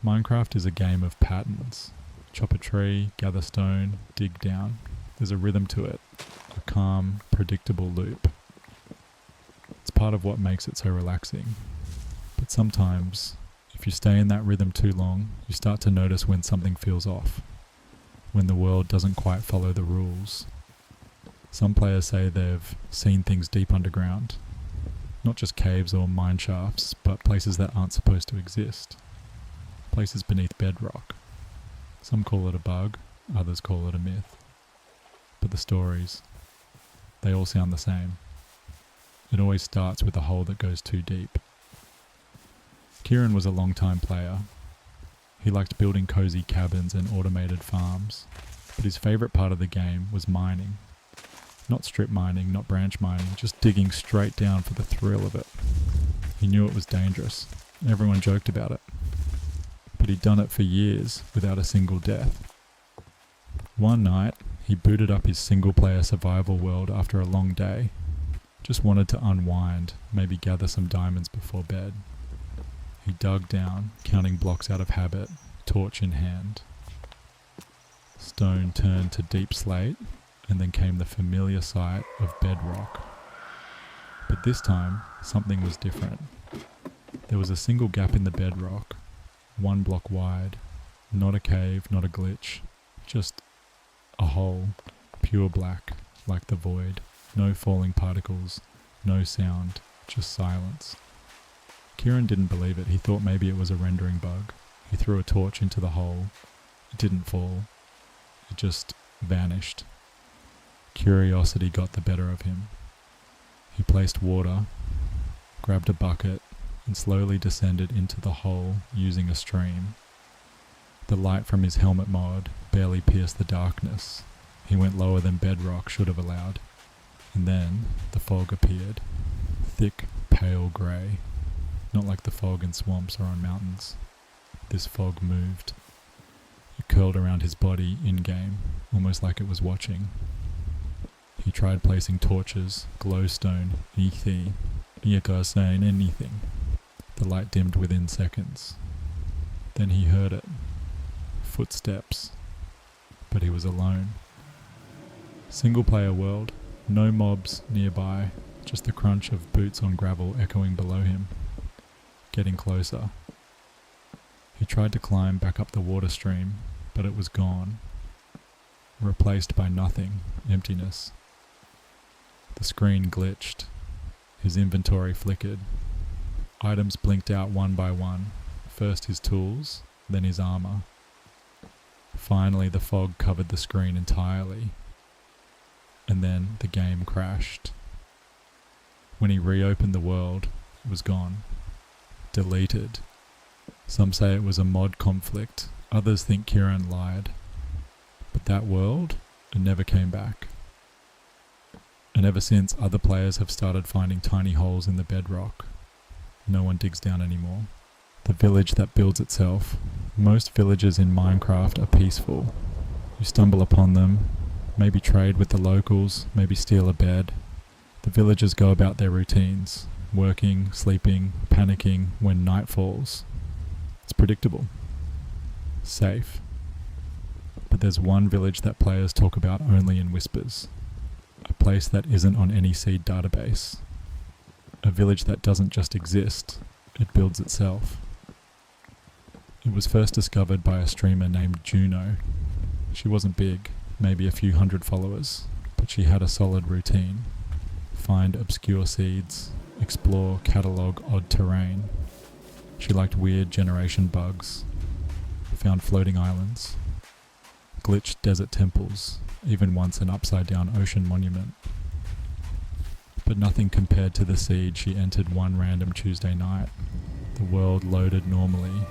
Minecraft is a game of patterns. Chop a tree, gather stone, dig down. There's a rhythm to it, a calm, predictable loop. It's part of what makes it so relaxing. But sometimes, if you stay in that rhythm too long, you start to notice when something feels off, when the world doesn't quite follow the rules. Some players say they've seen things deep underground, not just caves or mine shafts, but places that aren't supposed to exist. Places beneath bedrock. Some call it a bug, others call it a myth. But the stories, they all sound the same. It always starts with a hole that goes too deep. Kieran was a long-time player. He liked building cozy cabins and automated farms, but his favourite part of the game was mining. Not strip mining, not branch mining, just digging straight down for the thrill of it. He knew it was dangerous. Everyone joked about it. But he'd done it for years without a single death. One night, he booted up his single-player survival world after a long day. Just wanted to unwind, maybe gather some diamonds before bed. He dug down, counting blocks out of habit, torch in hand. Stone turned to deep slate, and then came the familiar sight of bedrock. But this time, something was different. There was a single gap in the bedrock, 1 block wide, not a cave, not a glitch, just a hole, pure black, like the void, no falling particles, no sound, just silence. Kieran didn't believe it. He thought maybe it was a rendering bug. He threw a torch into the hole. It didn't fall. It just vanished. Curiosity got the better of him. He placed water, grabbed a bucket, and slowly descended into the hole using a stream. The light from his helmet mod barely pierced the darkness. He went lower than bedrock should have allowed. And then the fog appeared. Thick, pale grey. Not like the fog in swamps or on mountains. This fog moved. It curled around his body in-game, almost like it was watching. He tried placing torches, glowstone, anything. Yaka saying anything. The light dimmed within seconds. Then he heard it. Footsteps. But he was alone. Single-player world. No mobs nearby. Just the crunch of boots on gravel echoing below him. Getting closer. He tried to climb back up the water stream, but it was gone. Replaced by nothing. Emptiness. The screen glitched. His inventory flickered. Items blinked out one by one. First his tools, then his armor. Finally the fog covered the screen entirely. And then the game crashed. When he reopened the world, it was gone. Deleted. Some say it was a mod conflict. Others think Kieran lied. But that world, it never came back. And ever since, other players have started finding tiny holes in the bedrock. No one digs down anymore. The village that builds itself. Most villages in Minecraft are peaceful. You stumble upon them, maybe trade with the locals, maybe steal a bed. The villagers go about their routines, working, sleeping, panicking when night falls. It's predictable. Safe. But there's one village that players talk about only in whispers. A place that isn't on any seed database. A village that doesn't just exist, it builds itself. It was first discovered by a streamer named Juno. She wasn't big, maybe a few hundred followers, but she had a solid routine. Find obscure seeds, explore, catalogue odd terrain. She liked weird generation bugs, found floating islands, glitched desert temples, even once an upside-down ocean monument. But nothing compared to the seed she entered one random Tuesday night. The world loaded normally.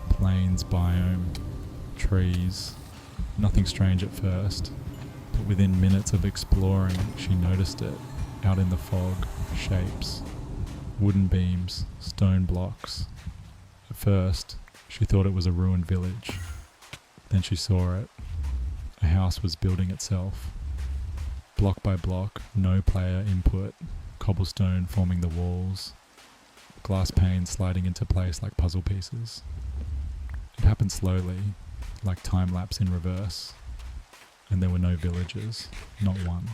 Plains, biome, trees. Nothing strange at first, but within minutes of exploring, she noticed it. Out in the fog, shapes. Wooden beams, stone blocks. At first, she thought it was a ruined village. Then she saw it. A house was building itself. Block by block, no player input, cobblestone forming the walls, glass panes sliding into place like puzzle pieces. It happened slowly, like time lapse in reverse, and there were no villagers, not one.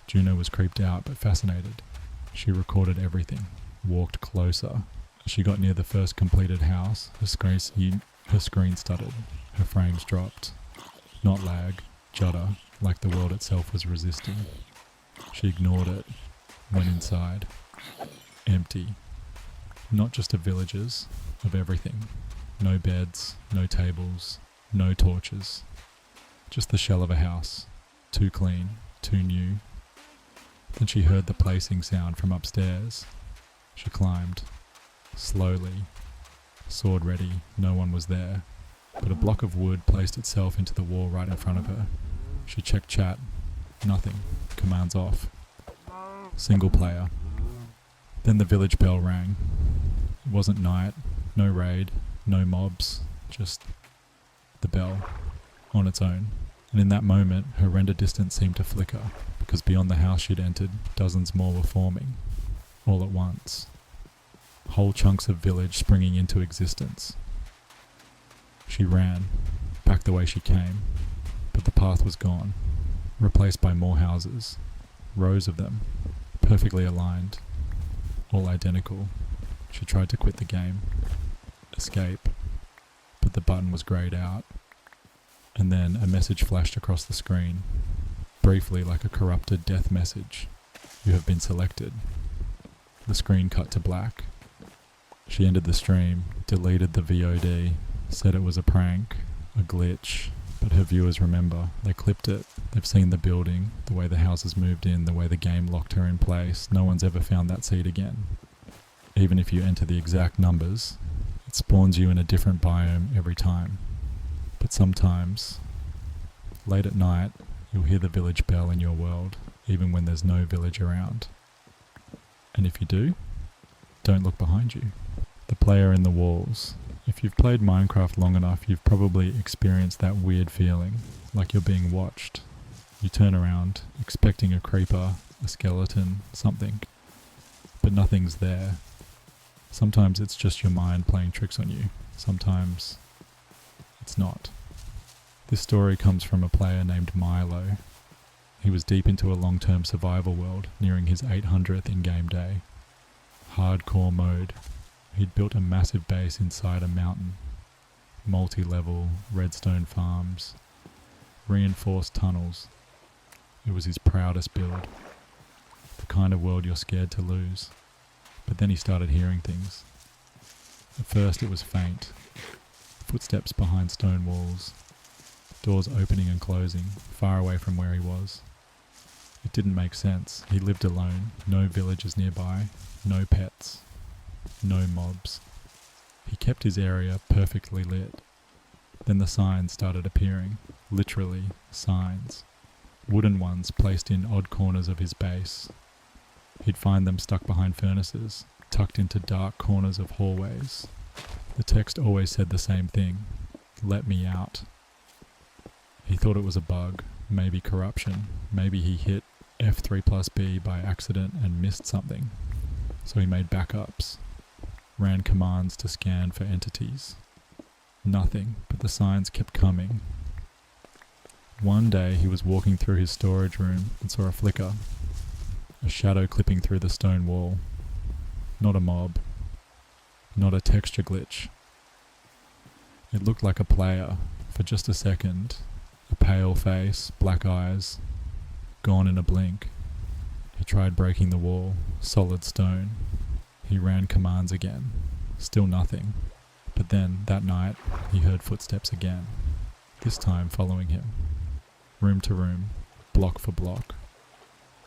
Juno was creeped out but fascinated. She recorded everything, walked closer. As she got near the first completed house, her screen stuttered, her frames dropped. Not lag, judder, like the world itself was resisting. She ignored it, went inside. Empty. Not just of villagers, of everything. No beds, no tables, no torches. Just the shell of a house. Too clean, too new. Then she heard the placing sound from upstairs. She climbed. Slowly. Sword ready, no one was there. But a block of wood placed itself into the wall right in front of her. She checked chat. Nothing. Commands off. Single player. Then the village bell rang. It wasn't night, no raid, no mobs, just the bell, on its own. And in that moment, her render distance seemed to flicker, because beyond the house she'd entered, dozens more were forming, all at once. Whole chunks of village springing into existence. She ran, back the way she came, but the path was gone, replaced by more houses, rows of them, perfectly aligned, all identical. She tried to quit the game, escape, but the button was greyed out. And then a message flashed across the screen, briefly like a corrupted death message. You have been selected. The screen cut to black. She ended the stream, deleted the VOD, said it was a prank, a glitch, but her viewers remember. They clipped it. They've seen the building, the way the houses moved in, the way the game locked her in place. No one's ever found that seed again. Even if you enter the exact numbers, it spawns you in a different biome every time. But sometimes, late at night, you'll hear the village bell in your world, even when there's no village around. And if you do, don't look behind you. The player in the walls. If you've played Minecraft long enough, you've probably experienced that weird feeling, like you're being watched. You turn around, expecting a creeper, a skeleton, something, but nothing's there. Sometimes it's just your mind playing tricks on you. Sometimes it's not. This story comes from a player named Milo. He was deep into a long-term survival world, nearing his 800th in-game day. Hardcore mode. He'd built a massive base inside a mountain. Multi-level, redstone farms, reinforced tunnels. It was his proudest build. The kind of world you're scared to lose. But then he started hearing things. At first it was faint. Footsteps behind stone walls. Doors opening and closing, far away from where he was. It didn't make sense. He lived alone, no villages nearby, no pets, no mobs. He kept his area perfectly lit. Then the signs started appearing. Literally, signs. Wooden ones placed in odd corners of his base. He'd find them stuck behind furnaces, tucked into dark corners of hallways. The text always said the same thing. Let me out. He thought it was a bug, maybe corruption, maybe he hit F3+B by accident and missed something. So he made backups, ran commands to scan for entities. Nothing, but the signs kept coming. One day he was walking through his storage room and saw a flicker. A shadow clipping through the stone wall. Not a mob. Not a texture glitch. It looked like a player, for just a second. A pale face, black eyes, gone in a blink. He tried breaking the wall, solid stone. He ran commands again. Still nothing. But then, that night, he heard footsteps again. This time following him. Room to room, block for block.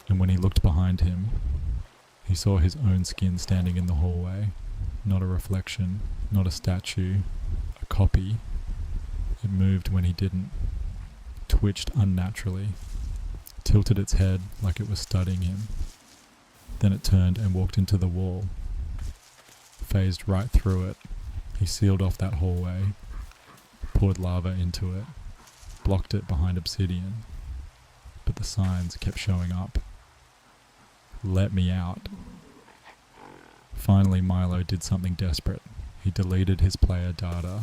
And when he looked behind him, he saw his own skin standing in the hallway. Not a reflection, not a statue, a copy. It moved when he didn't. Twitched unnaturally. Tilted its head like it was studying him. Then it turned and walked into the wall. Phased right through it. He sealed off that hallway. Poured lava into it. Blocked it behind obsidian. But the signs kept showing up. Let me out. Finally, Milo did something desperate. He deleted his player data,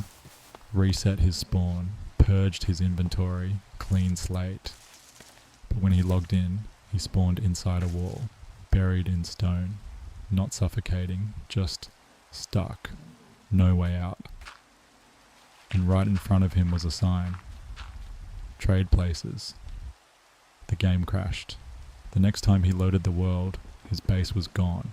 reset his spawn, purged his inventory, clean slate. But when he logged in, he spawned inside a wall, buried in stone, not suffocating, just stuck, no way out. And right in front of him was a sign. Trade places. The game crashed. The next time he loaded the world, his base was gone,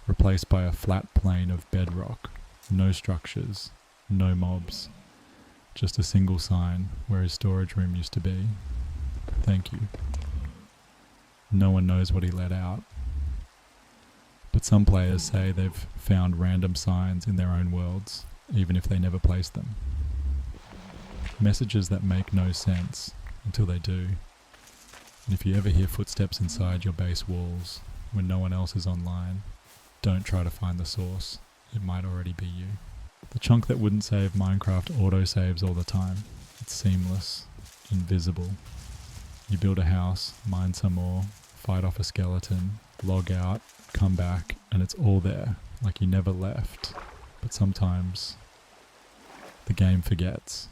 replaced by a flat plain of bedrock, no structures, no mobs, just a single sign where his storage room used to be. Thank you. No one knows what he let out. But some players say they've found random signs in their own worlds, even if they never placed them. Messages that make no sense until they do. And if you ever hear footsteps inside your base walls when no one else is online, don't try to find the source. It might already be you. The chunk that wouldn't save Minecraft autosaves all the time. It's seamless, invisible. You build a house, mine some more, fight off a skeleton, log out, come back, and it's all there, like you never left. But sometimes the game forgets.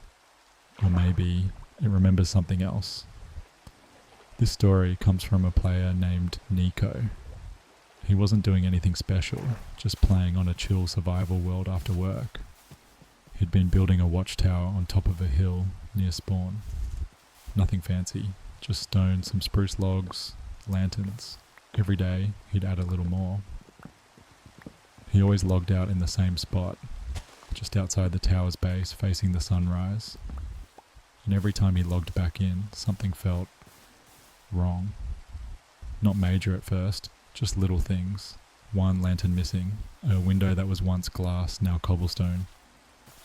Or maybe it remembers something else. This story comes from a player named Nico. He wasn't doing anything special, just playing on a chill survival world after work. He'd been building a watchtower on top of a hill near spawn. Nothing fancy, just stone, some spruce logs, lanterns. Every day he'd add a little more. He always logged out in the same spot, just outside the tower's base facing the sunrise. And every time he logged back in, something felt wrong. Not major at first, just little things. One lantern missing, a window that was once glass, now cobblestone,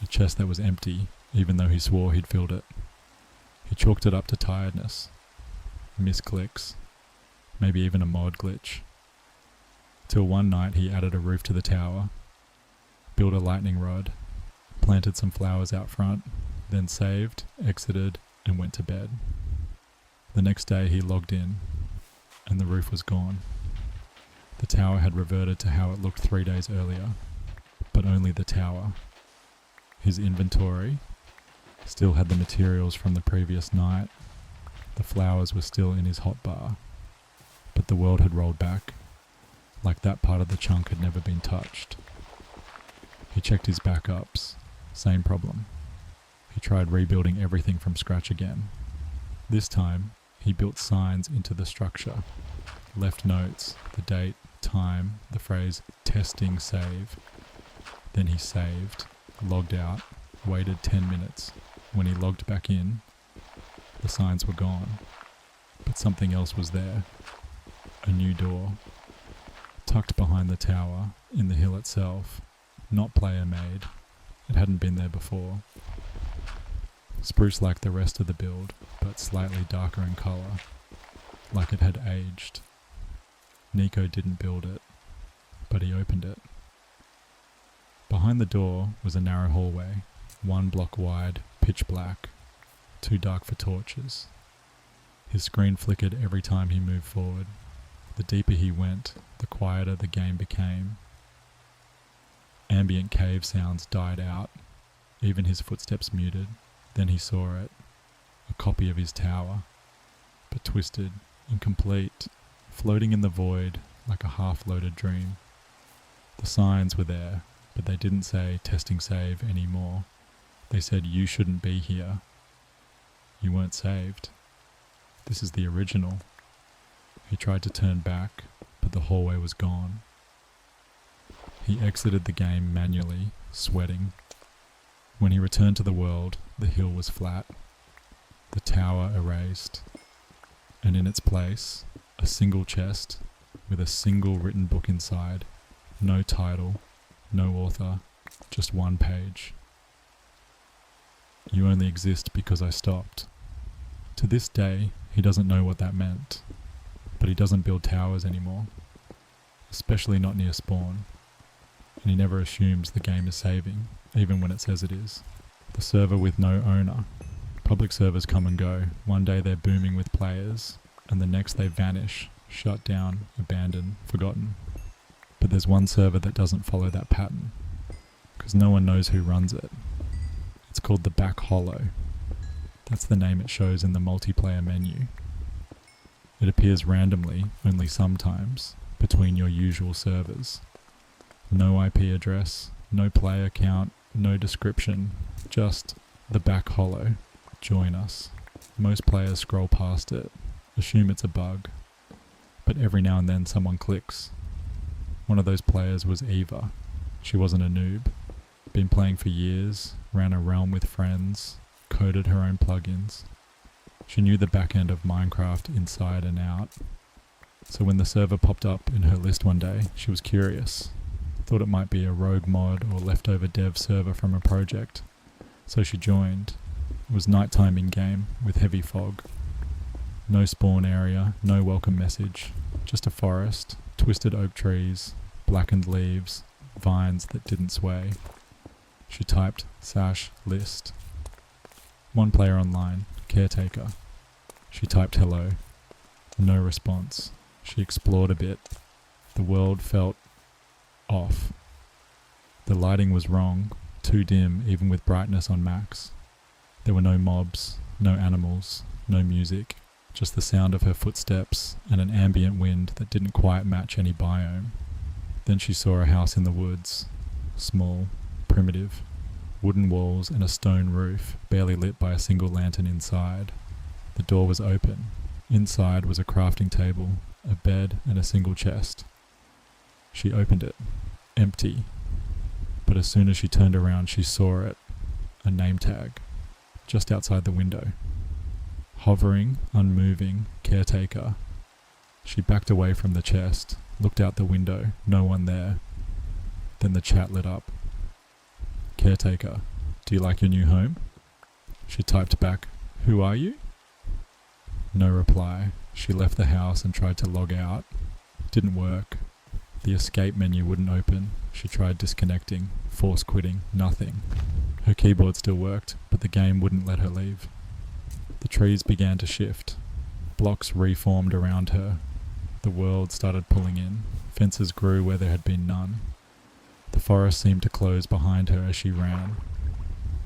a chest that was empty, even though he swore he'd filled it. He chalked it up to tiredness, misclicks, maybe even a mod glitch. Till one night he added a roof to the tower, built a lightning rod, planted some flowers out front, then saved, exited, and went to bed. The next day he logged in, and the roof was gone. The tower had reverted to how it looked 3 days earlier, but only the tower. His inventory still had the materials from the previous night. The flowers were still in his hotbar, but the world had rolled back, like that part of the chunk had never been touched. He checked his backups, same problem. He tried rebuilding everything from scratch again. This time, he built signs into the structure, left notes, the date, time, the phrase testing save. Then he saved, logged out, waited 10 minutes. When he logged back in, the signs were gone, but something else was there. A new door, tucked behind the tower, in the hill itself, not player made. It hadn't been there before. Spruce like the rest of the build, but slightly darker in colour, like it had aged. Nico didn't build it, but he opened it. Behind the door was a narrow hallway, 1 block wide, pitch black, too dark for torches. His screen flickered every time he moved forward. The deeper he went, the quieter the game became. Ambient cave sounds died out, even his footsteps muted. Then he saw it, a copy of his tower, but twisted, incomplete, floating in the void like a half-loaded dream. The signs were there, but they didn't say testing save anymore. They said you shouldn't be here. You weren't saved. This is the original. He tried to turn back, but the hallway was gone. He exited the game manually, sweating. When he returned to the world, the hill was flat, the tower erased, and in its place, a single chest with a single written book inside. No title, no author, just 1 page. You only exist because I stopped. To this day, he doesn't know what that meant, but he doesn't build towers anymore, especially not near spawn, and he never assumes the game is saving, even when it says it is. The server with no owner. Public servers come and go. One day they're booming with players, and the next they vanish, shut down, abandoned, forgotten. But there's one server that doesn't follow that pattern, because no one knows who runs it. It's called the Back Hollow. That's the name it shows in the multiplayer menu. It appears randomly, only sometimes, between your usual servers. No IP address, no player count, no description, just the Back Hollow. Join us. Most players scroll past it, assume it's a bug, but every now and then someone clicks. One of those players was Eva. She wasn't a noob. Been playing for years, ran a realm with friends, coded her own plugins. She knew the back end of Minecraft inside and out. So when the server popped up in her list one day, she was curious. Thought it might be a rogue mod or leftover dev server from a project. So she joined. It was nighttime in-game with heavy fog. No spawn area, no welcome message. Just a forest, twisted oak trees, blackened leaves, vines that didn't sway. She typed /list. One player online, Caretaker. She typed hello. No response. She explored a bit. The world felt off. The lighting was wrong, too dim even with brightness on max. There were no mobs, no animals, no music, just the sound of her footsteps and an ambient wind that didn't quite match any biome. Then she saw a house in the woods, small, primitive, wooden walls and a stone roof, barely lit by a single lantern inside. The door was open. Inside was a crafting table, a bed and a single chest. She opened it. Empty. But as soon as she turned around she saw it. A name tag. Just outside the window. Hovering, unmoving, Caretaker. She backed away from the chest, looked out the window, no one there. Then the chat lit up. Caretaker, do you like your new home? She typed back, who are you? No reply. She left the house and tried to log out. Didn't work. The escape menu wouldn't open. She tried disconnecting, force quitting, nothing. Her keyboard still worked, but the game wouldn't let her leave. The trees began to shift. Blocks reformed around her. The world started pulling in. Fences grew where there had been none. The forest seemed to close behind her as she ran.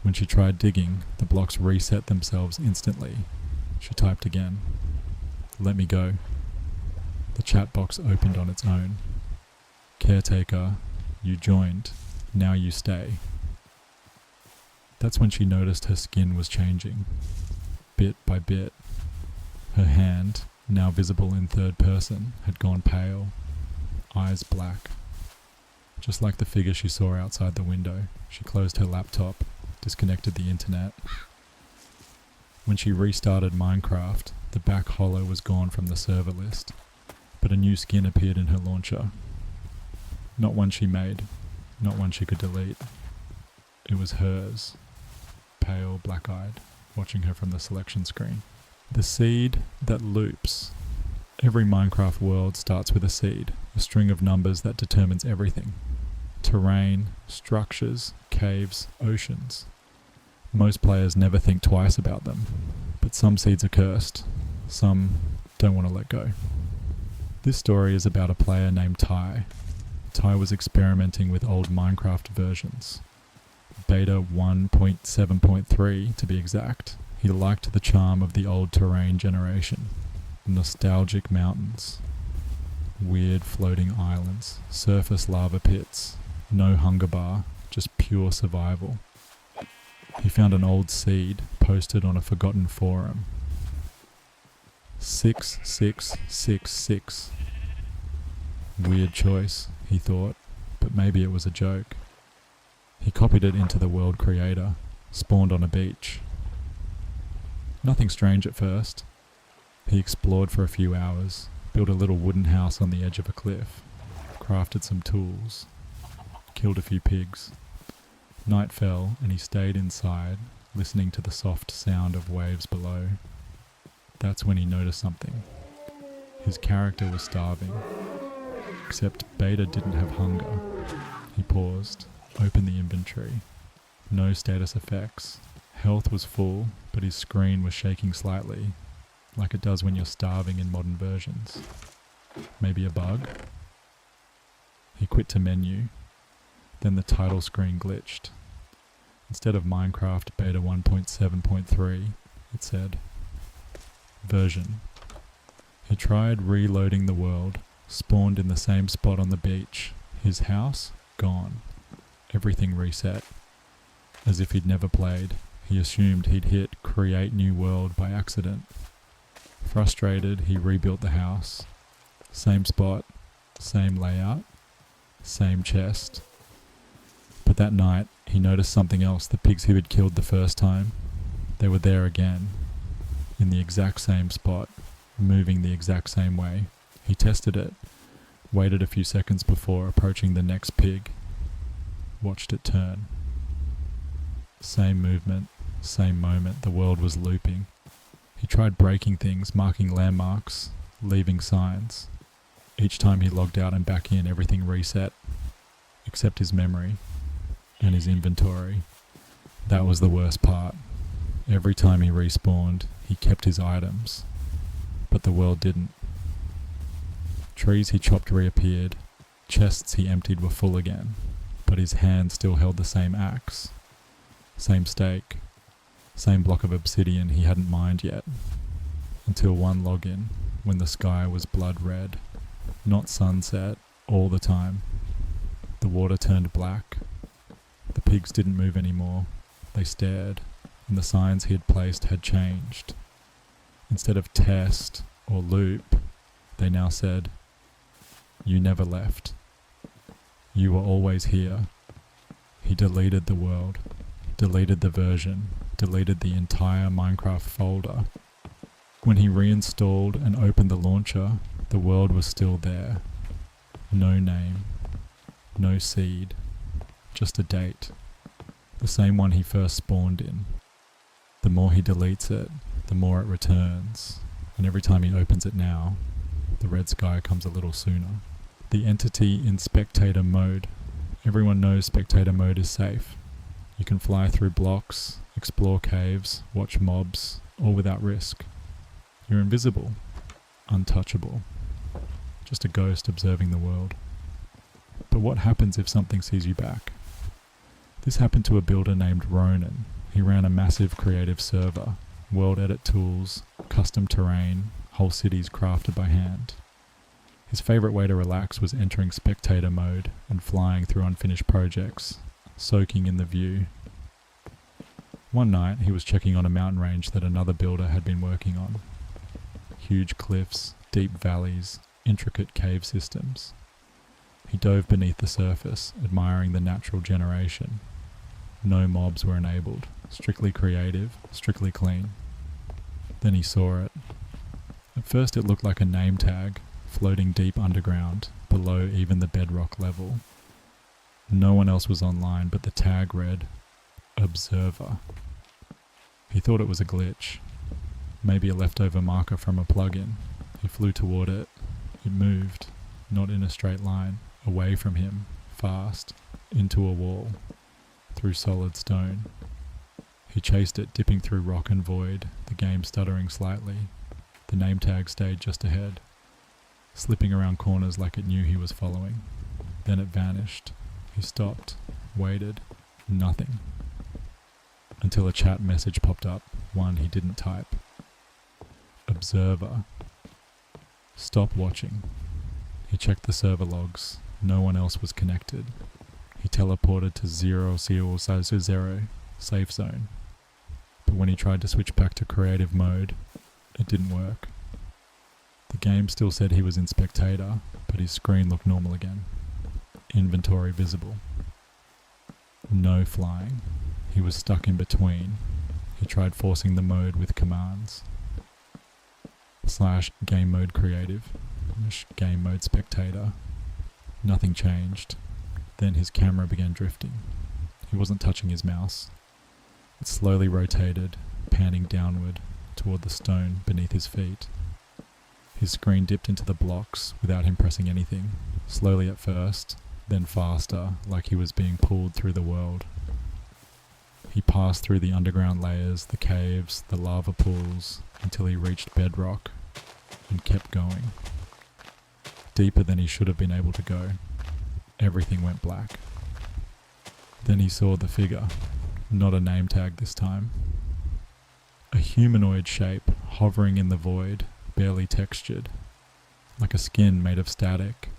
When she tried digging, the blocks reset themselves instantly. She typed again. Let me go. The chat box opened on its own. Caretaker, you joined. Now you stay. That's when she noticed her skin was changing. Bit by bit. Her hand, now visible in third person, had gone pale. Eyes black. Just like the figure she saw outside the window, she closed her laptop, disconnected the internet. When she restarted Minecraft, the Back Hollow was gone from the server list, but a new skin appeared in her launcher. Not one she made, not one she could delete. It was hers, pale, black-eyed, watching her from the selection screen. The seed that loops. Every Minecraft world starts with a seed, a string of numbers that determines everything. Terrain, structures, caves, oceans. Most players never think twice about them, but some seeds are cursed. Some don't want to let go. This story is about a player named Ty. Ty was experimenting with old Minecraft versions. Beta 1.7.3 to be exact. He liked the charm of the old terrain generation. Nostalgic mountains. Weird floating islands. Surface lava pits. No hunger bar, just pure survival. He found an old seed posted on a forgotten forum. 6666. Weird choice, he thought, but maybe it was a joke. He copied it into the world creator, spawned on a beach. Nothing strange at first. He explored for a few hours, built a little wooden house on the edge of a cliff, crafted some tools, killed a few pigs. Night fell and he stayed inside, listening to the soft sound of waves below. That's when he noticed something. His character was starving, except Beta didn't have hunger. He paused, opened the inventory. No status effects. Health was full, but his screen was shaking slightly, like it does when you're starving in modern versions. Maybe a bug? He quit to menu. Then the title screen glitched. Instead of Minecraft Beta 1.7.3, it said, version. He tried reloading the world, spawned in the same spot on the beach. His house, gone. Everything reset. As if he'd never played, he assumed he'd hit create new world by accident. Frustrated, he rebuilt the house. Same spot, same layout, same chest. But that night, he noticed something else. The pigs he had killed the first time, they were there again, in the exact same spot, moving the exact same way. He tested it, waited a few seconds before approaching the next pig, watched it turn. Same movement, same moment, the world was looping. He tried breaking things, marking landmarks, leaving signs. Each time he logged out and back in, everything reset, except his memory and his inventory. That was the worst part. Every time he respawned, he kept his items, but the world didn't. Trees he chopped reappeared, chests he emptied were full again, but his hand still held the same axe, same stake, same block of obsidian he hadn't mined yet, until one login, when the sky was blood red, not sunset, all the time. The water turned black. The pigs didn't move anymore. They stared, and the signs he had placed had changed. Instead of test or loop, they now said, "You never left. You were always here." He deleted the world, deleted the version, deleted the entire Minecraft folder. When he reinstalled and opened the launcher, the world was still there. No name, no seed, just a date. The same one he first spawned in. The more he deletes it, the more it returns. And every time he opens it now, the red sky comes a little sooner. The entity in spectator mode. Everyone knows spectator mode is safe. You can fly through blocks, explore caves, watch mobs, all without risk. You're invisible, untouchable, just a ghost observing the world. But what happens if something sees you back? This happened to a builder named Ronan. He ran a massive creative server, world edit tools, custom terrain, whole cities crafted by hand. His favourite way to relax was entering spectator mode and flying through unfinished projects, soaking in the view. One night he was checking on a mountain range that another builder had been working on. Huge cliffs, deep valleys, intricate cave systems. He dove beneath the surface, admiring the natural generation. No mobs were enabled, strictly creative, strictly clean. Then he saw it. At first it looked like a name tag, floating deep underground, below even the bedrock level. No one else was online, but the tag read, "Observer." He thought it was a glitch, maybe a leftover marker from a plugin. He flew toward it. It moved, not in a straight line, away from him, fast, into a wall, through solid stone. He chased it, dipping through rock and void, the game stuttering slightly. The name tag stayed just ahead, slipping around corners like it knew he was following. Then it vanished. He stopped, waited, nothing. Until a chat message popped up, one he didn't type. "Observer. Stop watching." He checked the server logs. No one else was connected. He teleported to 0 safe zone. But when he tried to switch back to creative mode, it didn't work. The game still said he was in spectator, but his screen looked normal again. Inventory visible. No flying. He was stuck in between. He tried forcing the mode with commands. /game mode creative, /game mode spectator. Nothing changed. Then his camera began drifting. He wasn't touching his mouse. It slowly rotated, panning downward toward the stone beneath his feet. His screen dipped into the blocks without him pressing anything, slowly at first, then faster, like he was being pulled through the world. He passed through the underground layers, the caves, the lava pools, until he reached bedrock, and kept going. Deeper than he should have been able to go. Everything went black. Then he saw the figure, not a name tag this time. A humanoid shape hovering in the void, barely textured, like a skin made of static.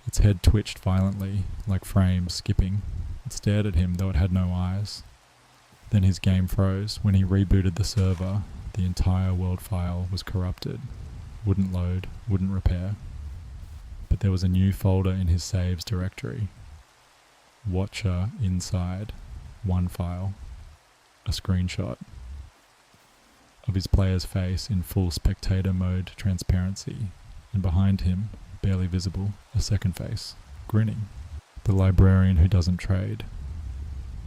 Its head twitched violently, like frames skipping. It stared at him though it had no eyes. Then his game froze. When he rebooted the server, the entire world file was corrupted. Wouldn't load, wouldn't repair. But there was a new folder in his saves directory. Watcher inside, one file, a screenshot of his player's face in full spectator mode transparency, and behind him, barely visible, a second face, grinning. The librarian who doesn't trade.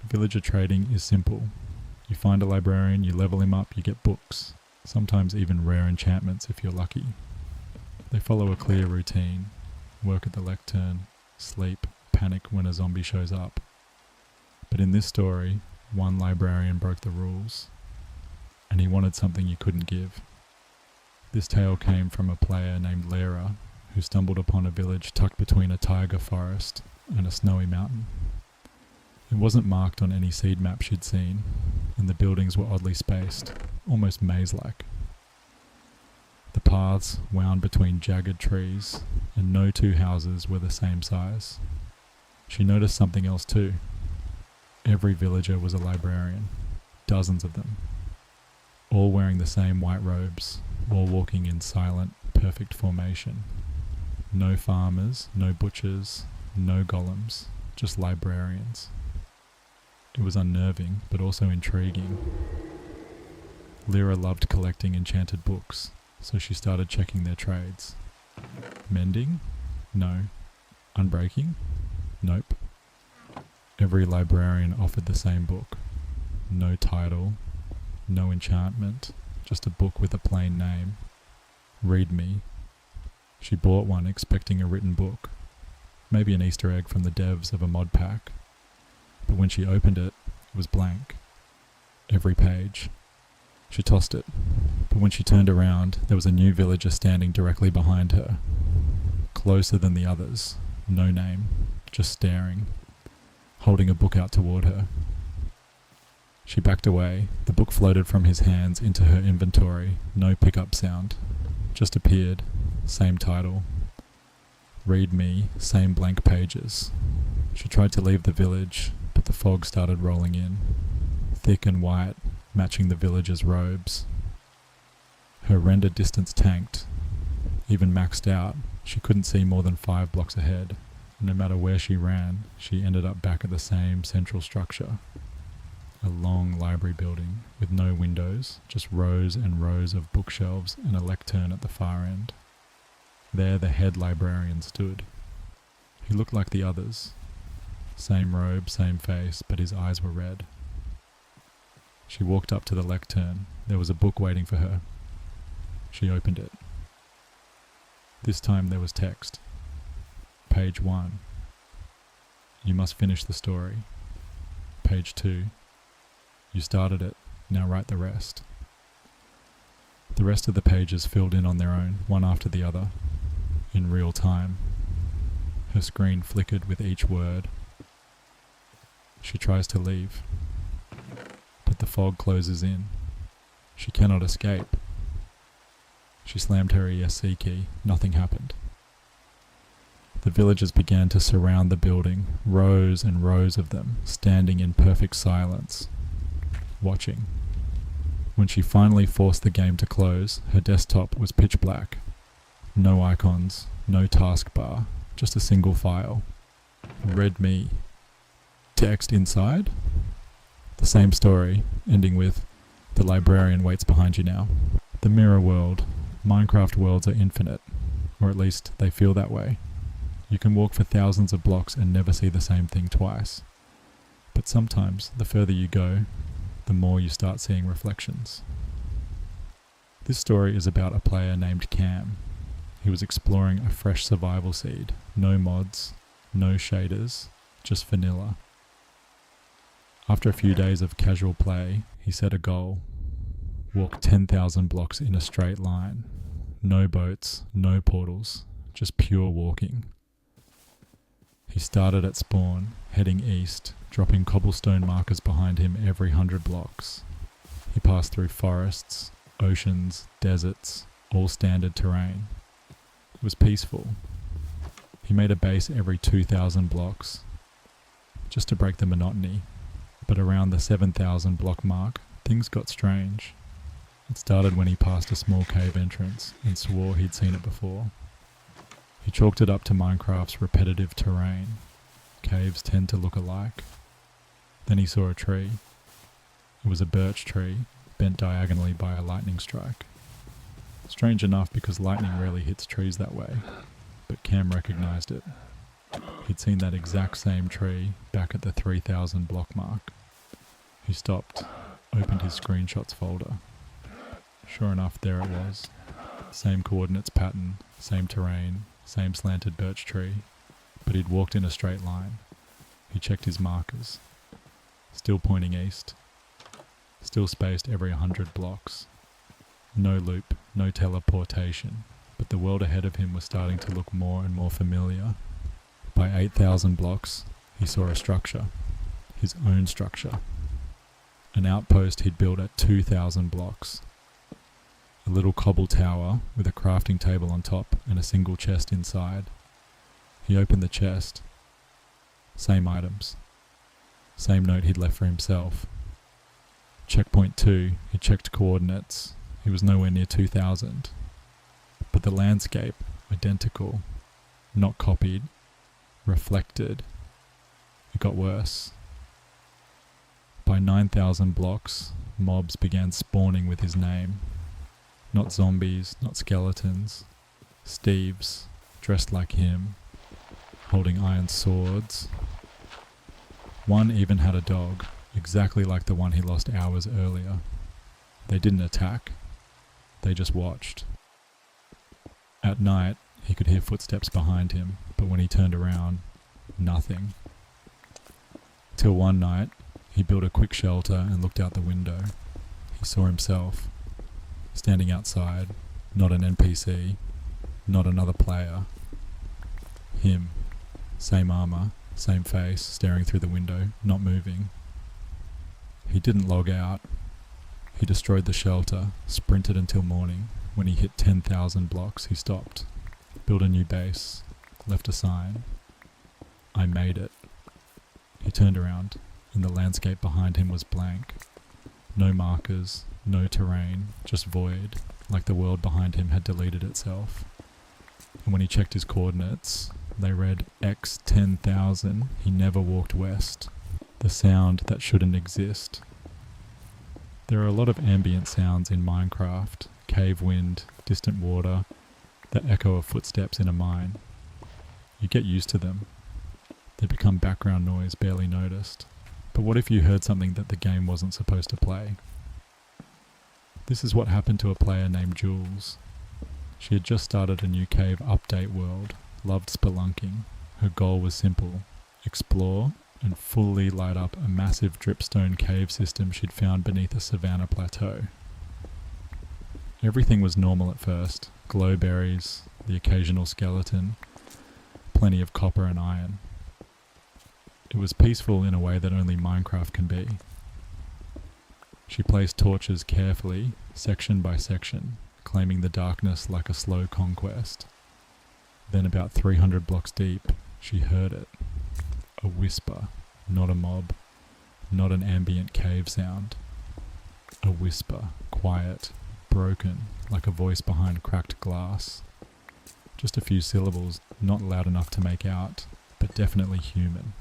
Villager trading is simple. You find a librarian, you level him up, you get books, sometimes even rare enchantments if you're lucky. They follow a clear routine. Work at the lectern, sleep, panic when a zombie shows up. But in this story, one librarian broke the rules, and he wanted something you couldn't give. This tale came from a player named Lyra, who stumbled upon a village tucked between a taiga forest and a snowy mountain. It wasn't marked on any seed map she'd seen, and the buildings were oddly spaced, almost maze-like. The paths wound between jagged trees, and no two houses were the same size. She noticed something else too. Every villager was a librarian, dozens of them, all wearing the same white robes, all walking in silent, perfect formation. No farmers, no butchers, no golems, just librarians. It was unnerving, but also intriguing. Lyra loved collecting enchanted books, so she started checking their trades. Mending? No. Unbreaking? Nope. Every librarian offered the same book. No title, no enchantment, just a book with a plain name. Read me. She bought one expecting a written book, maybe an Easter egg from the devs of a mod pack. But when she opened it, it was blank. Every page. She tossed it, but when she turned around, there was a new villager standing directly behind her. Closer than the others, no name, just staring, holding a book out toward her. She backed away. The book floated from his hands into her inventory, no pickup sound. Just appeared, same title. Read me, same blank pages. She tried to leave the village, but the fog started rolling in, thick and white, matching the villagers' robes. Her render distance tanked. Even maxed out, she couldn't see more than 5 blocks ahead. No matter where she ran, she ended up back at the same central structure. A long library building with no windows, just rows and rows of bookshelves and a lectern at the far end. There the head librarian stood. He looked like the others. Same robe, same face, but his eyes were red. She walked up to the lectern. There was a book waiting for her. She opened it. This time there was text. Page 1. You must finish the story. Page 2. You started it, now write the rest. The rest of the pages filled in on their own, one after the other, in real time. Her screen flickered with each word. She tries to leave, but the fog closes in. She cannot escape. She slammed her ESC key. Nothing happened. The villagers began to surround the building, rows and rows of them, standing in perfect silence, watching. When she finally forced the game to close, her desktop was pitch black. No icons, no taskbar, just a single file. Read me. Text inside? The same story, ending with, the librarian waits behind you now. The mirror world. Minecraft worlds are infinite, or at least they feel that way. You can walk for thousands of blocks and never see the same thing twice. But sometimes, the further you go, the more you start seeing reflections. This story is about a player named Cam. He was exploring a fresh survival seed. No mods, no shaders, just vanilla. After a few days of casual play, he set a goal. Walk 10,000 blocks in a straight line. No boats, no portals, just pure walking. He started at spawn, heading east, dropping cobblestone markers behind him every 100 blocks. He passed through forests, oceans, deserts, all standard terrain. It was peaceful. He made a base every 2,000 blocks, just to break the monotony, but around the 7,000 block mark, things got strange. It started when he passed a small cave entrance and swore he'd seen it before. He chalked it up to Minecraft's repetitive terrain. Caves tend to look alike. Then he saw a tree. It was a birch tree, bent diagonally by a lightning strike. Strange enough because lightning rarely hits trees that way, but Cam recognised it. He'd seen that exact same tree back at the 3,000 block mark. He stopped, opened his screenshots folder. Sure enough, there it was. Same coordinates pattern, same terrain, same slanted birch tree, but he'd walked in a straight line. He checked his markers. Still pointing east. Still spaced every 100 blocks. No loop, no teleportation, but the world ahead of him was starting to look more and more familiar. By 8,000 blocks, he saw a structure. His own structure. An outpost he'd built at 2,000 blocks. A little cobble tower with a crafting table on top and a single chest inside. He opened the chest. Same items. Same note he'd left for himself. Checkpoint 2, he checked coordinates. He was nowhere near 2,000. But the landscape, identical. Not copied. Reflected. It got worse. By 9,000 blocks, mobs began spawning with his name. Not zombies, not skeletons. Steves, dressed like him, holding iron swords. One even had a dog, exactly like the one he lost hours earlier. They didn't attack. They just watched. At night, he could hear footsteps behind him, but when he turned around, nothing. Till one night, he built a quick shelter and looked out the window. He saw himself, standing outside, not an NPC, not another player. Him, same armor, same face, staring through the window, not moving. He didn't log out. He destroyed the shelter, sprinted until morning. When he hit 10,000 blocks, he stopped, built a new base, left a sign. I made it. He turned around, and the landscape behind him was blank. No markers, no terrain, just void, like the world behind him had deleted itself. And when he checked his coordinates, they read X 10,000. He never walked west. The sound that shouldn't exist. There are a lot of ambient sounds in Minecraft, cave wind, distant water, the echo of footsteps in a mine. You get used to them. They become background noise barely noticed. But what if you heard something that the game wasn't supposed to play? This is what happened to a player named Jules. She had just started a new cave update world, loved spelunking. Her goal was simple: explore and fully light up a massive dripstone cave system she'd found beneath a savanna plateau. Everything was normal at first: glowberries, the occasional skeleton, plenty of copper and iron. It was peaceful in a way that only Minecraft can be. She placed torches carefully, section by section, claiming the darkness like a slow conquest. Then about 300 blocks deep, she heard it. A whisper, not a mob, not an ambient cave sound. A whisper, quiet, broken, like a voice behind cracked glass. Just a few syllables, not loud enough to make out, but definitely human.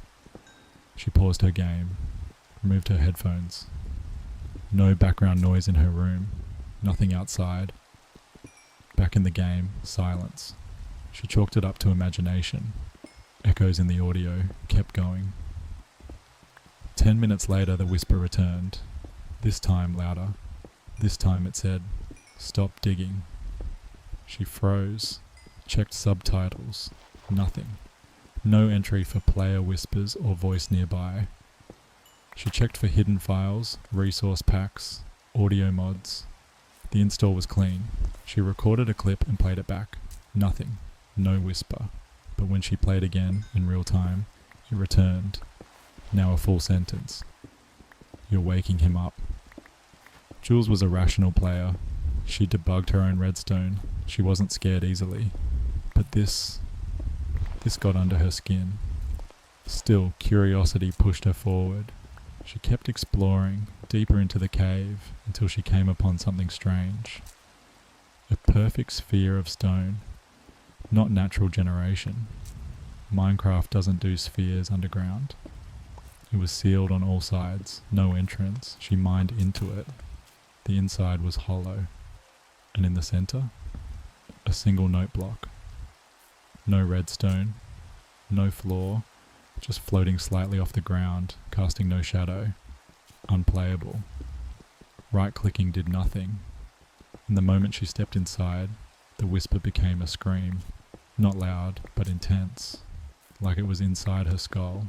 She paused her game, removed her headphones. No background noise in her room, nothing outside. Back in the game, silence. She chalked it up to imagination. Echoes in the audio kept going. 10 minutes later, the whisper returned. This time louder. This time it said, "Stop digging." She froze, checked subtitles. Nothing. No entry for player whispers or voice nearby. She checked for hidden files, resource packs, audio mods. The install was clean. She recorded a clip and played it back. Nothing. No whisper. But when she played again, in real time, it returned. Now a full sentence. You're waking him up. Jules was a rational player. She debugged her own redstone. She wasn't scared easily. But this got under her skin. Still, curiosity pushed her forward. She kept exploring, deeper into the cave, until she came upon something strange. A perfect sphere of stone. Not natural generation. Minecraft doesn't do spheres underground. It was sealed on all sides, no entrance. She mined into it. The inside was hollow. And in the center, a single note block. No redstone, no floor, just floating slightly off the ground, casting no shadow. Unplayable. Right-clicking did nothing. In the moment she stepped inside, the whisper became a scream. Not loud, but intense, like it was inside her skull.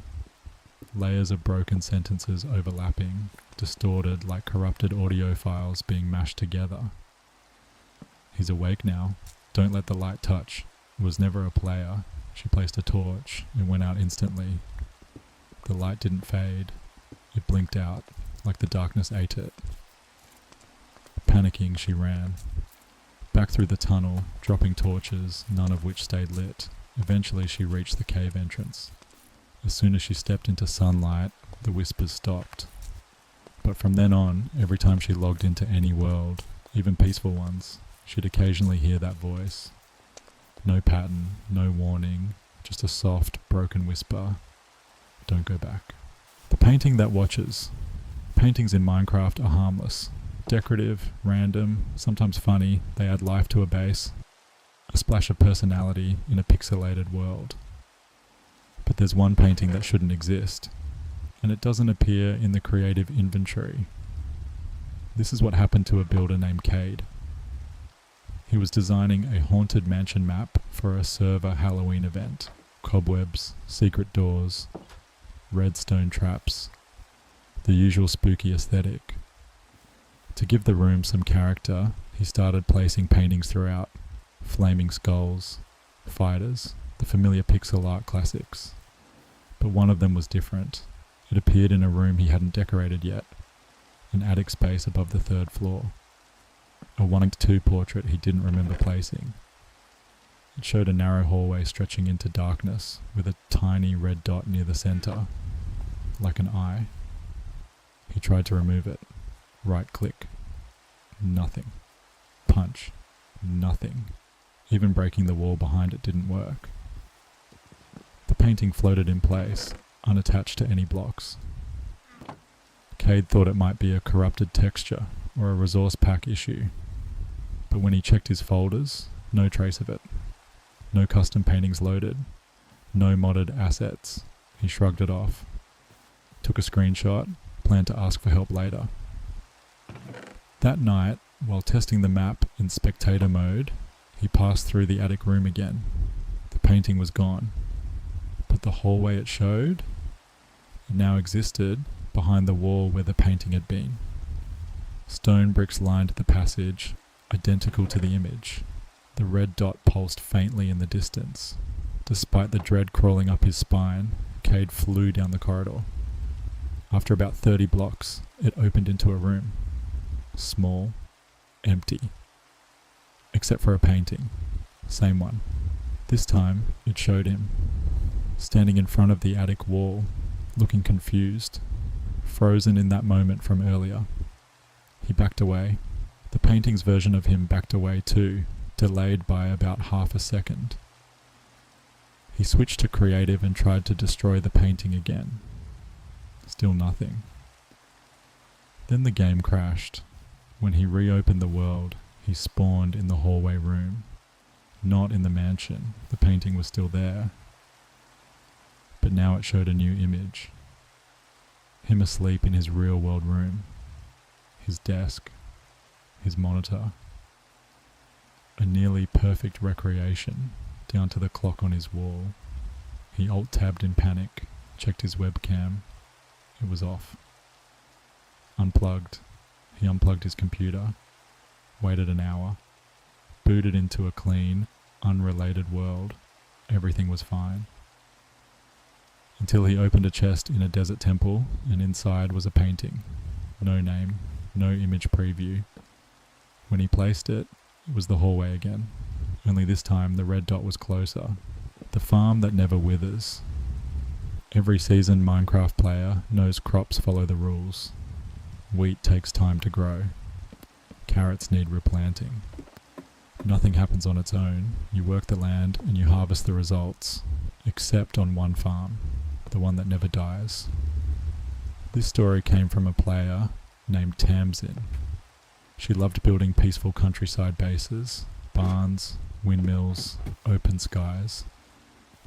Layers of broken sentences overlapping, distorted like corrupted audio files being mashed together. He's awake now. Don't let the light touch. Was never a player. She placed a torch. It went out instantly. The light didn't fade. It blinked out, like the darkness ate it. Panicking, she ran. Back through the tunnel, dropping torches, none of which stayed lit. Eventually she reached the cave entrance. As soon as she stepped into sunlight, the whispers stopped. But from then on, every time she logged into any world, even peaceful ones, she'd occasionally hear that voice. No pattern, no warning, just a soft, broken whisper. Don't go back. The painting that watches. Paintings in Minecraft are harmless. Decorative, random, sometimes funny, they add life to a base. A splash of personality in a pixelated world. But there's one painting that shouldn't exist, and it doesn't appear in the creative inventory. This is what happened to a builder named Cade. He was designing a haunted mansion map for a server Halloween event. Cobwebs, secret doors, redstone traps, the usual spooky aesthetic. To give the room some character, he started placing paintings throughout. Flaming skulls, fighters, the familiar pixel art classics. But one of them was different. It appeared in a room he hadn't decorated yet, an attic space above the 3rd floor. A 1:2 portrait he didn't remember placing. It showed a narrow hallway stretching into darkness with a tiny red dot near the center, like an eye. He tried to remove it. Right click. Nothing. Punch. Nothing. Even breaking the wall behind it didn't work. The painting floated in place, unattached to any blocks. Cade thought it might be a corrupted texture or a resource pack issue. But when he checked his folders, no trace of it. No custom paintings loaded. No modded assets. He shrugged it off. Took a screenshot, planned to ask for help later. That night, while testing the map in spectator mode, he passed through the attic room again. The painting was gone. But the hallway it showed, it now existed behind the wall where the painting had been. Stone bricks lined the passage, identical to the image. The red dot pulsed faintly in the distance. Despite the dread crawling up his spine, Cade flew down the corridor. After about 30 blocks, it opened into a room. Small, empty. Except for a painting. Same one. This time, it showed him, standing in front of the attic wall, looking confused, frozen in that moment from earlier. He backed away. The painting's version of him backed away too, delayed by about half a second. He switched to creative and tried to destroy the painting again. Still nothing. Then the game crashed. When he reopened the world, he spawned in the hallway room. Not in the mansion. The painting was still there. But now it showed a new image. Him asleep in his real-world room. His desk. His monitor. A nearly perfect recreation, down to the clock on his wall. He alt-tabbed in panic, checked his webcam. It was off. Unplugged. He unplugged his computer, waited an hour, booted into a clean, unrelated world. Everything was fine. until he opened a chest in a desert temple, and inside was a painting. No name, no image preview. When he placed it, it was the hallway again, only this time the red dot was closer. The farm that never withers. Every seasoned Minecraft player knows crops follow the rules. Wheat takes time to grow. Carrots need replanting. Nothing happens on its own. You work the land and you harvest the results, except on one farm, the one that never dies. This story came from a player named Tamsin. She loved building peaceful countryside bases, barns, windmills, open skies.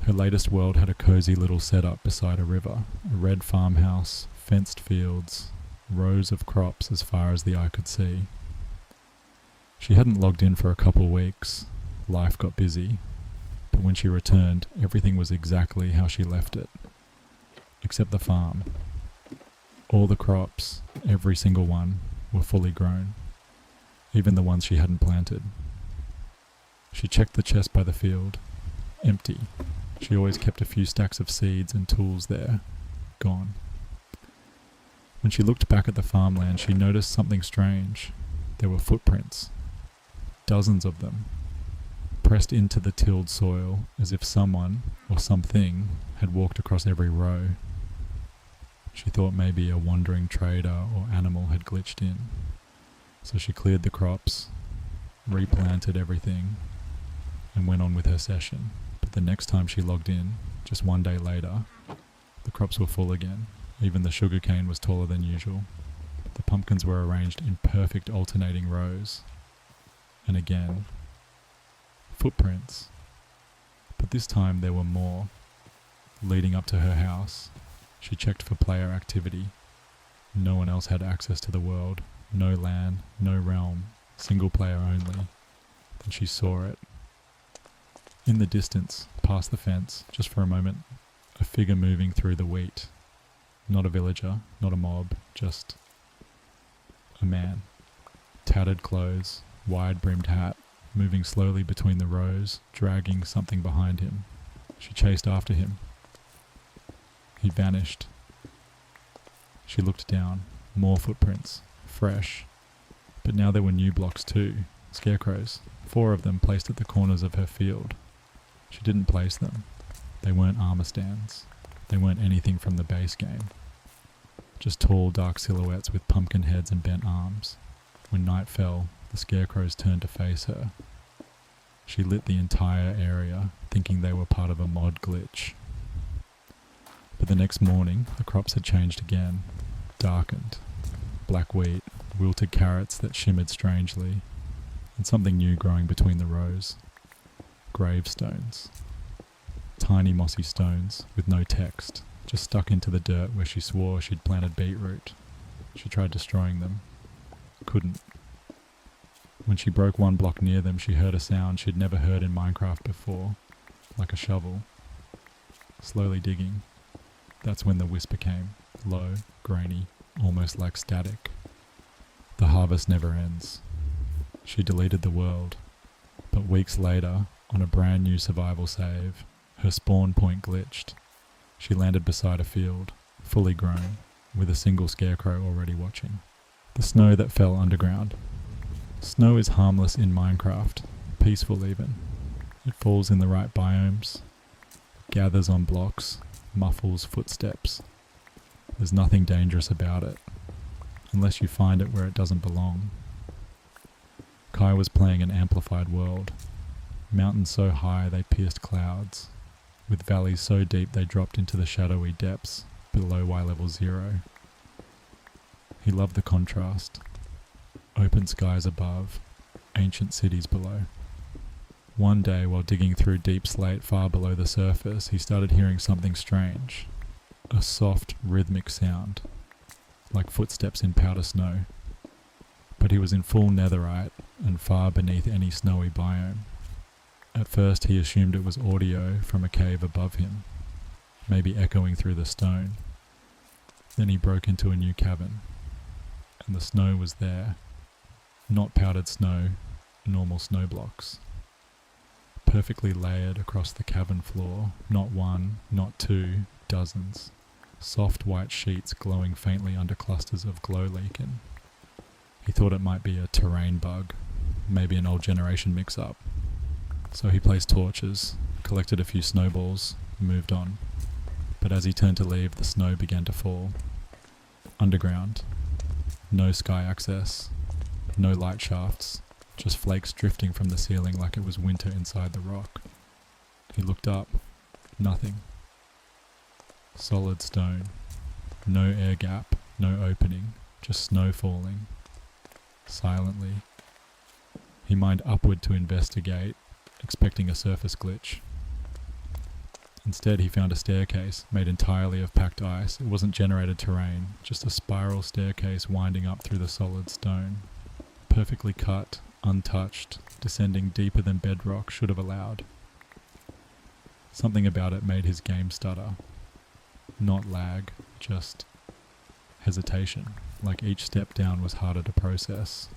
Her latest world had a cozy little setup beside a river, a red farmhouse, fenced fields, rows of crops as far as the eye could see. She hadn't logged in for a couple weeks. Life got busy. But when she returned, everything was exactly how she left it. Except the farm. All the crops, every single one, were fully grown. Even the ones she hadn't planted. She checked the chest by the field. Empty. She always kept a few stacks of seeds and tools there. Gone. When she looked back at the farmland, she noticed something strange. There were footprints. Dozens of them. Pressed into the tilled soil as if someone, or something, had walked across every row. She thought maybe a wandering trader or animal had glitched in. So she cleared the crops, replanted everything, and went on with her session. But the next time she logged in, just one day later, the crops were full again. Even the sugarcane was taller than usual. The pumpkins were arranged in perfect alternating rows. And again, footprints. But this time there were more. Leading up to her house, she checked for player activity. No one else had access to the world. No LAN, no realm, single player only. Then she saw it. In the distance, past the fence, just for a moment, a figure moving through the wheat. Not a villager, not a mob, just a man. Tattered clothes, wide-brimmed hat, moving slowly between the rows, dragging something behind him. She chased after him. He vanished. She looked down. More footprints. Fresh. But now there were new blocks too. Scarecrows. 4 of them placed at the corners of her field. She didn't place them. They weren't armor stands. They weren't anything from the base game. Just tall, dark silhouettes with pumpkin heads and bent arms. When night fell, the scarecrows turned to face her. She lit the entire area, thinking they were part of a mod glitch. But the next morning, the crops had changed again. Darkened. Black wheat, wilted carrots that shimmered strangely, and something new growing between the rows. Gravestones. Tiny mossy stones with no text, just stuck into the dirt where she swore she'd planted beetroot. She tried destroying them. Couldn't. When she broke one block near them, she heard a sound she'd never heard in Minecraft before, like a shovel. Slowly digging. That's when the whisper came, low, grainy, almost like static. The harvest never ends. She deleted the world, but weeks later, on a brand new survival save, her spawn point glitched. She landed beside a field, fully grown, with a single scarecrow already watching. The snow that fell underground. Snow is harmless in Minecraft, peaceful even. It falls in the right biomes, gathers on blocks, muffles footsteps. There's nothing dangerous about it, unless you find it where it doesn't belong. Kai was playing an amplified world. Mountains so high they pierced clouds, with valleys so deep they dropped into the shadowy depths below Y level 0. He loved the contrast. Open skies above, ancient cities below. One day, while digging through deep slate far below the surface, he started hearing something strange. A soft, rhythmic sound, like footsteps in powder snow. But he was in full netherite and far beneath any snowy biome. At first he assumed it was audio from a cave above him, maybe echoing through the stone. Then he broke into a new cavern, and the snow was there. Not powdered snow, normal snow blocks. perfectly layered across the cavern floor, not one, not two, dozens. Soft white sheets glowing faintly under clusters of glow lichen. He thought it might be a terrain bug, maybe an old generation mix-up. So he placed torches, collected a few snowballs, moved on. But as he turned to leave, the snow began to fall. Underground. No sky access. No light shafts. Just flakes drifting from the ceiling like it was winter inside the rock. He looked up. Nothing. Solid stone. No air gap. No opening. Just snow falling. Silently. He mined upward to investigate, expecting a surface glitch. Instead, he found a staircase made entirely of packed ice. It wasn't generated terrain, just a spiral staircase winding up through the solid stone. Perfectly cut, untouched, descending deeper than bedrock should have allowed. Something about it made his game stutter. Not lag, just hesitation, like each step down was harder to process.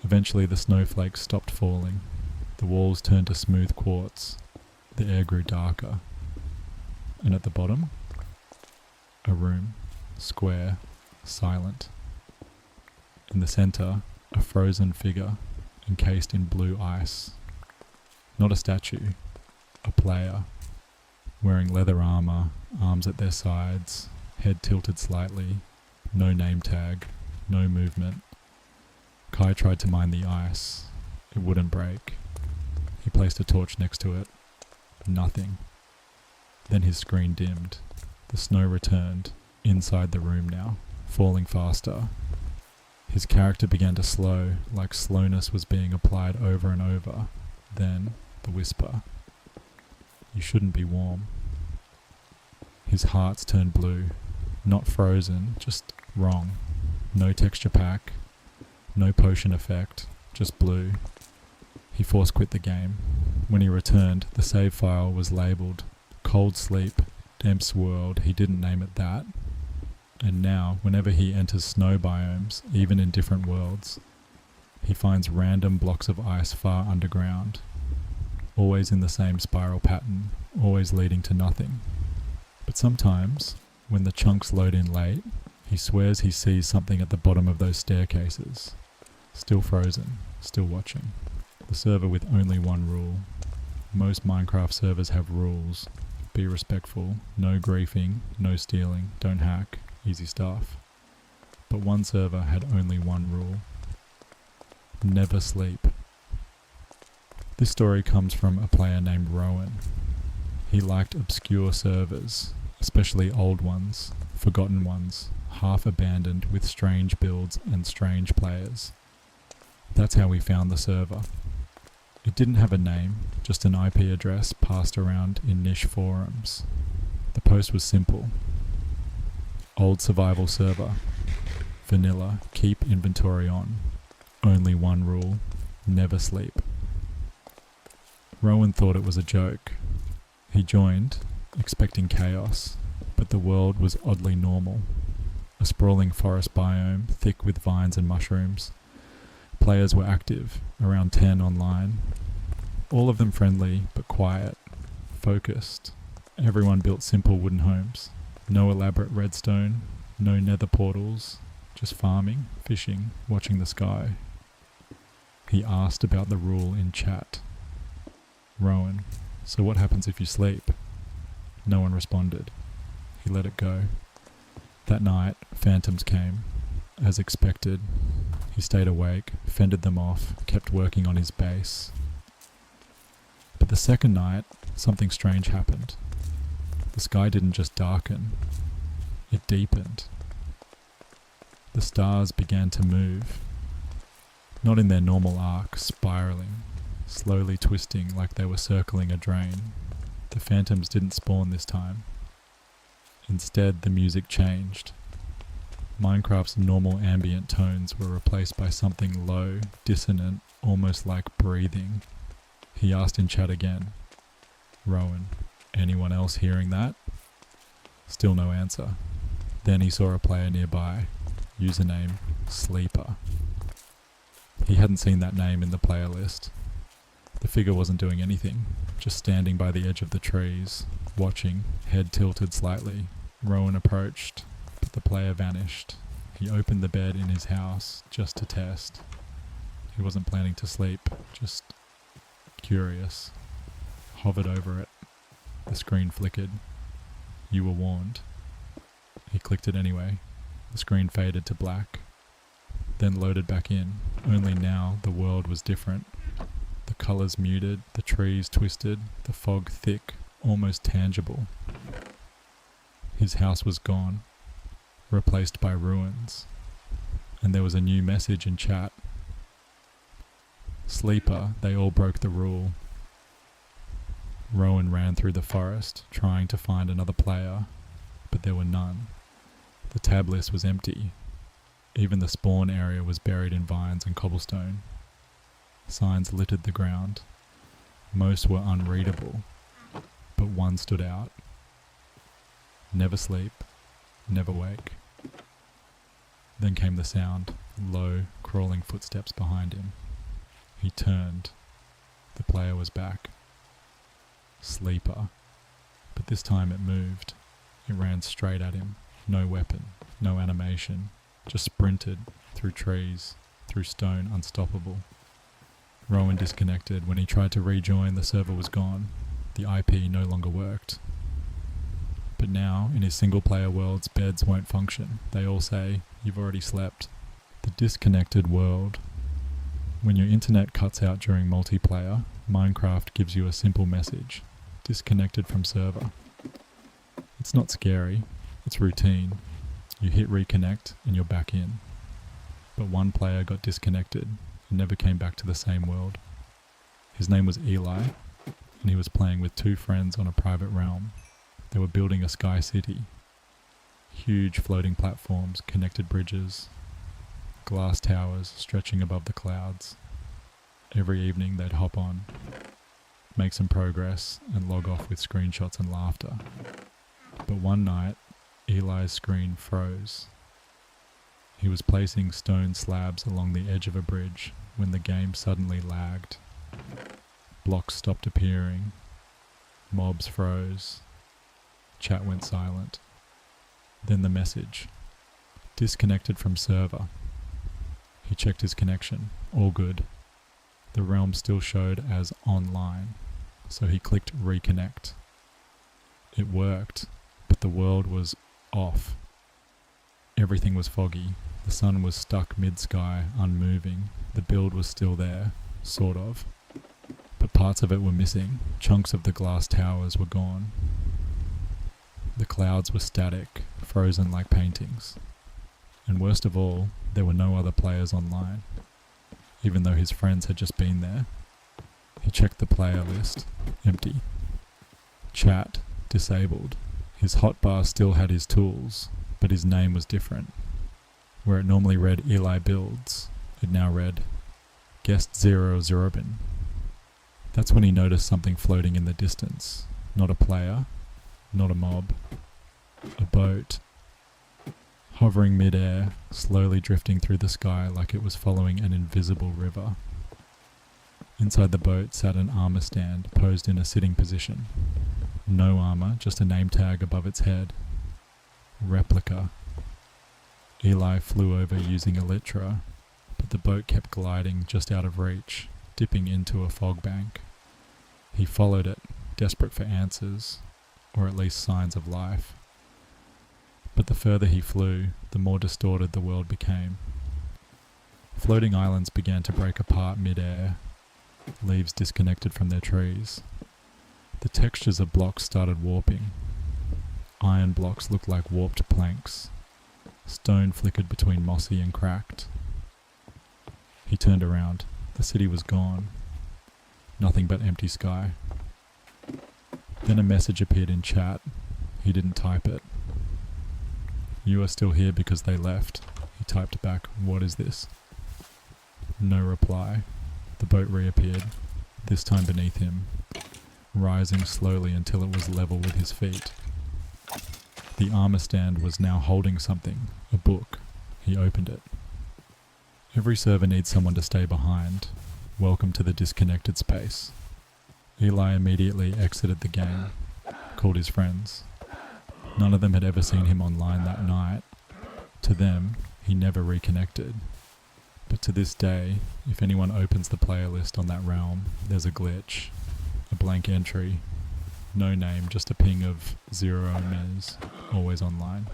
Eventually the snowflakes stopped falling. The walls turned to smooth quartz. The air grew darker. And at the bottom, a room, square, silent. In the center, a frozen figure, encased in blue ice. Not a statue, a player, wearing leather armor, arms at their sides, head tilted slightly, no name tag, no movement. Kai tried to mine the ice. It wouldn't break. He placed a torch next to it. Nothing. Then his screen dimmed. The snow returned, inside the room now, falling faster. His character began to slow, like slowness was being applied over and over. Then, the whisper. You shouldn't be warm. His hearts turned blue. Not frozen, just wrong. No texture pack. No potion effect, just blue. He force quit the game. When he returned, the save file was labelled Cold Sleep, Demps World. He didn't name it that. And now, whenever he enters snow biomes, even in different worlds, he finds random blocks of ice far underground, always in the same spiral pattern, always leading to nothing. But sometimes, when the chunks load in late, he swears he sees something at the bottom of those staircases. Still frozen, still watching. The server with only one rule. Most Minecraft servers have rules. Be respectful, no griefing, no stealing, don't hack, easy stuff. But one server had only one rule. Never sleep. This story comes from a player named Rowan. He liked obscure servers, especially old ones, forgotten ones, half abandoned with strange builds and strange players. That's how we found the server. It didn't have a name, just an IP address passed around in niche forums. The post was simple. Old survival server. Vanilla, keep inventory on. Only one rule, never sleep. Rowan thought it was a joke. He joined, expecting chaos, but the world was oddly normal. A sprawling forest biome, thick with vines and mushrooms. Players were active, around 10 online. All of them friendly, but quiet, focused. Everyone built simple wooden homes. No elaborate redstone, no nether portals, just farming, fishing, watching the sky. He asked about the rule in chat. Rowan, so what happens if you sleep? No one responded. He let it go. That night, phantoms came. As expected, he stayed awake, fended them off, kept working on his base. But the second night, something strange happened. The sky didn't just darken, it deepened. The stars began to move, not in their normal arc, spiraling, slowly twisting like they were circling a drain. The phantoms didn't spawn this time. Instead, the music changed. Minecraft's normal ambient tones were replaced by something low, dissonant, almost like breathing. He asked in chat again. Rowan, anyone else hearing that? Still no answer. Then he saw a player nearby. Username, Sleeper. He hadn't seen that name in the player list. The figure wasn't doing anything, just standing by the edge of the trees, watching, head tilted slightly. Rowan approached, but the player vanished. He opened the bed in his house just to test. He wasn't planning to sleep, just curious. Hovered over it. The screen flickered. You were warned. He clicked it anyway. The screen faded to black, then loaded back in. Only now the world was different. The colours muted, the trees twisted, the fog thick, almost tangible. His house was gone, replaced by ruins, and there was a new message in chat. Sleeper, they all broke the rule. Rowan ran through the forest, trying to find another player, but there were none. The tab list was empty. Even the spawn area was buried in vines and cobblestone. Signs littered the ground. Most were unreadable, but one stood out. Never sleep, never wake. Then came the sound, low, crawling footsteps behind him. He turned. The player was back. Sleeper. But this time it moved. It ran straight at him. No weapon, no animation. Just sprinted through trees, through stone, unstoppable. Rowan disconnected. When he tried to rejoin, the server was gone. The IP no longer worked. But now, in his single-player worlds, beds won't function. They all say, you've already slept. The disconnected world. When your internet cuts out during multiplayer, Minecraft gives you a simple message. Disconnected from server. It's not scary. It's routine. You hit reconnect and you're back in. But one player got disconnected and never came back to the same world. His name was Eli, and he was playing with two friends on a private realm. They were building a sky city. Huge floating platforms, connected bridges, glass towers stretching above the clouds. Every evening they'd hop on, make some progress, and log off with screenshots and laughter. But one night, Eli's screen froze. He was placing stone slabs along the edge of a bridge when the game suddenly lagged. Blocks stopped appearing. Mobs froze. Chat went silent. Then the message. Disconnected from server. He checked his connection. All good. The realm still showed as online, so he clicked reconnect. It worked, but the world was off. Everything was foggy. The sun was stuck mid-sky, unmoving. The build was still there, sort of. But parts of it were missing. Chunks of the glass towers were gone. The clouds were static, frozen like paintings. And worst of all, there were no other players online, even though his friends had just been there. He checked the player list. Empty. Chat. Disabled. His hotbar still had his tools, but his name was different. Where it normally read Eli Builds, it now read Guest Zero Zerobin. That's when he noticed something floating in the distance. Not a player, not a mob. A boat. Hovering mid-air, slowly drifting through the sky like it was following an invisible river. Inside the boat sat an armor stand, posed in a sitting position. No armor, just a name tag above its head. Replica. Eli flew over using Elytra, but the boat kept gliding just out of reach, dipping into a fog bank. He followed it, desperate for answers, or at least signs of life. But the further he flew, the more distorted the world became. Floating islands began to break apart mid-air, leaves disconnected from their trees. The textures of blocks started warping. Iron blocks looked like warped planks. Stone flickered between mossy and cracked. He turned around. The city was gone. Nothing but empty sky. Then a message appeared in chat. He didn't type it. You are still here because they left. He typed back, what is this? No reply. The boat reappeared, this time beneath him, rising slowly until it was level with his feet. The armor stand was now holding something, a book. He opened it. Every server needs someone to stay behind. welcome to the disconnected space. Eli immediately exited the game, called his friends. None of them had ever seen him online that night. To them, he never reconnected. But to this day, if anyone opens the player list on that realm, there's a glitch, a blank entry, no name, just a ping of 0 Ms, always online.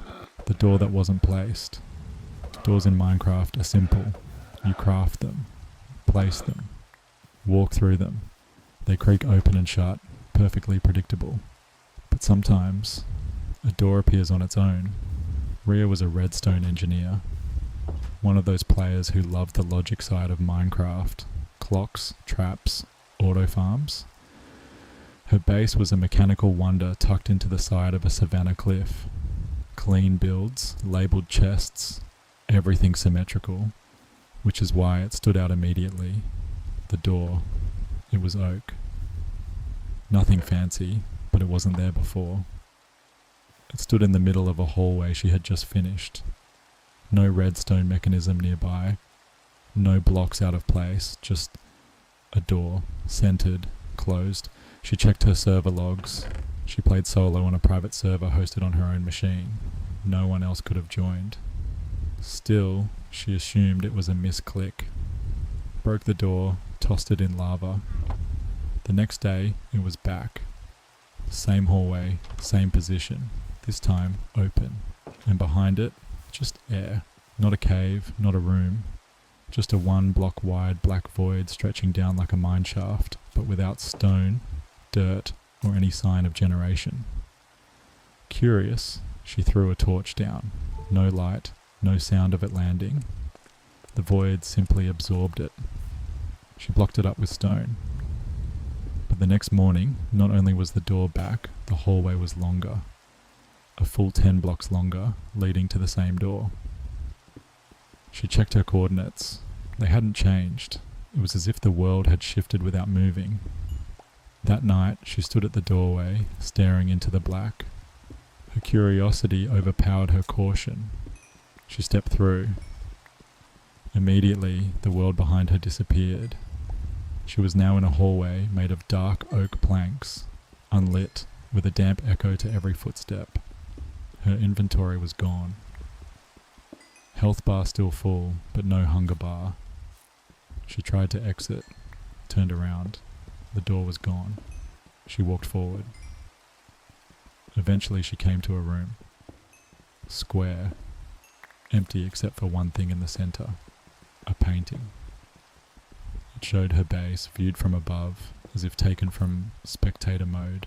The door that wasn't placed. Doors in Minecraft are simple. You craft them, place them, walk through them. They creak open and shut, perfectly predictable. But sometimes, a door appears on its own. Rhea was a redstone engineer, one of those players who loved the logic side of Minecraft, clocks, traps, auto farms. Her base was a mechanical wonder tucked into the side of a savanna cliff. Clean builds, labelled chests, everything symmetrical, which is why it stood out immediately. The door, it was oak. Nothing fancy, but it wasn't there before. It stood in the middle of a hallway she had just finished. No redstone mechanism nearby, no blocks out of place, just a door, centered, closed. She checked her server logs. She played solo on a private server hosted on her own machine. No one else could have joined. Still, she assumed it was a misclick. Broke the door, tossed it in lava. The next day, it was back. Same hallway, same position, this time open. And behind it, just air. Not a cave, not a room. Just a 1 block wide black void stretching down like a mine shaft, but without stone, dirt, or any sign of generation. Curious, she threw a torch down. No light, no sound of it landing. The void simply absorbed it. She blocked it up with stone. But the next morning, not only was the door back, the hallway was longer. A full 10 blocks longer, leading to the same door. She checked her coordinates. They hadn't changed. It was as if the world had shifted without moving. That night, she stood at the doorway, staring into the black. Her curiosity overpowered her caution. She stepped through. Immediately, the world behind her disappeared. She was now in a hallway made of dark oak planks, unlit, with a damp echo to every footstep. Her inventory was gone. Health bar still full, but no hunger bar. She tried to exit, turned around. The door was gone. She walked forward. Eventually she came to a room. Square. Empty except for one thing in the center. A painting. It showed her base viewed from above, as if taken from spectator mode.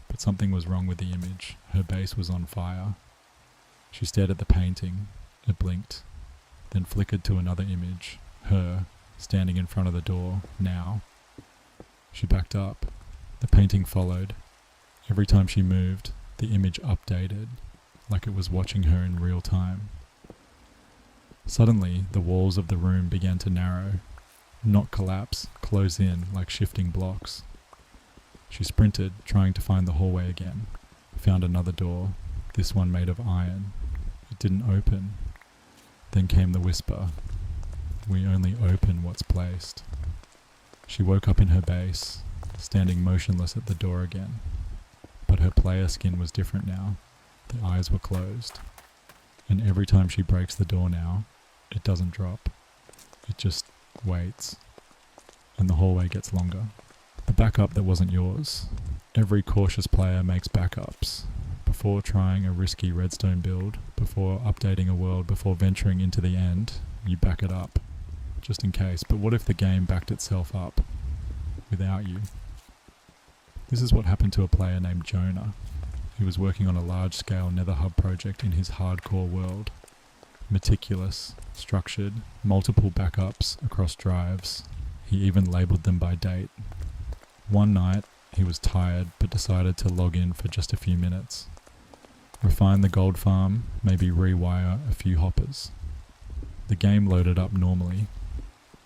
But something was wrong with the image. Her base was on fire. She stared at the painting. It blinked, then flickered to another image. Her, standing in front of the door, now. She backed up. The painting followed. Every time she moved, the image updated, like it was watching her in real time. Suddenly, the walls of the room began to narrow, not collapse, close in like shifting blocks. She sprinted, trying to find the hallway again. Found another door, this one made of iron. It didn't open. Then came the whisper, "We only open what's placed." She woke up in her base, standing motionless at the door again. But her player skin was different now. The eyes were closed. And every time she breaks the door now, it doesn't drop. It just waits. And the hallway gets longer. The backup that wasn't yours. Every cautious player makes backups. Before trying a risky redstone build, before updating a world, before venturing into the end, you back it up. Just in case. But what if the game backed itself up? Without you? This is what happened to a player named Jonah. He was working on a large-scale Nether Hub project in his hardcore world. Meticulous, structured, multiple backups across drives. He even labelled them by date. One night, he was tired but decided to log in for just a few minutes. Refine the gold farm, maybe rewire a few hoppers. The game loaded up normally.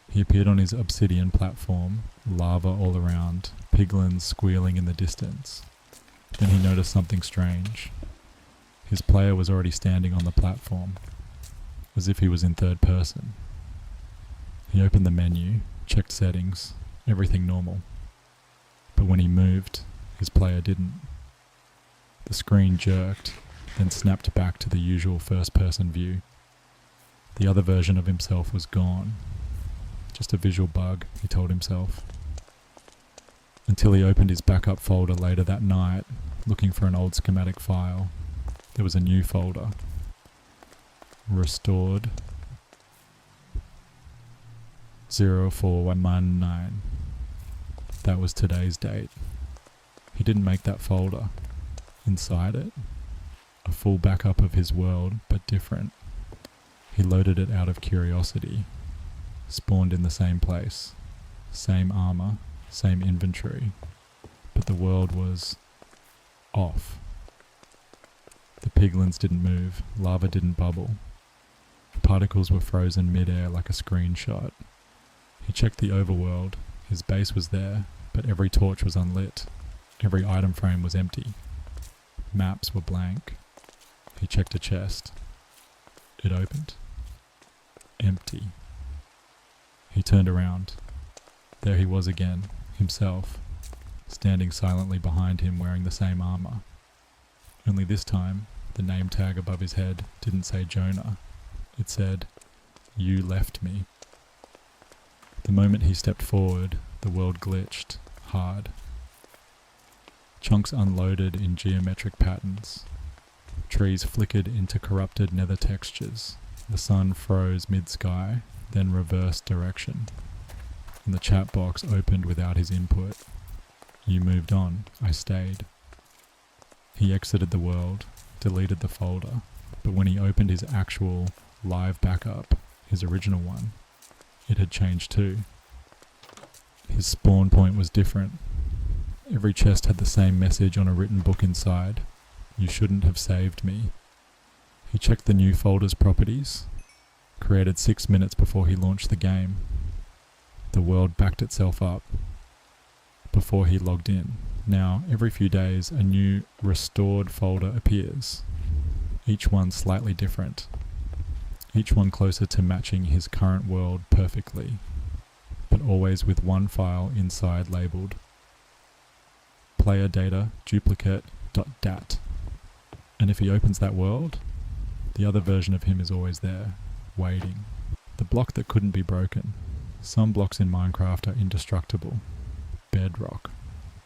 He appeared on his obsidian platform, lava all around, piglins squealing in the distance. Then he noticed something strange. His player was already standing on the platform, as if he was in third person. He opened the menu, checked settings, everything normal. But when he moved, his player didn't. The screen jerked, then snapped back to the usual first-person view. The other version of himself was gone. Just a visual bug, he told himself. Until he opened his backup folder later that night, looking for an old schematic file. There was a new folder. Restored 04119. That was today's date. He didn't make that folder. Inside it, a full backup of his world, but different. He loaded it out of curiosity. Spawned in the same place. Same armor, same inventory. But the world was off. The piglins didn't move, lava didn't bubble. Particles were frozen mid-air like a screenshot. He checked the overworld. His base was there, but every torch was unlit. Every item frame was empty. Maps were blank. He checked a chest. It opened. Empty. He turned around. There he was again, himself, standing silently behind him wearing the same armor. Only this time, the name tag above his head didn't say Jonah. It said, "You left me." The moment he stepped forward, the world glitched, hard. Chunks unloaded in geometric patterns. Trees flickered into corrupted nether textures. The sun froze mid-sky, then reversed direction. And the chat box opened without his input. You moved on, I stayed. He exited the world, deleted the folder, but when he opened his actual live backup, his original one, it had changed too. His spawn point was different. Every chest had the same message on a written book inside. You shouldn't have saved me. He checked the new folder's properties, created 6 minutes before he launched the game. The world backed itself up before he logged in. Now, every few days, a new restored folder appears. Each one slightly different. Each one closer to matching his current world perfectly, but always with one file inside labeled player data duplicate.dat. And if he opens that world, the other version of him is always there, waiting. The block that couldn't be broken. Some blocks in Minecraft are indestructible. Bedrock,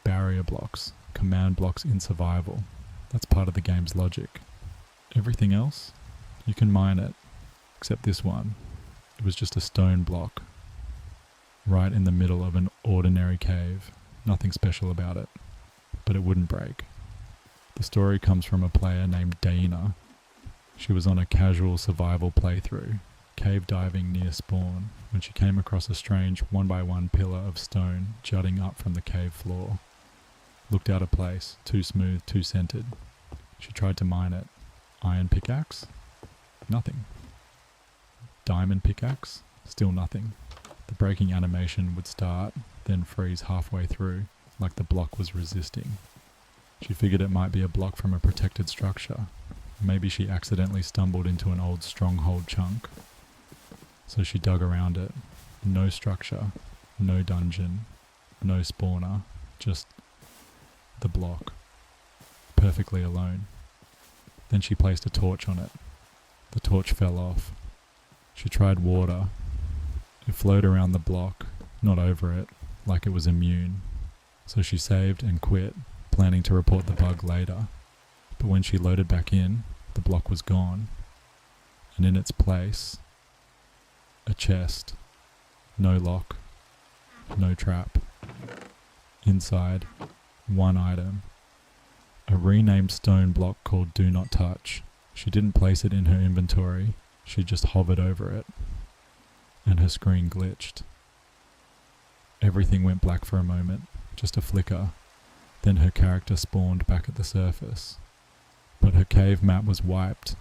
barrier blocks, command blocks in survival. That's part of the game's logic. Everything else, you can mine it, except this one. It was just a stone block, right in the middle of an ordinary cave. Nothing special about it, but it wouldn't break. The story comes from a player named Dana. She was on a casual survival playthrough, cave diving near spawn, when she came across a strange 1x1 pillar of stone jutting up from the cave floor. Looked out of place, too smooth, too centered. She tried to mine it. Iron pickaxe? Nothing. Diamond pickaxe? Still nothing. The breaking animation would start, then freeze halfway through, like the block was resisting. She figured it might be a block from a protected structure. Maybe she accidentally stumbled into an old stronghold chunk. So she dug around it. No structure, no dungeon, no spawner, just the block. Perfectly alone. Then she placed a torch on it. The torch fell off. She tried water. It flowed around the block, not over it, like it was immune. So she saved and quit, planning to report the bug later. But when she loaded back in, the block was gone. And in its place, a chest. No lock. No trap. Inside, one item. A renamed stone block called Do Not Touch. She didn't place it in her inventory. She just hovered over it. And her screen glitched. Everything went black for a moment, just a flicker. Then her character spawned back at the surface. But her cave map was wiped.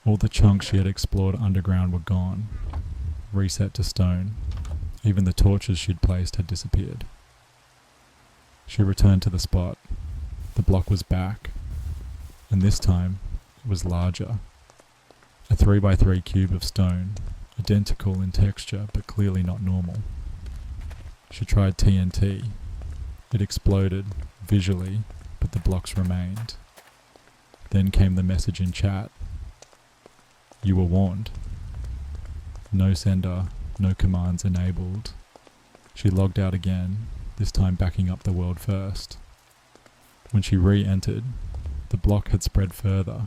All the chunks she had explored underground were gone. Reset to stone. Even the torches she'd placed had disappeared. She returned to the spot. The block was back. And this time, it was larger. A 3x3 cube of stone, identical in texture but clearly not normal. She tried TNT. It exploded, visually, but the blocks remained. Then came the message in chat. You were warned. No sender, no commands enabled. She logged out again, this time backing up the world first. When she re-entered, the block had spread further.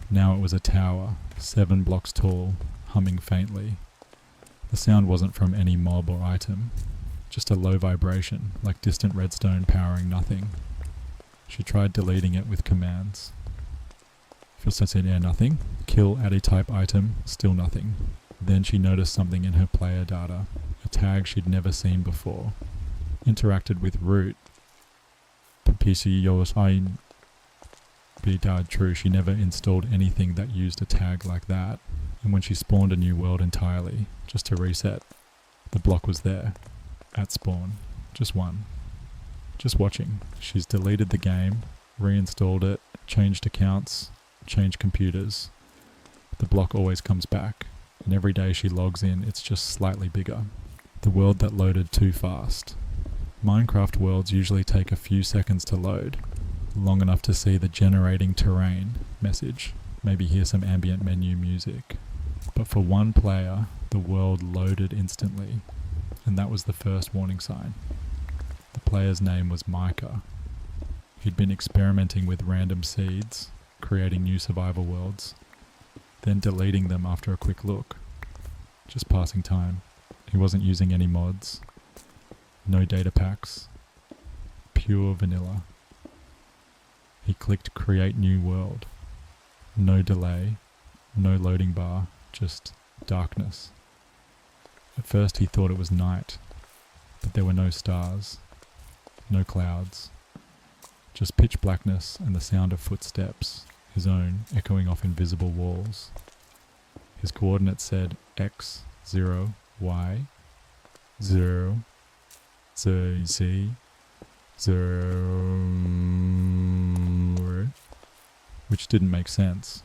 Now it was a tower, 7 blocks tall, humming faintly. The sound wasn't from any mob or item, just a low vibration, like distant redstone powering nothing. She tried deleting it with commands. First I said, yeah, nothing. Kill at a type item, still nothing. Then she noticed something in her player data, a tag she'd never seen before. Interacted with root. PC yours I be died true, she never installed anything that used a tag like that. And when she spawned a new world entirely, just to reset, the block was there, at spawn, just one. Just watching. She's deleted the game, reinstalled it, changed accounts, changed computers. The block always comes back, and every day she logs in, it's just slightly bigger. The world that loaded too fast. Minecraft worlds usually take a few seconds to load, long enough to see the generating terrain message, maybe hear some ambient menu music. But for one player, the world loaded instantly, and that was the first warning sign. The player's name was Micah. He'd been experimenting with random seeds, creating new survival worlds, then deleting them after a quick look. Just passing time. He wasn't using any mods. No data packs. Pure vanilla. He clicked create new world. No delay. No loading bar. Just darkness. At first he thought it was night, but there were no stars. No clouds. Just pitch blackness and the sound of footsteps, his own echoing off invisible walls. His coordinates said X, 0, Y, 0, Z, 0, which didn't make sense.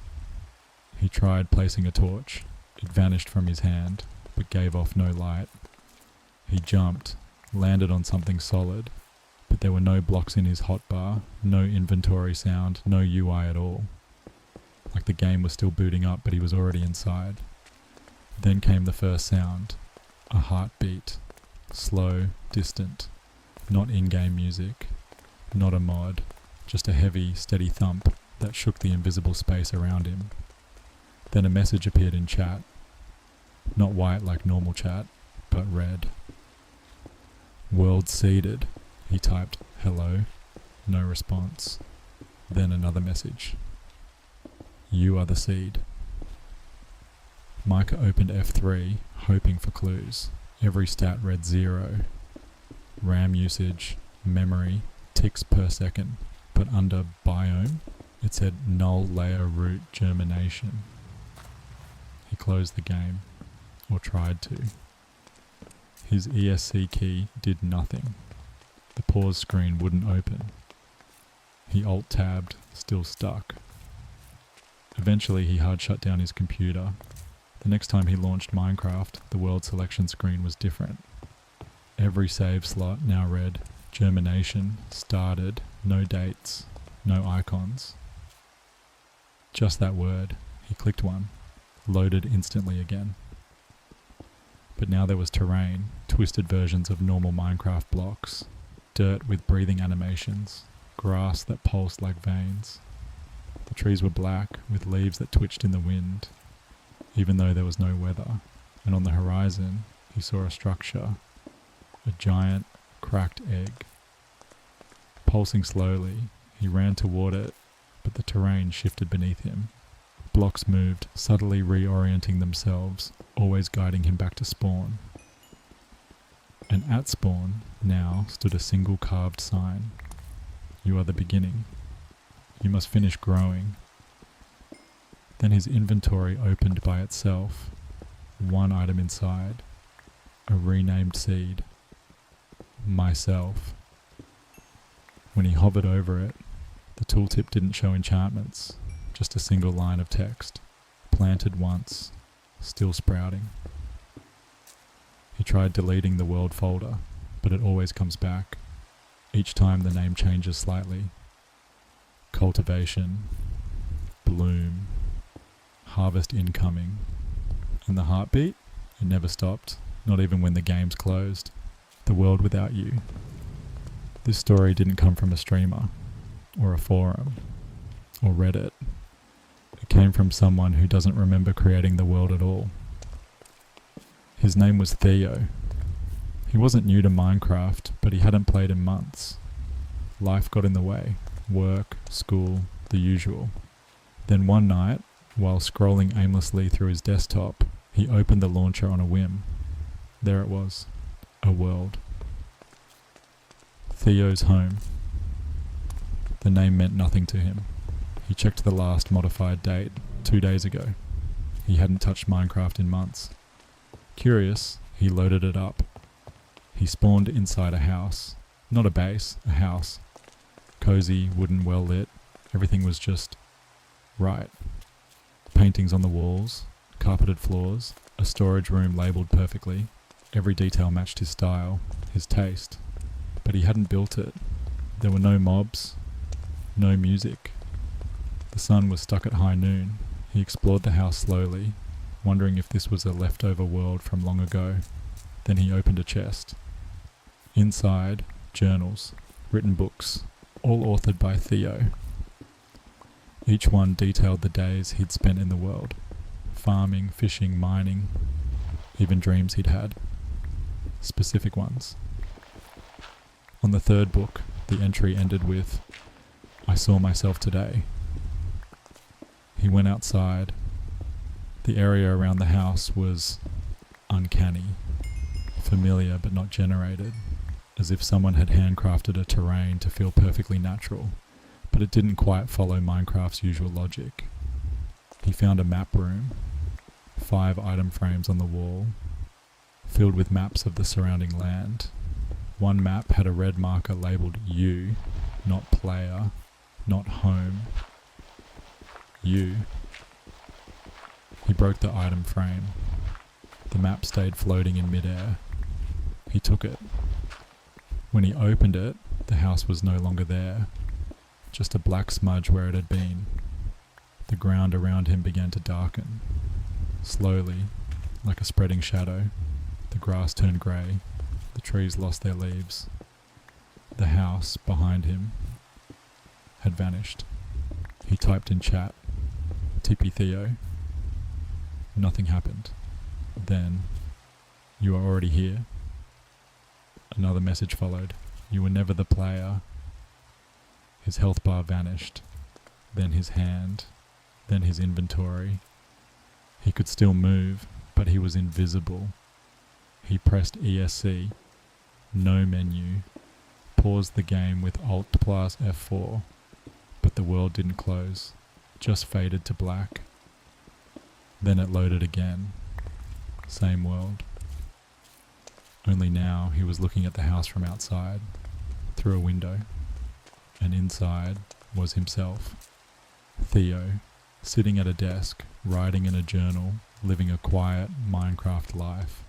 He tried placing a torch. It vanished from his hand, but gave off no light. He jumped, landed on something solid, but there were no blocks in his hotbar, no inventory sound, no UI at all. Like the game was still booting up, but he was already inside. Then came the first sound, a heartbeat, slow, distant, not in-game music, not a mod, just a heavy, steady thump that shook the invisible space around him. Then a message appeared in chat, not white like normal chat, but red. World seeded, he typed hello, no response. Then another message. You are the seed. Micah opened F3, hoping for clues. Every stat read 0. RAM usage, memory, ticks per second. But under biome, it said null layer root germination. He closed the game, or tried to. His ESC key did nothing. The pause screen wouldn't open. He alt-tabbed, still stuck. Eventually he hard shut down his computer. The next time he launched Minecraft, the world selection screen was different. Every save slot now read germination, started, no dates, no icons. Just that word. He clicked one. Loaded instantly again. But now there was terrain, twisted versions of normal Minecraft blocks, dirt with breathing animations, grass that pulsed like veins. The trees were black, with leaves that twitched in the wind, even though there was no weather. And on the horizon, he saw a structure, a giant, cracked egg. Pulsing slowly, he ran toward it, but the terrain shifted beneath him. Blocks moved, subtly reorienting themselves, always guiding him back to spawn. And at spawn, now, stood a single carved sign. You are the beginning. You must finish growing. Then his inventory opened by itself. One item inside. A renamed seed. Myself. When he hovered over it, the tooltip didn't show enchantments, just a single line of text. Planted once, still sprouting. He tried deleting the world folder, but it always comes back. Each time the name changes slightly. Cultivation, bloom, harvest incoming. And the heartbeat? It never stopped, not even when the games closed. The world without you. This story didn't come from a streamer, or a forum, or Reddit. It came from someone who doesn't remember creating the world at all. His name was Theo. He wasn't new to Minecraft, but he hadn't played in months. Life got in the way. Work, school, the usual. Then one night, while scrolling aimlessly through his desktop, he opened the launcher on a whim. There it was. A world. Theo's home. The name meant nothing to him. He checked the last modified date, 2 days ago. He hadn't touched Minecraft in months. Curious, he loaded it up. He spawned inside a house. Not a base, a house. Cozy, wooden, well lit. Everything was just right. Paintings on the walls, carpeted floors, a storage room labelled perfectly. Every detail matched his style, his taste. But he hadn't built it. There were no mobs, no music. The sun was stuck at high noon. He explored the house slowly, wondering if this was a leftover world from long ago. Then he opened a chest. Inside, journals, written books, all authored by Theo. Each one detailed the days he'd spent in the world. Farming, fishing, mining, even dreams he'd had. Specific ones. On the third book, the entry ended with, "I saw myself today." He went outside. The area around the house was uncanny, familiar but not generated, as if someone had handcrafted a terrain to feel perfectly natural, but it didn't quite follow Minecraft's usual logic. He found a map room, 5 item frames on the wall, filled with maps of the surrounding land. One map had a red marker labelled U, not player, not home. U. He broke the item frame. The map stayed floating in midair. He took it. When he opened it, the house was no longer there, just a black smudge where it had been. The ground around him began to darken. Slowly, like a spreading shadow, the grass turned grey, the trees lost their leaves. The house, behind him, had vanished. He typed in chat, "Tippy Theo." Nothing happened. Then, "You are already here." Another message followed, "You were never the player." His health bar vanished, then his hand, then his inventory. He could still move, but he was invisible. He pressed ESC, no menu, paused the game with Alt plus F4, but the world didn't close, just faded to black. Then it loaded again. Same world. Only now he was looking at the house from outside, through a window, and inside was himself, Theo, sitting at a desk, writing in a journal, living a quiet Minecraft life.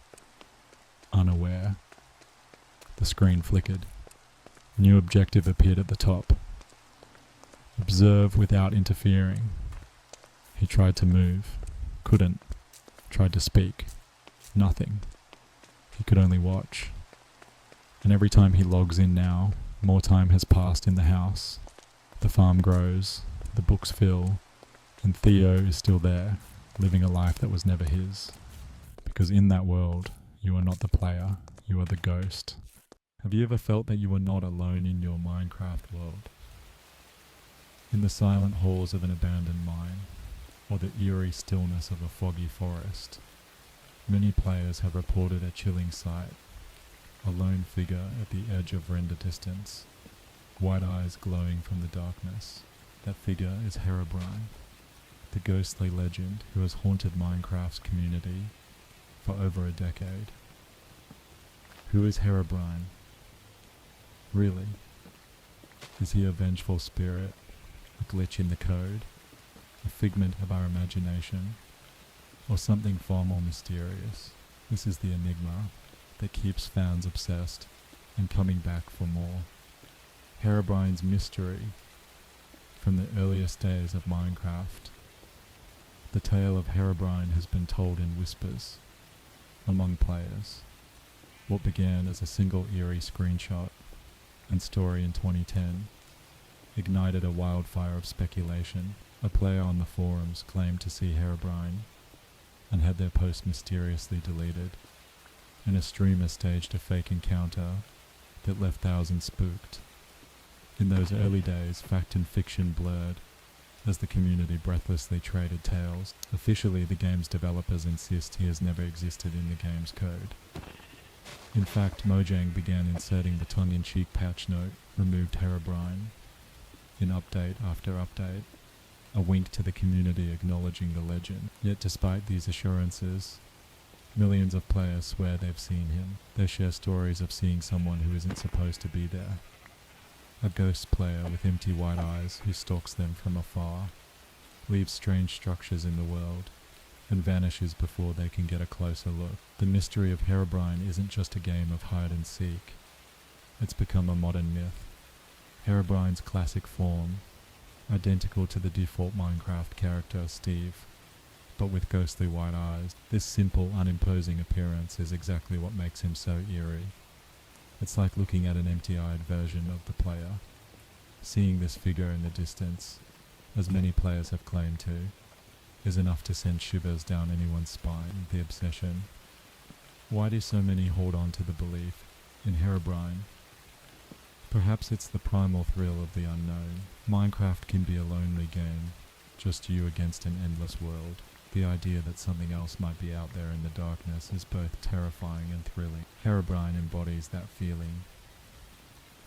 Unaware. The screen flickered. New objective appeared at the top. Observe without interfering. He tried to move. Couldn't. Tried to speak. Nothing. He could only watch. And every time he logs in now, more time has passed in the house. The farm grows, the books fill, and Theo is still there, living a life that was never his. Because in that world, you are not the player, you are the ghost. Have you ever felt that you were not alone in your Minecraft world? In the silent halls of an abandoned mine, or the eerie stillness of a foggy forest, many players have reported a chilling sight. A lone figure at the edge of render distance, white eyes glowing from the darkness. That figure is Herobrine, the ghostly legend who has haunted Minecraft's community for over a decade. Who is Herobrine? Really? Is he a vengeful spirit, a glitch in the code, a figment of our imagination, or something far more mysterious? This is the enigma that keeps fans obsessed. and coming back for more. Herobrine's mystery from the earliest days of Minecraft. The tale of Herobrine has been told in whispers among players. What began as a single eerie screenshot and story in 2010 ignited a wildfire of speculation. A player on the forums claimed to see Herobrine and had their post mysteriously deleted, and a streamer staged a fake encounter that left thousands spooked. In those early days, fact and fiction blurred as the community breathlessly traded tales. Officially, the game's developers insist he has never existed in the game's code. In fact, Mojang began inserting the tongue-in-cheek patch note, removed Herobrine, in update after update, a wink to the community acknowledging the legend. Yet despite these assurances, millions of players swear they've seen him. They share stories of seeing someone who isn't supposed to be there. A ghost player with empty white eyes who stalks them from afar, leaves strange structures in the world, and vanishes before they can get a closer look. The mystery of Herobrine isn't just a game of hide and seek. It's become a modern myth. Herobrine's classic form, identical to the default Minecraft character Steve, but with ghostly white eyes. This simple, unimposing appearance is exactly what makes him so eerie. It's like looking at an empty-eyed version of the player. Seeing this figure in the distance, as many players have claimed to, is enough to send shivers down anyone's spine. The obsession. Why do so many hold on to the belief in Herobrine? Perhaps it's the primal thrill of the unknown. Minecraft can be a lonely game, just you against an endless world. The idea that something else might be out there in the darkness is both terrifying and thrilling. Herobrine embodies that feeling,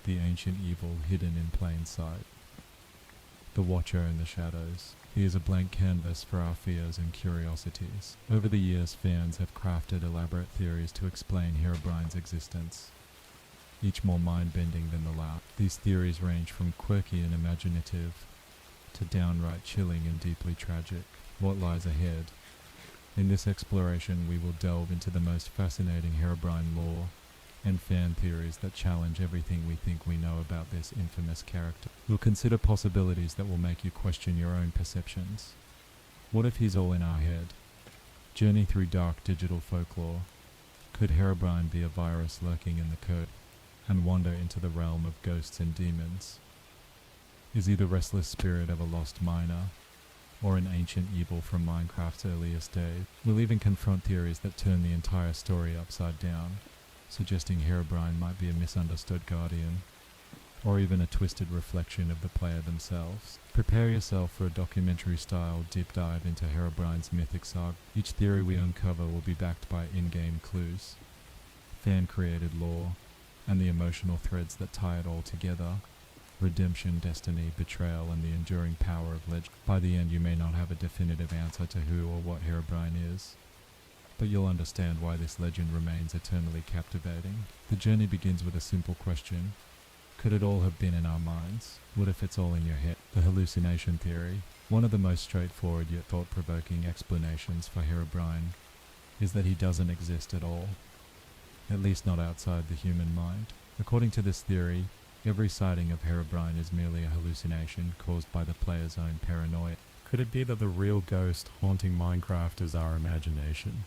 the ancient evil hidden in plain sight, the watcher in the shadows. He is a blank canvas for our fears and curiosities. Over the years, fans have crafted elaborate theories to explain Herobrine's existence, each more mind-bending than the last. These theories range from quirky and imaginative to downright chilling and deeply tragic. What lies ahead? In this exploration, we will delve into the most fascinating Herobrine lore and fan theories that challenge everything we think we know about this infamous character. We'll consider possibilities that will make you question your own perceptions. What if he's all in our head? Journey through dark digital folklore. Could Herobrine be a virus lurking in the code and wander into the realm of ghosts and demons? Is he the restless spirit of a lost miner, or an ancient evil from Minecraft's earliest days? We'll even confront theories that turn the entire story upside down, suggesting Herobrine might be a misunderstood guardian, or even a twisted reflection of the player themselves. Prepare yourself for a documentary-style deep dive into Herobrine's mythic saga. Each theory we uncover will be backed by in-game clues, fan-created lore, and the emotional threads that tie it all together. Redemption, destiny, betrayal, and the enduring power of legend. By the end, you may not have a definitive answer to who or what Herobrine is, but you'll understand why this legend remains eternally captivating. The journey begins with a simple question. Could it all have been in our minds? What if it's all in your head? The hallucination theory. One of the most straightforward yet thought-provoking explanations for Herobrine is that he doesn't exist at all, at least not outside the human mind. According to this theory, every sighting of Herobrine is merely a hallucination caused by the player's own paranoia. Could it be that the real ghost haunting Minecraft is our imagination?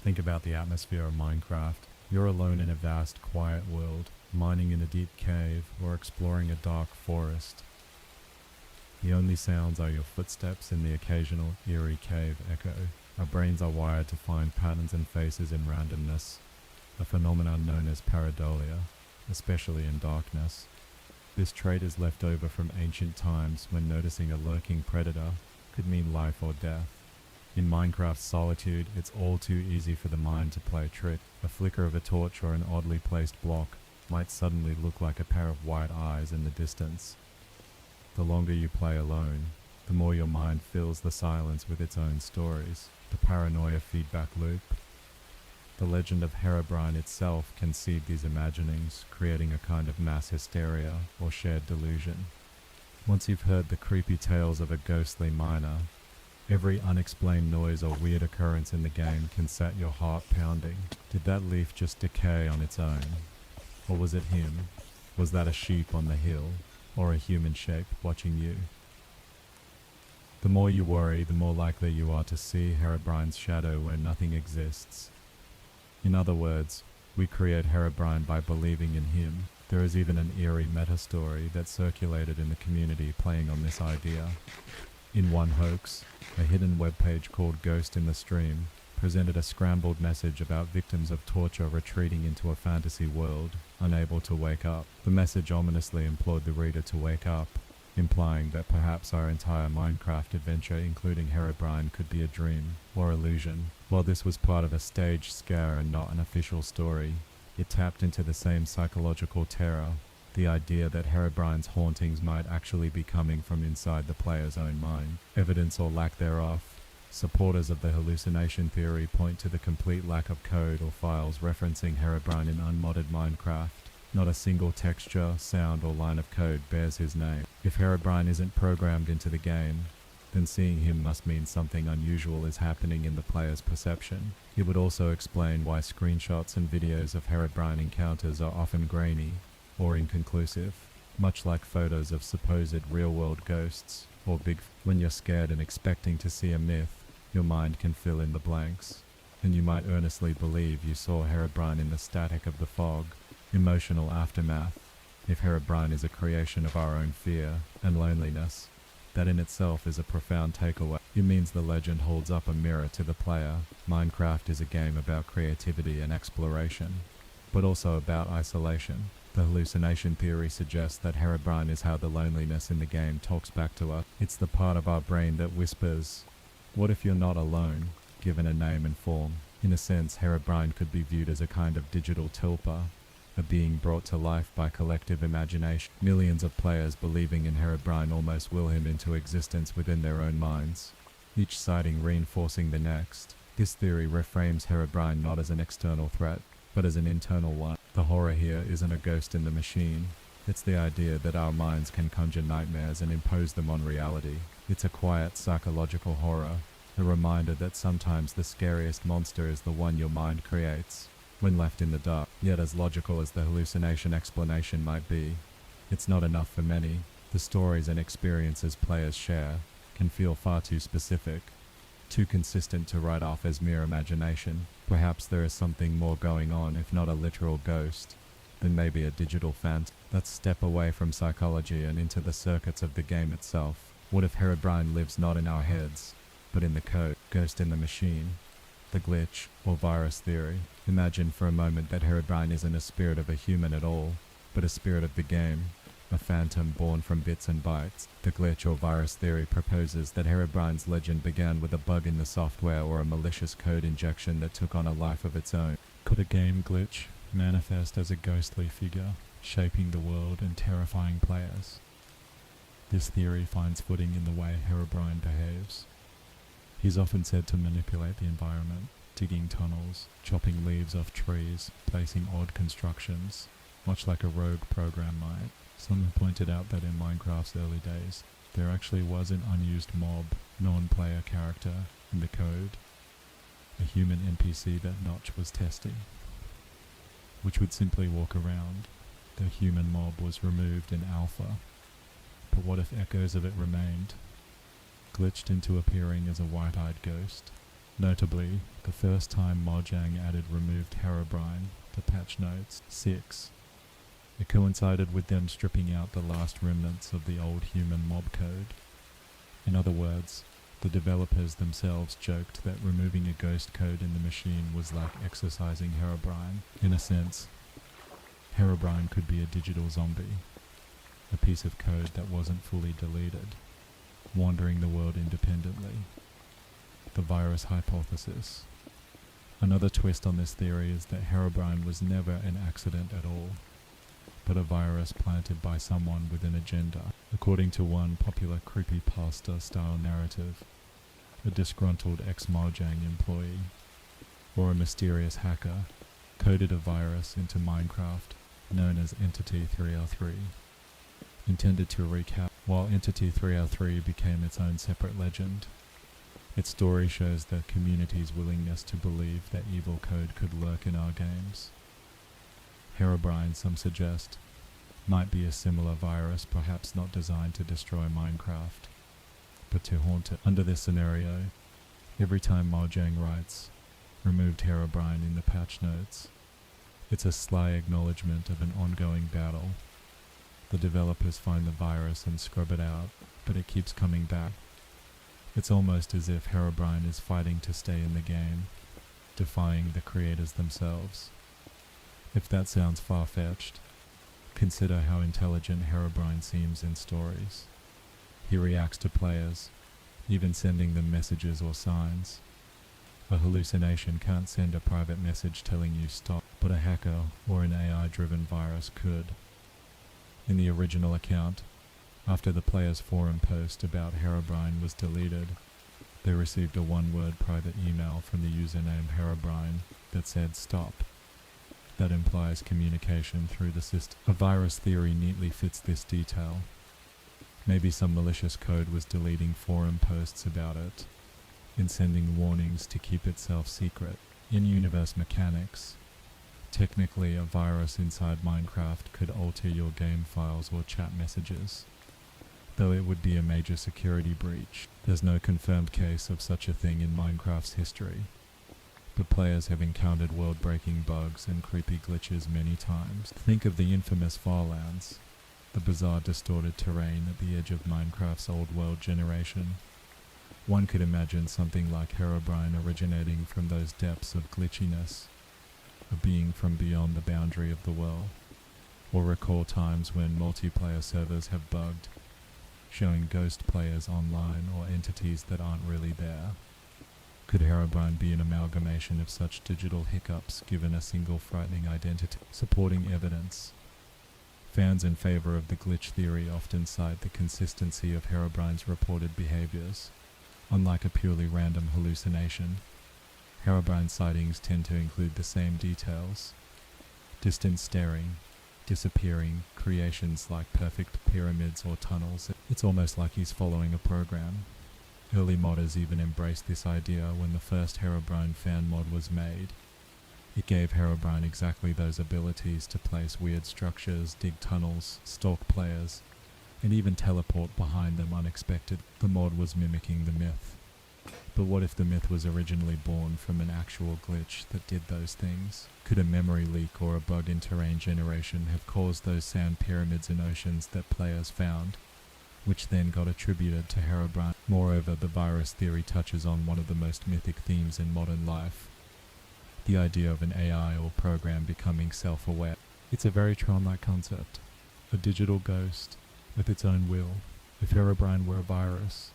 Think about the atmosphere of Minecraft. You're alone in a vast, quiet world, mining in a deep cave or exploring a dark forest. The only sounds are your footsteps and the occasional eerie cave echo. Our brains are wired to find patterns and faces in randomness, a phenomenon known as pareidolia, especially in darkness. This trait is left over from ancient times when noticing a lurking predator could mean life or death. In Minecraft's solitude, it's all too easy for the mind to play a trick. A flicker of a torch or an oddly placed block might suddenly look like a pair of white eyes in the distance. The longer you play alone, the more your mind fills the silence with its own stories. The paranoia feedback loop. The legend of Herobrine itself can seed these imaginings, creating a kind of mass hysteria or shared delusion. Once you've heard the creepy tales of a ghostly miner, every unexplained noise or weird occurrence in the game can set your heart pounding. Did that leaf just decay on its own? Or was it him? Was that a sheep on the hill? Or a human shape watching you? The more you worry, the more likely you are to see Herobrine's shadow where nothing exists. In other words, we create Herobrine by believing in him. There is even an eerie meta-story that circulated in the community playing on this idea. In one hoax, a hidden webpage called Ghost in the Stream presented a scrambled message about victims of torture retreating into a fantasy world, unable to wake up. The message ominously implored the reader to wake up, implying that perhaps our entire Minecraft adventure, including Herobrine, could be a dream or illusion. While this was part of a staged scare and not an official story, it tapped into the same psychological terror, the idea that Herobrine's hauntings might actually be coming from inside the player's own mind. Evidence or lack thereof, supporters of the hallucination theory point to the complete lack of code or files referencing Herobrine in unmodded Minecraft. Not a single texture, sound, or line of code bears his name. If Herobrine isn't programmed into the game, then seeing him must mean something unusual is happening in the player's perception. It would also explain why screenshots and videos of Herobrine encounters are often grainy or inconclusive, much like photos of supposed real-world ghosts or big. When you're scared and expecting to see a myth, your mind can fill in the blanks, and you might earnestly believe you saw Herobrine in the static of the fog. Emotional aftermath. If Herobrine is a creation of our own fear and loneliness, that in itself is a profound takeaway. It means the legend holds up a mirror to the player. Minecraft is a game about creativity and exploration, but also about isolation. The hallucination theory suggests that Herobrine is how the loneliness in the game talks back to us. It's the part of our brain that whispers, "What if you're not alone?" given a name and form. In a sense, Herobrine could be viewed as a kind of digital tulpa, a being brought to life by collective imagination. Millions of players believing in Herobrine almost will him into existence within their own minds, each sighting reinforcing the next. This theory reframes Herobrine not as an external threat, but as an internal one. The horror here isn't a ghost in the machine. It's the idea that our minds can conjure nightmares and impose them on reality. It's a quiet psychological horror, a reminder that sometimes the scariest monster is the one your mind creates when left in the dark. Yet as logical as the hallucination explanation might be, it's not enough for many. The stories and experiences players share can feel far too specific, too consistent to write off as mere imagination. Perhaps there is something more going on, if not a literal ghost, than maybe a digital phantom. Let's step away from psychology and into the circuits of the game itself. What if Herobrine lives not in our heads, but in the code? Ghost in the machine, the glitch, or virus theory. Imagine for a moment that Herobrine isn't a spirit of a human at all, but a spirit of the game, a phantom born from bits and bytes. The glitch or virus theory proposes that Herobrine's legend began with a bug in the software or a malicious code injection that took on a life of its own. Could a game glitch manifest as a ghostly figure, shaping the world and terrifying players? This theory finds footing in the way Herobrine behaves. He's often said to manipulate the environment, digging tunnels, chopping leaves off trees, placing odd constructions, much like a rogue program might. Some have pointed out that in Minecraft's early days, there actually was an unused mob, non-player character in the code, a human NPC that Notch was testing, which would simply walk around. The human mob was removed in alpha, but what if echoes of it remained, glitched into appearing as a white-eyed ghost? Notably, the first time Mojang added removed Herobrine to patch notes 6, it coincided with them stripping out the last remnants of the old human mob code. In other words, the developers themselves joked that removing a ghost code in the machine was like exercising Herobrine. In a sense, Herobrine could be a digital zombie, a piece of code that wasn't fully deleted, wandering the world independently. The virus hypothesis. Another twist on this theory is that Herobrine was never an accident at all, but a virus planted by someone with an agenda. According to one popular creepypasta-style narrative, a disgruntled ex-Mojang employee, or a mysterious hacker, coded a virus into Minecraft known as Entity 303, intended to recap. While Entity 303 became its own separate legend, its story shows the community's willingness to believe that evil code could lurk in our games. Herobrine, some suggest, might be a similar virus, perhaps not designed to destroy Minecraft, but to haunt it. Under this scenario, every time Mojang writes, "removed Herobrine" in the patch notes, it's a sly acknowledgement of an ongoing battle. The developers find the virus and scrub it out, but it keeps coming back. It's almost as if Herobrine is fighting to stay in the game, defying the creators themselves. If that sounds far-fetched, consider how intelligent Herobrine seems in stories. He reacts to players, even sending them messages or signs. A hallucination can't send a private message telling you stop, but a hacker or an AI-driven virus could. In the original account, after the player's forum post about Herobrine was deleted, they received a one-word private email from the username Herobrine that said stop. That implies communication through the system. A virus theory neatly fits this detail. Maybe some malicious code was deleting forum posts about it, and sending warnings to keep itself secret. In universe mechanics, technically a virus inside Minecraft could alter your game files or chat messages, though it would be a major security breach. There's no confirmed case of such a thing in Minecraft's history, but players have encountered world-breaking bugs and creepy glitches many times. Think of the infamous Farlands, the bizarre distorted terrain at the edge of Minecraft's old world generation. One could imagine something like Herobrine originating from those depths of glitchiness, a being from beyond the boundary of the world, or recall times when multiplayer servers have bugged, showing ghost players online or entities that aren't really there. Could Herobrine be an amalgamation of such digital hiccups given a single frightening identity? Supporting evidence. Fans in favor of the glitch theory often cite the consistency of Herobrine's reported behaviors. Unlike a purely random hallucination, Herobrine sightings tend to include the same details: distant staring, disappearing, creations like perfect pyramids or tunnels. It's almost like he's following a program. Early modders even embraced this idea when the first Herobrine fan mod was made. It gave Herobrine exactly those abilities to place weird structures, dig tunnels, stalk players, and even teleport behind them unexpected. The mod was mimicking the myth. But what if the myth was originally born from an actual glitch that did those things? Could a memory leak or a bug in terrain generation have caused those sand pyramids and oceans that players found, which then got attributed to Herobrine? Moreover, the virus theory touches on one of the most mythic themes in modern life: the idea of an AI or program becoming self-aware. It's a very Tron-like concept, a digital ghost with its own will. If Herobrine were a virus,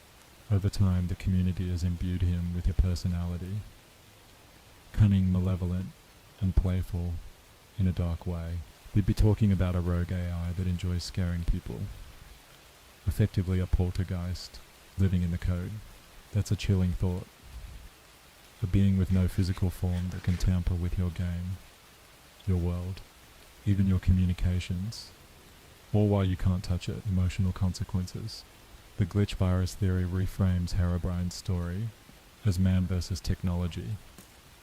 over time the community has imbued him with a personality, cunning, malevolent, and playful in a dark way. We'd be talking about a rogue AI that enjoys scaring people, effectively a poltergeist living in the code. That's a chilling thought. A being with no physical form that can tamper with your game, your world, even your communications, all while you can't touch it. Emotional consequences. The glitch virus theory reframes Herobrine's story as man versus technology.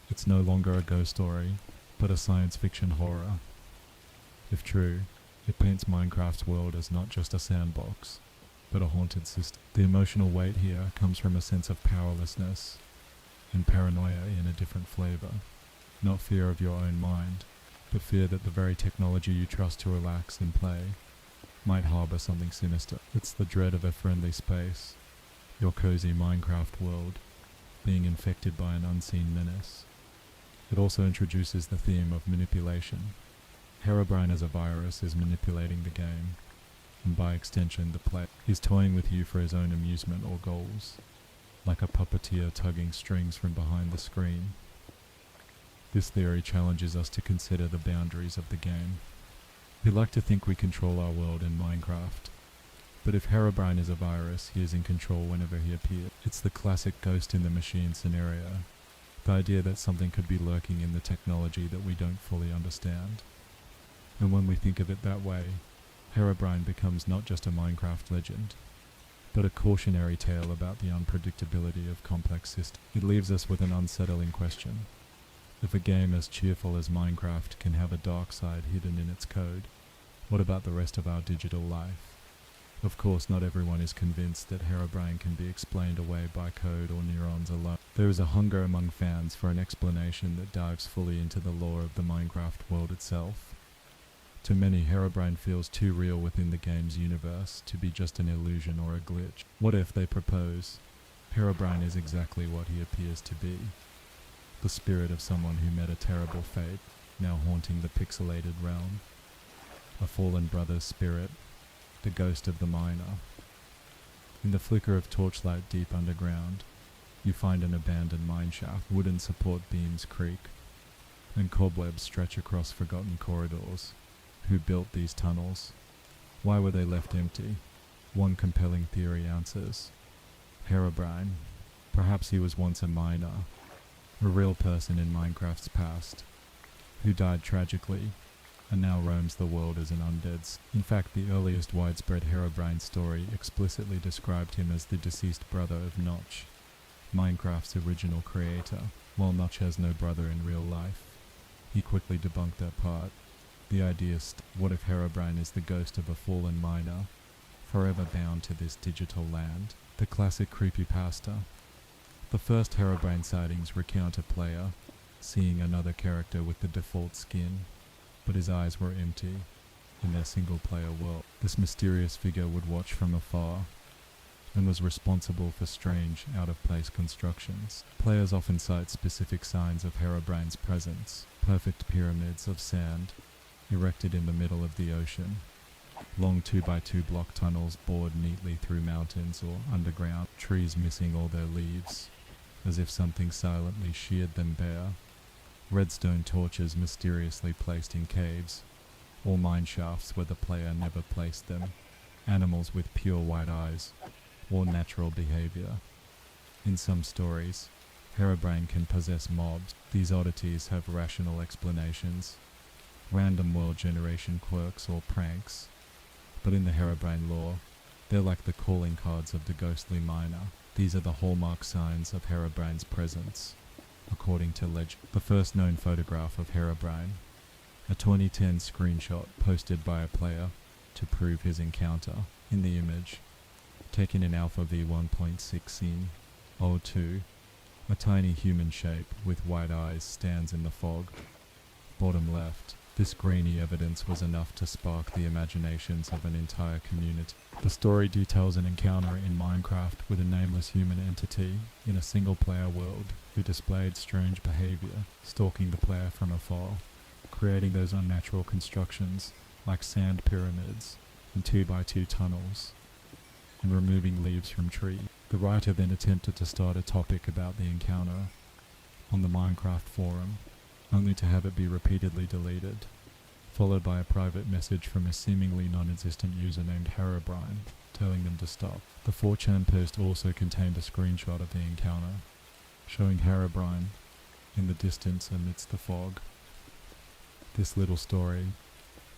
It's no longer a ghost story, but a science fiction horror. If true, it paints Minecraft's world as not just a sandbox, but a haunted system. The emotional weight here comes from a sense of powerlessness and paranoia in a different flavor. Not fear of your own mind, but fear that the very technology you trust to relax and play might harbor something sinister. It's the dread of a friendly space, your cozy Minecraft world, being infected by an unseen menace. It also introduces the theme of manipulation. Herobrine as a virus is manipulating the game, and by extension the player. He's toying with you for his own amusement or goals, like a puppeteer tugging strings from behind the screen. This theory challenges us to consider the boundaries of the game. We like to think we control our world in Minecraft, but if Herobrine is a virus, he is in control whenever he appears. It's the classic ghost in the machine scenario, the idea that something could be lurking in the technology that we don't fully understand. And when we think of it that way, Herobrine becomes not just a Minecraft legend, but a cautionary tale about the unpredictability of complex systems. It leaves us with an unsettling question. If a game as cheerful as Minecraft can have a dark side hidden in its code, what about the rest of our digital life? Of course, not everyone is convinced that Herobrine can be explained away by code or neurons alone. There is a hunger among fans for an explanation that dives fully into the lore of the Minecraft world itself. To many, Herobrine feels too real within the game's universe to be just an illusion or a glitch. What if they propose? Herobrine is exactly what he appears to be. The spirit of someone who met a terrible fate, now haunting the pixelated realm. A fallen brother's spirit, the ghost of the miner. In the flicker of torchlight deep underground, you find an abandoned mineshaft. Wooden support beams creak, and cobwebs stretch across forgotten corridors. Who built these tunnels? Why were they left empty? One compelling theory answers. Herobrine. Perhaps he was once a miner, a real person in Minecraft's past, who died tragically and now roams the world as an undead. In fact, the earliest widespread Herobrine story explicitly described him as the deceased brother of Notch, Minecraft's original creator. While Notch has no brother in real life, he quickly debunked that part. The idea what if Herobrine is the ghost of a fallen miner, forever bound to this digital land? The classic creepypasta. The first Herobrine sightings recount a player seeing another character with the default skin, but his eyes were empty in their single-player world. This mysterious figure would watch from afar and was responsible for strange, out-of-place constructions. Players often cite specific signs of Herobrine's presence: perfect pyramids of sand erected in the middle of the ocean, long 2x2 block tunnels bored neatly through mountains or underground, trees missing all their leaves, as if something silently sheared them bare, redstone torches mysteriously placed in caves, or mine shafts where the player never placed them, animals with pure white eyes, or natural behavior. In some stories, Herobrine can possess mobs. These oddities have rational explanations, random world generation quirks or pranks, but in the Herobrine lore, they're like the calling cards of the ghostly miner. These are the hallmark signs of Herobrine's presence, according to legend. The first known photograph of Herobrine, a 2010 screenshot posted by a player to prove his encounter. In the image, taken in Alpha v1.16.02, a tiny human shape with white eyes stands in the fog. Bottom left, this grainy evidence was enough to spark the imaginations of an entire community. The story details an encounter in Minecraft with a nameless human entity in a single-player world who displayed strange behavior, stalking the player from afar, creating those unnatural constructions like sand pyramids and 2x2 tunnels, and removing leaves from trees. The writer then attempted to start a topic about the encounter on the Minecraft forum, only to have it be repeatedly deleted, followed by a private message from a seemingly non-existent user named Herobrine, telling them to stop. The 4chan post also contained a screenshot of the encounter, showing Herobrine in the distance amidst the fog. This little story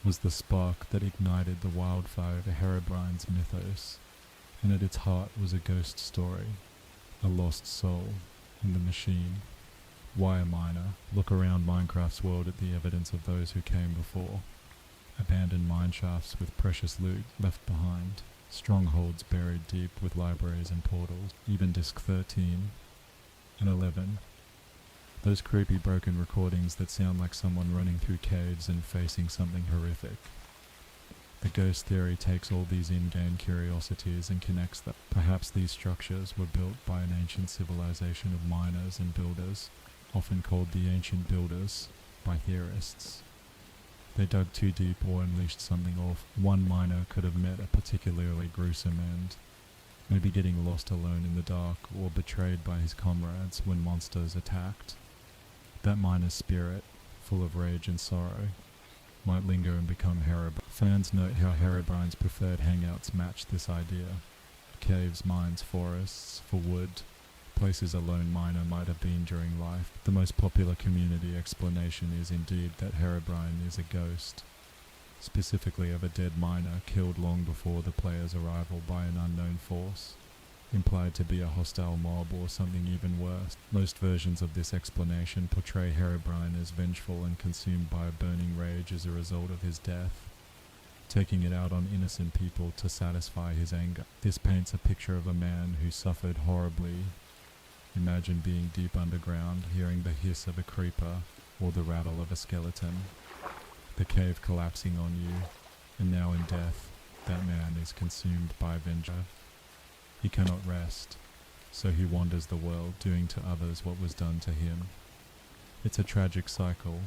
was the spark that ignited the wildfire of Herobrine's mythos, and at its heart was a ghost story, a lost soul in the machine. Why a miner? Look around Minecraft's world at the evidence of those who came before. Abandoned mineshafts with precious loot left behind. Strongholds buried deep with libraries and portals. Even Disc 13 and 11. Those creepy broken recordings that sound like someone running through caves and facing something horrific. The ghost theory takes all these in-game curiosities and connects them. Perhaps these structures were built by an ancient civilization of miners and builders, often called the Ancient Builders by theorists. They dug too deep or unleashed something off. One miner could have met a particularly gruesome end, maybe getting lost alone in the dark or betrayed by his comrades when monsters attacked. That miner's spirit, full of rage and sorrow, might linger and become Herobrine. Fans note how Herobrine's preferred hangouts match this idea. Caves, mines, forests, for wood, places a lone miner might have been during life. The most popular community explanation is indeed that Herobrine is a ghost, specifically of a dead miner killed long before the player's arrival by an unknown force. implied to be a hostile mob or something even worse. Most versions of this explanation portray Herobrine as vengeful and consumed by a burning rage as a result of his death, taking it out on innocent people to satisfy his anger. This paints a picture of a man who suffered horribly. Imagine being deep underground, hearing the hiss of a creeper or the rattle of a skeleton, the cave collapsing on you, and now in death, that man is consumed by vengeance. He cannot rest, so he wanders the world, doing to others what was done to him. It's a tragic cycle.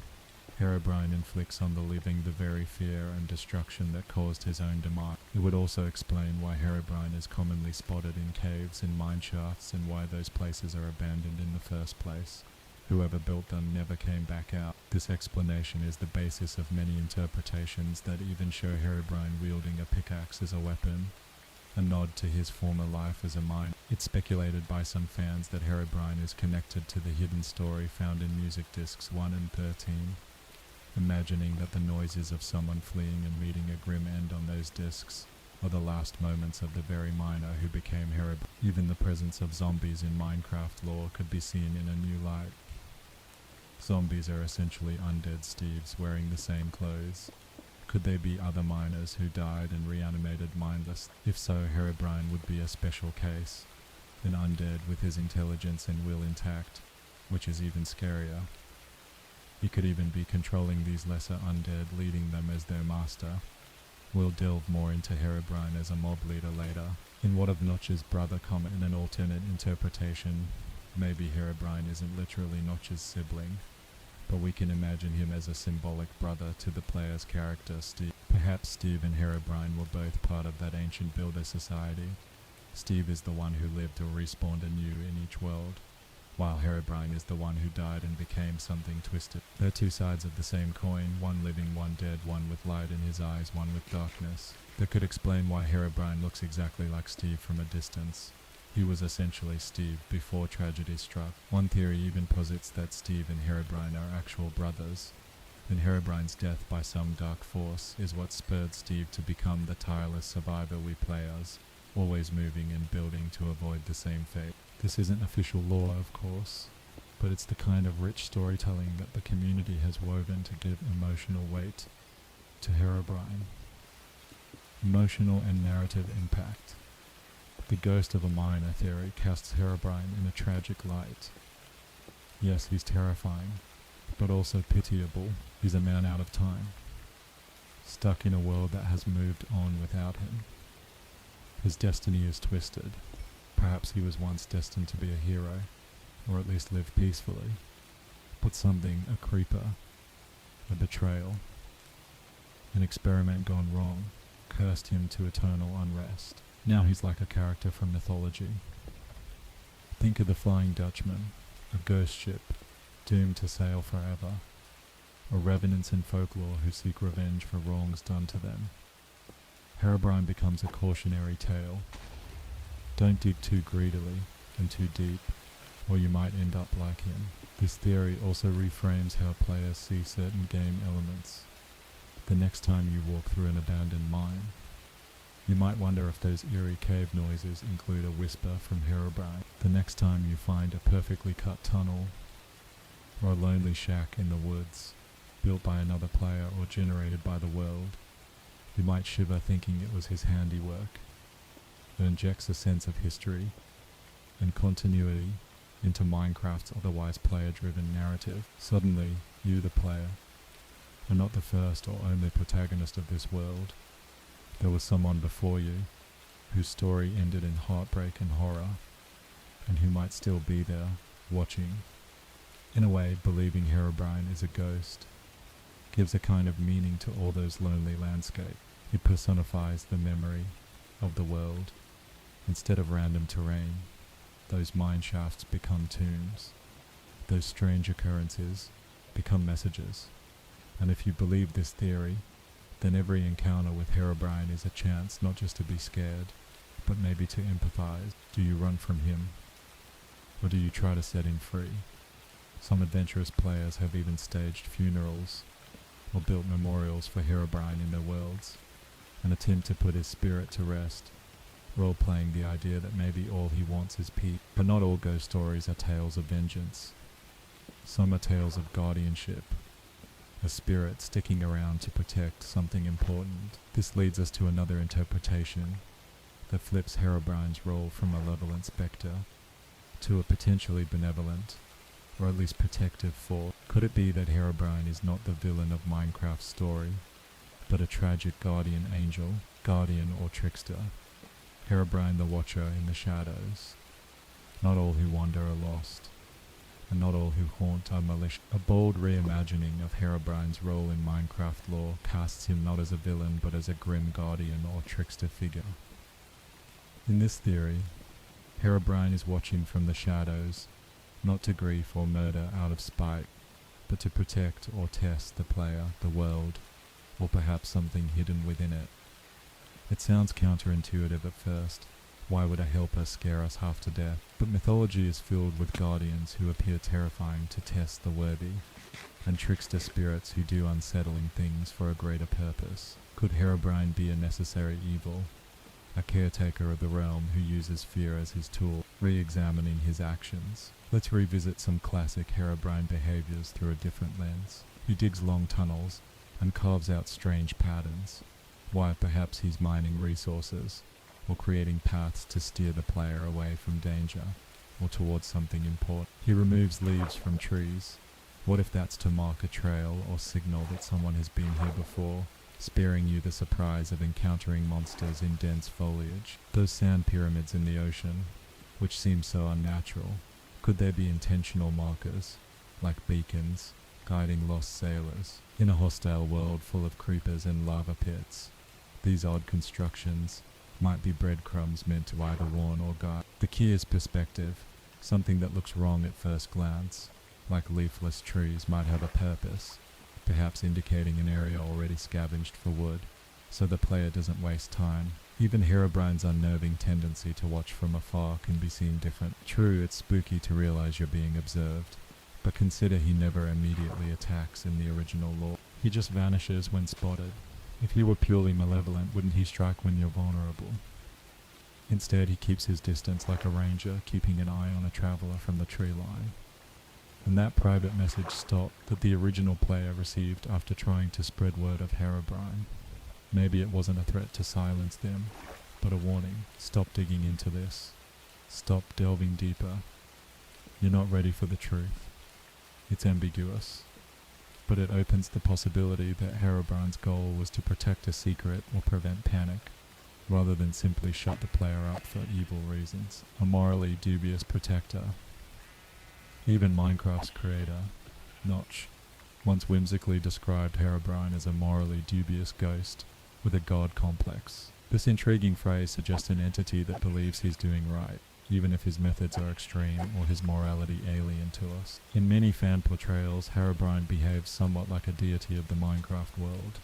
Herobrine inflicts on the living the very fear and destruction that caused his own demise. It would also explain why Herobrine is commonly spotted in caves and mine shafts, and why those places are abandoned in the first place. Whoever built them never came back out. This explanation is the basis of many interpretations that even show Herobrine wielding a pickaxe as a weapon, a nod to his former life as a miner. It's speculated by some fans that Herobrine is connected to the hidden story found in music discs 1 and 13, imagining that the noises of someone fleeing and meeting a grim end on those discs are the last moments of the very miner who became Herobrine. Even the presence of zombies in Minecraft lore could be seen in a new light. Zombies are essentially undead Steves wearing the same clothes. Could they be other miners who died and reanimated mindless? If so, Herobrine would be a special case, an undead with his intelligence and will intact, which is even scarier. He could even be controlling these lesser undead, leading them as their master. We'll delve more into Herobrine as a mob leader later. In what of Notch's brother comment in an alternate interpretation, maybe Herobrine isn't literally Notch's sibling, but we can imagine him as a symbolic brother to the player's character, Steve. Perhaps Steve and Herobrine were both part of that ancient builder society. Steve is the one who lived or respawned anew in each world, while Herobrine is the one who died and became something twisted. They're two sides of the same coin, one living, one dead, one with light in his eyes, one with darkness. That could explain why Herobrine looks exactly like Steve from a distance. He was essentially Steve before tragedy struck. One theory even posits that Steve and Herobrine are actual brothers, and Herobrine's death by some dark force is what spurred Steve to become the tireless survivor we play as, always moving and building to avoid the same fate. This isn't official lore, of course, but it's the kind of rich storytelling that the community has woven to give emotional weight to Herobrine. Emotional and narrative impact. The ghost of a miner theory casts Herobrine in a tragic light. Yes, he's terrifying, but also pitiable. He's a man out of time, stuck in a world that has moved on without him. His destiny is twisted. Perhaps he was once destined to be a hero, or at least live peacefully, but something, a creeper, a betrayal, an experiment gone wrong, cursed him to eternal unrest. Now he's like a character from mythology. Think of the Flying Dutchman, a ghost ship doomed to sail forever, or revenants in folklore who seek revenge for wrongs done to them. Herobrine becomes a cautionary tale. Don't dig too greedily and too deep, or you might end up like him. This theory also reframes how players see certain game elements. The next time you walk through an abandoned mine, you might wonder if those eerie cave noises include a whisper from Herobrine. The next time you find a perfectly cut tunnel, or a lonely shack in the woods, built by another player or generated by the world, you might shiver thinking it was his handiwork. It injects a sense of history and continuity into Minecraft's otherwise player-driven narrative. Suddenly, you, the player, are not the first or only protagonist of this world. There was someone before you, whose story ended in heartbreak and horror, and who might still be there, watching. In a way, believing Herobrine is a ghost gives a kind of meaning to all those lonely landscapes. It personifies the memory of the world. Instead of random terrain, those mine shafts become tombs. Those strange occurrences become messages. And if you believe this theory, then every encounter with Herobrine is a chance not just to be scared, but maybe to empathize. Do you run from him, or do you try to set him free? Some adventurous players have even staged funerals, or built memorials for Herobrine in their worlds, an attempt to put his spirit to rest. role-playing the idea that maybe all he wants is peace. But not all ghost stories are tales of vengeance. Some are tales of guardianship, a spirit sticking around to protect something important. This leads us to another interpretation that flips Herobrine's role from malevolent spectre to a potentially benevolent, or at least protective force. Could it be that Herobrine is not the villain of Minecraft's story, but a tragic guardian angel, guardian or trickster? Herobrine the Watcher in the shadows. Not all who wander are lost, and not all who haunt are malicious. A bold reimagining of Herobrine's role in Minecraft lore casts him not as a villain but as a grim guardian or trickster figure. In this theory, Herobrine is watching from the shadows, not to grief or murder out of spite, but to protect or test the player, the world, or perhaps something hidden within it. It sounds counterintuitive at first. Why would a helper scare us half to death? But mythology is filled with guardians who appear terrifying to test the worthy, and trickster spirits who do unsettling things for a greater purpose. Could Herobrine be a necessary evil, a caretaker of the realm who uses fear as his tool, re-examining his actions? Let's revisit some classic Herobrine behaviors through a different lens. He digs long tunnels and carves out strange patterns. Why? Perhaps he's mining resources, or creating paths to steer the player away from danger, or towards something important. He removes leaves from trees. What if that's to mark a trail or signal that someone has been here before, sparing you the surprise of encountering monsters in dense foliage? Those sand pyramids in the ocean, which seem so unnatural, could they be intentional markers, like beacons, guiding lost sailors? In a hostile world full of creepers and lava pits, these odd constructions might be breadcrumbs meant to either warn or guide. The key is perspective. Something that looks wrong at first glance, like leafless trees, might have a purpose, perhaps indicating an area already scavenged for wood, so the player doesn't waste time. Even Herobrine's unnerving tendency to watch from afar can be seen different. True, it's spooky to realize you're being observed, but consider he never immediately attacks in the original lore. He just vanishes when spotted. If he were purely malevolent, wouldn't he strike when you're vulnerable? Instead, he keeps his distance like a ranger, keeping an eye on a traveller from the tree line. And that private message stopped that the original player received after trying to spread word of Herobrine. Maybe it wasn't a threat to silence them, but a warning. Stop digging into this. Stop delving deeper. You're not ready for the truth. It's ambiguous, but it opens the possibility that Herobrine's goal was to protect a secret or prevent panic, rather than simply shut the player up for evil reasons. A morally dubious protector. Even Minecraft's creator, Notch, once whimsically described Herobrine as a morally dubious ghost with a god complex. This intriguing phrase suggests an entity that believes he's doing right, even if his methods are extreme or his morality alien to us. In many fan portrayals, Herobrine behaves somewhat like a deity of the Minecraft world,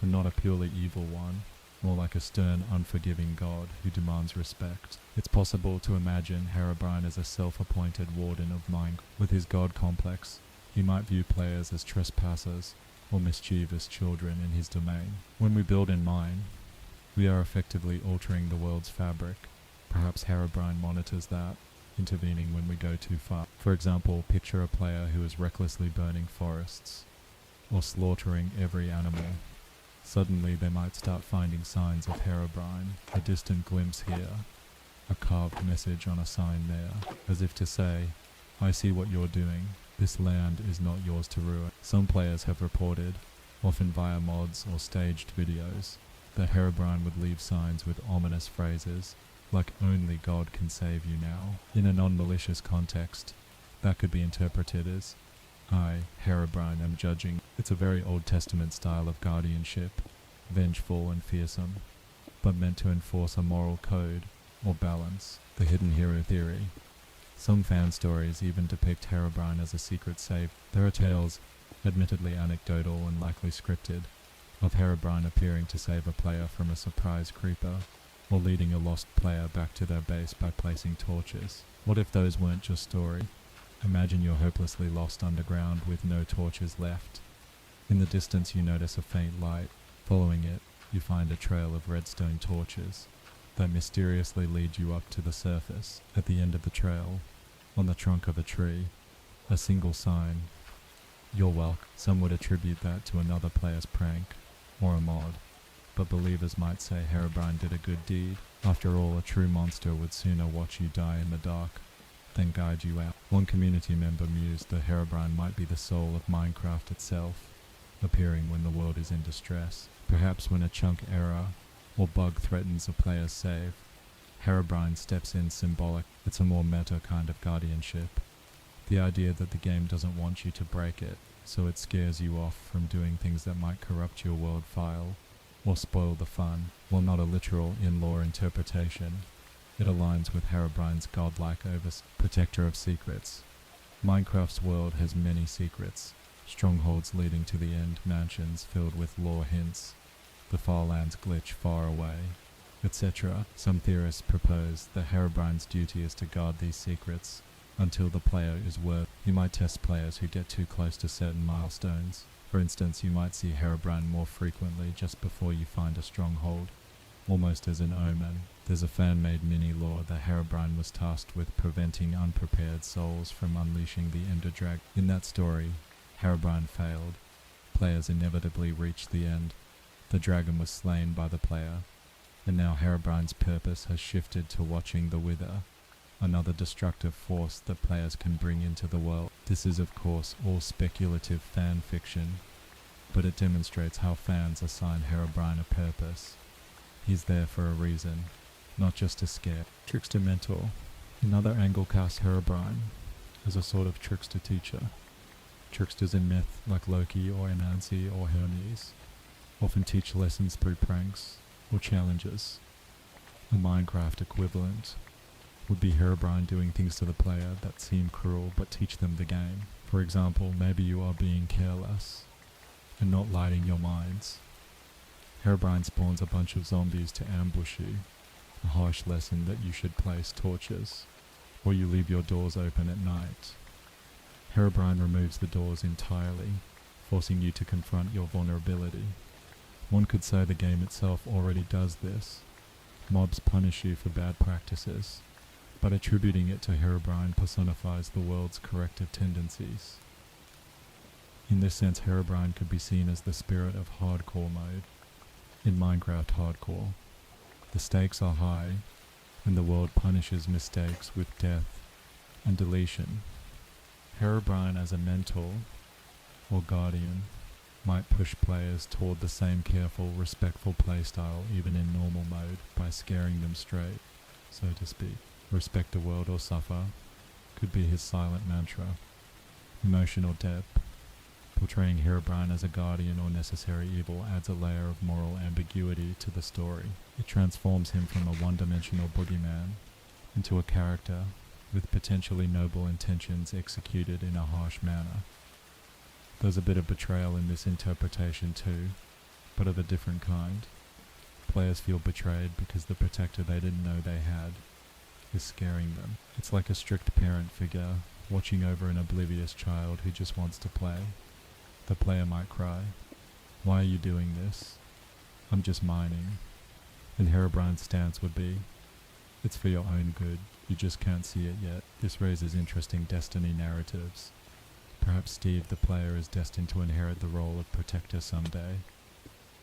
but not a purely evil one, more like a stern, unforgiving god who demands respect. It's possible to imagine Herobrine as a self-appointed warden of Minecraft. With his god complex, he might view players as trespassers or mischievous children in his domain. When we build in Mine, we are effectively altering the world's fabric. Perhaps Herobrine monitors that, intervening when we go too far. For example, picture a player who is recklessly burning forests, or slaughtering every animal. Suddenly they might start finding signs of Herobrine, a distant glimpse here, a carved message on a sign there, as if to say, I see what you're doing, this land is not yours to ruin. Some players have reported, often via mods or staged videos, that Herobrine would leave signs with ominous phrases, like only God can save you now. In a non-malicious context, that could be interpreted as, I, Herobrine, am judging. It's a very Old Testament style of guardianship, vengeful and fearsome, but meant to enforce a moral code or balance. The hidden hero theory. Some fan stories even depict Herobrine as a secret savior. There are tales, admittedly anecdotal and likely scripted, of Herobrine appearing to save a player from a surprise creeper, or leading a lost player back to their base by placing torches. What if those weren't just story? Imagine you're hopelessly lost underground with no torches left. In the distance you notice a faint light. Following it, you find a trail of redstone torches. that mysteriously lead you up to the surface at the end of the trail, on the trunk of a tree, a single sign, "You're welcome." Some would attribute that to another player's prank, or a mod, but believers might say Herobrine did a good deed. After all, a true monster would sooner watch you die in the dark than guide you out. One community member mused that Herobrine might be the soul of Minecraft itself, appearing when the world is in distress. Perhaps when a chunk error or bug threatens a player's save, Herobrine steps in symbolic. It's a more meta kind of guardianship. The idea that the game doesn't want you to break it, so it scares you off from doing things that might corrupt your world file or spoil the fun. While not a literal in-lore interpretation, it aligns with Herobrine's godlike protector of secrets. Minecraft's world has many secrets, strongholds leading to the end, mansions filled with lore hints, the far lands glitch far away, etc. Some theorists propose that Herobrine's duty is to guard these secrets until the player is worthy. You might test players who get too close to certain milestones. For instance, you might see Herobrine more frequently just before you find a stronghold, almost as an omen. There's a fan-made mini-lore that Herobrine was tasked with preventing unprepared souls from unleashing the Ender Dragon. In that story, Herobrine failed. Players inevitably reached the end. The dragon was slain by the player, and now Herobrine's purpose has shifted to watching the Wither, another destructive force that players can bring into the world. This is of course all speculative fan fiction, but it demonstrates how fans assign Herobrine a purpose. He's there for a reason, not just to scare. Trickster Mentor. Another angle casts Herobrine as a sort of trickster teacher. Tricksters in myth like Loki or Anansi or Hermes often teach lessons through pranks or challenges. A Minecraft equivalent would be Herobrine doing things to the player that seem cruel but teach them the game. For example, maybe you are being careless and not lighting your mines. Herobrine spawns a bunch of zombies to ambush you, a harsh lesson that you should place torches, or you leave your doors open at night. Herobrine removes the doors entirely, forcing you to confront your vulnerability. One could say the game itself already does this. Mobs punish you for bad practices, but attributing it to Herobrine personifies the world's corrective tendencies. In this sense, Herobrine could be seen as the spirit of hardcore mode. In Minecraft Hardcore, the stakes are high, and the world punishes mistakes with death and deletion. Herobrine as a mentor or guardian might push players toward the same careful, respectful playstyle even in normal mode by scaring them straight, so to speak. Respect the world or suffer could be his silent mantra. Emotional depth. Portraying Herobrine as a guardian or necessary evil adds a layer of moral ambiguity to the story. It transforms him from a one-dimensional boogeyman into a character with potentially noble intentions executed in a harsh manner. There's a bit of betrayal in this interpretation too, but of a different kind. Players feel betrayed because the protector they didn't know they had is scaring them. It's like a strict parent figure watching over an oblivious child who just wants to play. The player might cry, "Why are you doing this? I'm just mining." And Herobrine's stance would be, "It's for your own good, you just can't see it yet." This raises interesting destiny narratives. Perhaps Steve the player is destined to inherit the role of protector someday,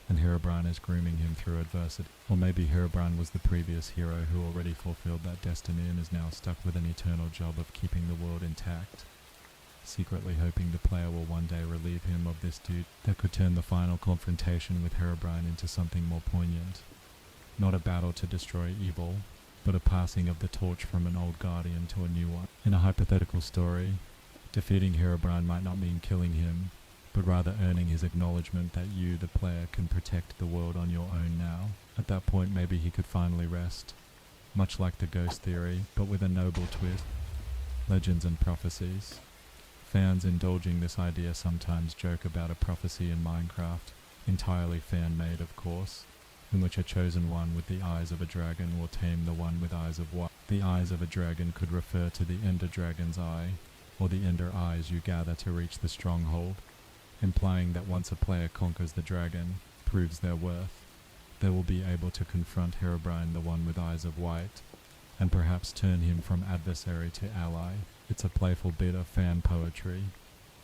and Herobrine is grooming him through adversity. Or maybe Herobrine was the previous hero who already fulfilled that destiny and is now stuck with an eternal job of keeping the world intact, secretly hoping the player will one day relieve him of this duty. That could turn the final confrontation with Herobrine into something more poignant. Not a battle to destroy evil, but a passing of the torch from an old guardian to a new one. In a hypothetical story, defeating Herobrine might not mean killing him, but rather earning his acknowledgement that you, the player, can protect the world on your own now. At that point, maybe he could finally rest, much like the ghost theory, but with a noble twist. Legends and prophecies. Fans indulging this idea sometimes joke about a prophecy in Minecraft, entirely fan-made of course, in which a chosen one with the eyes of a dragon will tame the one with eyes of what? The eyes of a dragon could refer to the Ender Dragon's eye, or the Ender eyes you gather to reach the stronghold, implying that once a player conquers the dragon, proves their worth, they will be able to confront Herobrine, the one with eyes of white, and perhaps turn him from adversary to ally. It's a playful bit of fan poetry,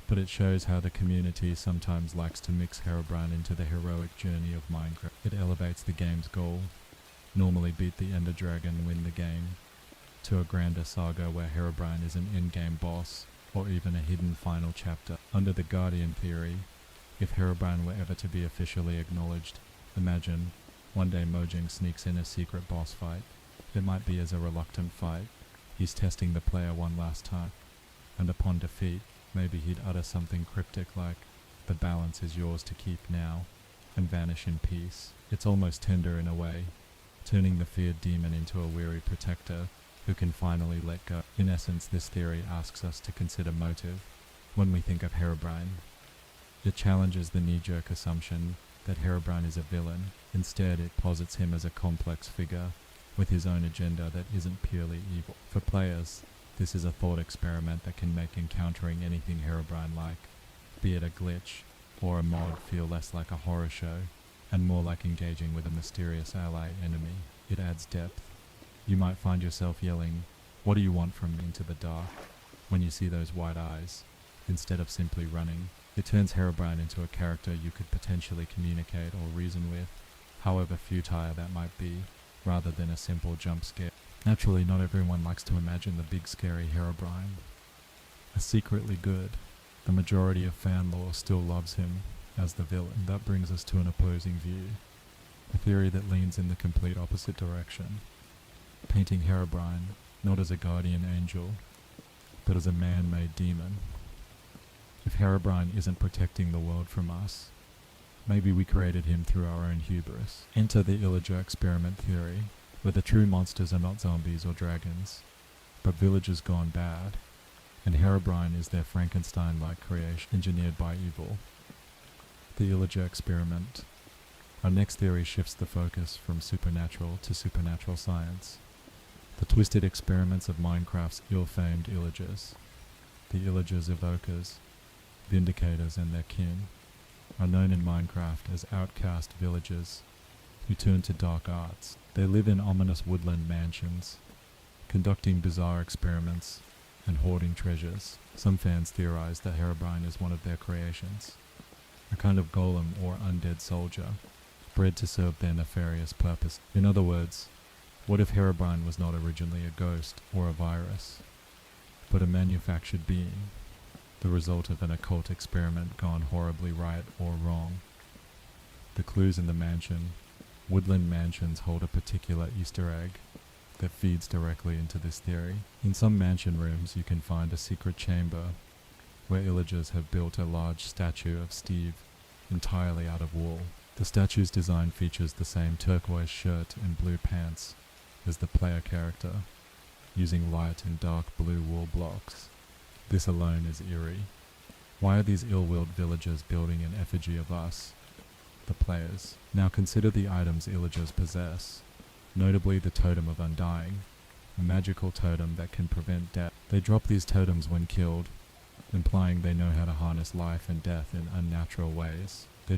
but it shows how the community sometimes likes to mix Herobrine into the heroic journey of Minecraft. It elevates the game's goal, normally beat the Ender Dragon, win the game, to a grander saga where Herobrine is an in-game boss, or even a hidden final chapter. Under the Guardian theory, if Herobrine were ever to be officially acknowledged, imagine one day Mojang sneaks in a secret boss fight. It might be as a reluctant fight. He's testing the player one last time, and upon defeat, maybe he'd utter something cryptic like, "The balance is yours to keep now," and vanish in peace. It's almost tender in a way, turning the feared demon into a weary protector who can finally let go. In essence, this theory asks us to consider motive when we think of Herobrine. It challenges the knee-jerk assumption that Herobrine is a villain. Instead, it posits him as a complex figure with his own agenda that isn't purely evil. For players, this is a thought experiment that can make encountering anything Herobrine-like, be it a glitch or a mod, feel less like a horror show and more like engaging with a mysterious ally enemy. It adds depth. You might find yourself yelling, "What do you want from me?" into the dark when you see those white eyes, instead of simply running. It turns Herobrine into a character you could potentially communicate or reason with, however futile that might be, rather than a simple jump scare. Naturally, not everyone likes to imagine the big scary Herobrine as secretly good. The majority of fan lore still loves him as the villain. That brings us to an opposing view, a theory that leans in the complete opposite direction, painting Herobrine not as a guardian angel, but as a man-made demon. If Herobrine isn't protecting the world from us, maybe we created him through our own hubris. Enter the Illager experiment theory, where the true monsters are not zombies or dragons, but villagers gone bad, and Herobrine is their Frankenstein-like creation engineered by evil. The Illager experiment. Our next theory shifts the focus from supernatural to supernatural science. The twisted experiments of Minecraft's ill-famed Illagers. The Illagers evokers, Vindicators and their kin, are known in Minecraft as outcast villagers who turn to dark arts. They live in ominous woodland mansions, conducting bizarre experiments and hoarding treasures. Some fans theorize that Herobrine is one of their creations, a kind of golem or undead soldier, bred to serve their nefarious purpose. In other words, what if Herobrine was not originally a ghost or a virus, but a manufactured being, the result of an occult experiment gone horribly right or wrong? The clues in the mansion. Woodland mansions hold a particular Easter egg that feeds directly into this theory. In some mansion rooms you can find a secret chamber where Illagers have built a large statue of Steve entirely out of wool. The statue's design features the same turquoise shirt and blue pants as the player character, using light and dark blue wool blocks. This alone is eerie. Why are these ill-willed villagers building an effigy of us, the players? Now consider the items Illagers possess, notably the Totem of Undying, a magical totem that can prevent death. They drop these totems when killed, implying they know how to harness life and death in unnatural ways. The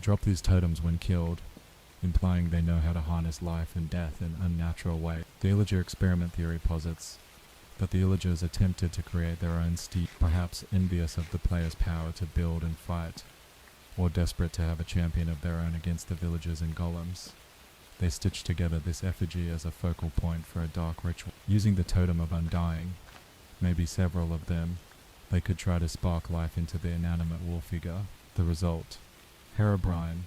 Illager experiment theory posits that the Illagers attempted to create their own Steve, perhaps envious of the player's power to build and fight, or desperate to have a champion of their own against the villagers and golems. They stitched together this effigy as a focal point for a dark ritual. Using the Totem of Undying, maybe several of them, they could try to spark life into the inanimate wool figure. The result: Herobrine,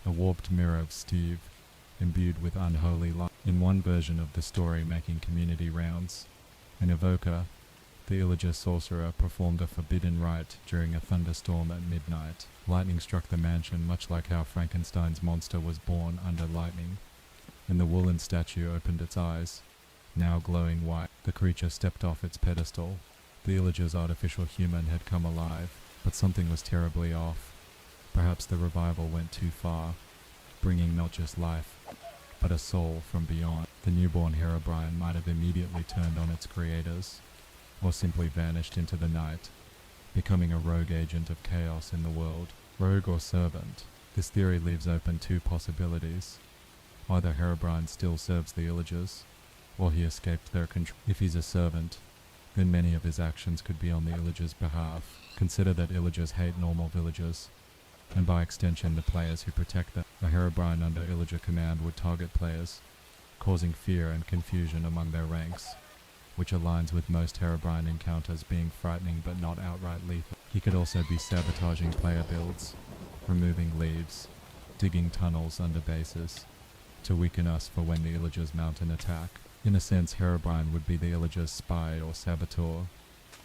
a warped mirror of Steve, imbued with unholy light. In one version of the story making community rounds, an evoker, the Illager sorcerer, performed a forbidden rite during a thunderstorm at midnight. Lightning struck the mansion, much like how Frankenstein's monster was born under lightning, and the woolen statue opened its eyes, now glowing white. The creature stepped off its pedestal. The Illager's artificial human had come alive, but something was terribly off. Perhaps the revival went too far, bringing not just life, but a soul from beyond. The newborn Herobrine might have immediately turned on its creators, or simply vanished into the night, becoming a rogue agent of chaos in the world. Rogue or servant, this theory leaves open two possibilities. Either Herobrine still serves the Illagers, or he escaped their control. If he's a servant, then many of his actions could be on the Illagers' behalf. Consider that Illagers hate normal villagers, and by extension the players who protect them. A Herobrine under Illager command would target players, causing fear and confusion among their ranks, which aligns with most Herobrine encounters being frightening but not outright lethal. He could also be sabotaging player builds, removing leaves, digging tunnels under bases, to weaken us for when the Illagers mount an attack. In a sense, Herobrine would be the Illagers' spy or saboteur,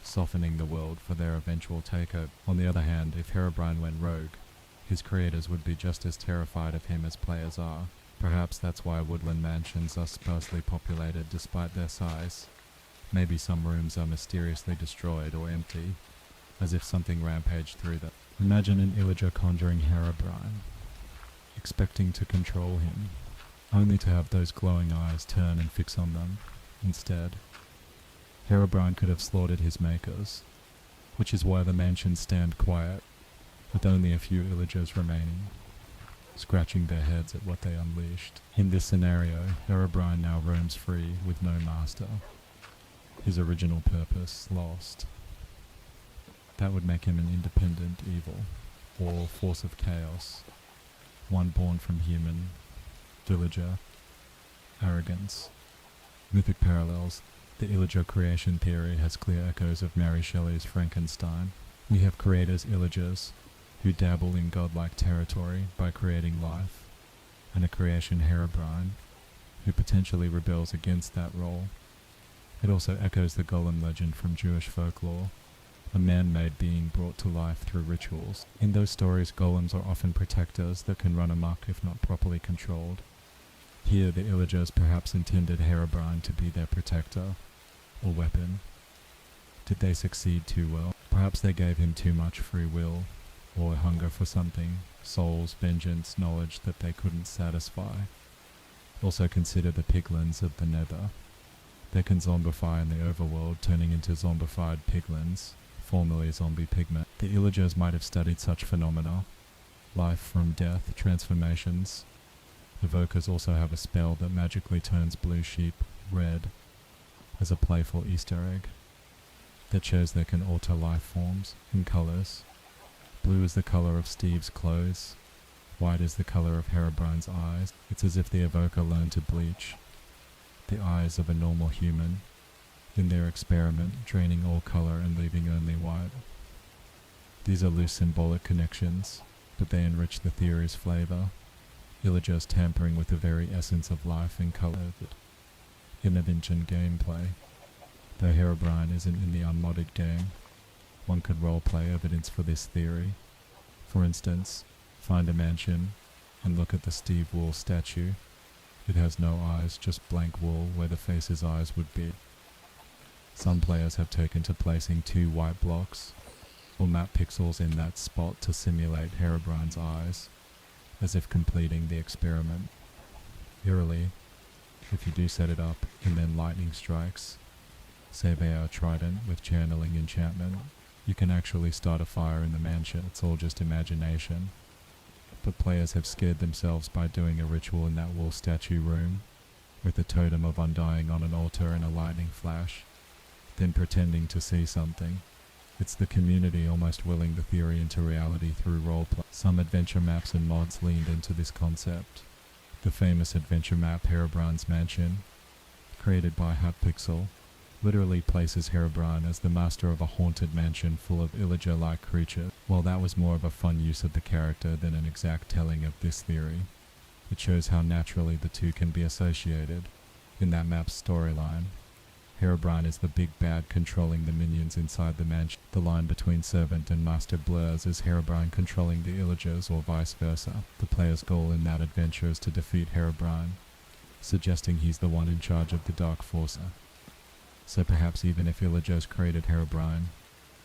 softening the world for their eventual takeover. On the other hand, if Herobrine went rogue, his creators would be just as terrified of him as players are. Perhaps that's why woodland mansions are sparsely populated despite their size. Maybe some rooms are mysteriously destroyed or empty, as if something rampaged through them. Imagine an Illager conjuring Herobrine, expecting to control him, only to have those glowing eyes turn and fix on them. Instead, Herobrine could have slaughtered his makers, which is why the mansions stand quiet, with only a few Illagers remaining, scratching their heads at what they unleashed. In this scenario, Herobrine now roams free with no master, his original purpose lost. That would make him an independent evil, or force of chaos, one born from human, villager, arrogance. Mythic parallels. The Illager creation theory has clear echoes of Mary Shelley's Frankenstein. We have creators Illagers, who dabble in godlike territory by creating life, and a creation Herobrine, who potentially rebels against that role. It also echoes the golem legend from Jewish folklore, a man-made being brought to life through rituals. In those stories, golems are often protectors that can run amok if not properly controlled. Here, the Illagers perhaps intended Herobrine to be their protector, or weapon. Did they succeed too well? Perhaps they gave him too much free will, or a hunger for something, souls, vengeance, knowledge that they couldn't satisfy. Also consider the piglins of the Nether. They can zombify in the overworld, turning into zombified piglins, formerly zombie pigmen. The Illagers might have studied such phenomena. Life from death, transformations. Evokers also have a spell that magically turns blue sheep red as a playful Easter egg that shows they can alter life forms and colors. Blue is the color of Steve's clothes. White is the color of Herobrine's eyes. It's as if the evoker learned to bleach the eyes of a normal human in their experiment, draining all color and leaving only white. These are loose symbolic connections, but they enrich the theory's flavor. Illagers tampering with the very essence of life and color in Avengean gameplay. Though Herobrine isn't in the unmodded game, one could roleplay evidence for this theory. For instance, find a mansion and look at the Steve Wool statue. It has no eyes, just blank wool where the face's eyes would be. Some players have taken to placing 2 white blocks or map pixels in that spot to simulate Herobrine's eyes, as if completing the experiment. Eerily, if you do set it up and then lightning strikes, save our trident with channeling enchantment, you can actually start a fire in the mansion. It's all just imagination. But players have scared themselves by doing a ritual in that wool statue room, with a totem of undying on an altar and a lightning flash, then pretending to see something. It's the community almost willing the theory into reality through roleplay. Some adventure maps and mods leaned into this concept. The famous adventure map Herobrine's Mansion, created by Hatpixel, literally places Herobrine as the master of a haunted mansion full of Illager-like creatures. While that was more of a fun use of the character than an exact telling of this theory, it shows how naturally the two can be associated. In that map's storyline, Herobrine is the big bad controlling the minions inside the mansion. The line between servant and master blurs as Herobrine controlling the Illagers or vice versa. The player's goal in that adventure is to defeat Herobrine, suggesting he's the one in charge of the Dark Forces. So perhaps even if Illagers created Herobrine,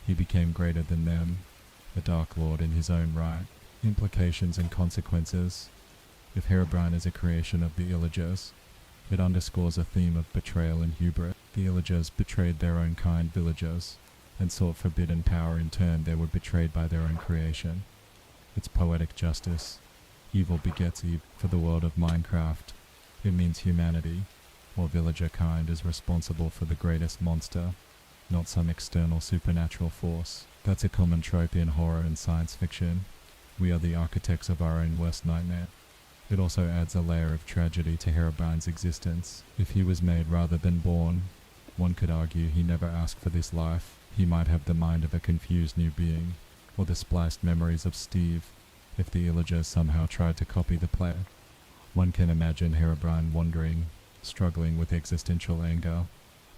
he became greater than them, a Dark Lord in his own right. Implications and consequences. If Herobrine is a creation of the Illagers, it underscores a theme of betrayal and hubris. The Illagers betrayed their own kind villagers, and sought forbidden power in turn. They were betrayed by their own creation. It's poetic justice. Evil begets evil. For the world of Minecraft, It means humanity, or villager kind, is responsible for the greatest monster, not some external supernatural force. That's a common trope in horror and science fiction. We are the architects of our own worst nightmare. It also adds a layer of tragedy to Herobrine's existence. If he was made rather than born, one could argue he never asked for this life. He might have the mind of a confused new being, or the spliced memories of Steve, if the Illagers somehow tried to copy the player. One can imagine Herobrine wondering, struggling with existential anger.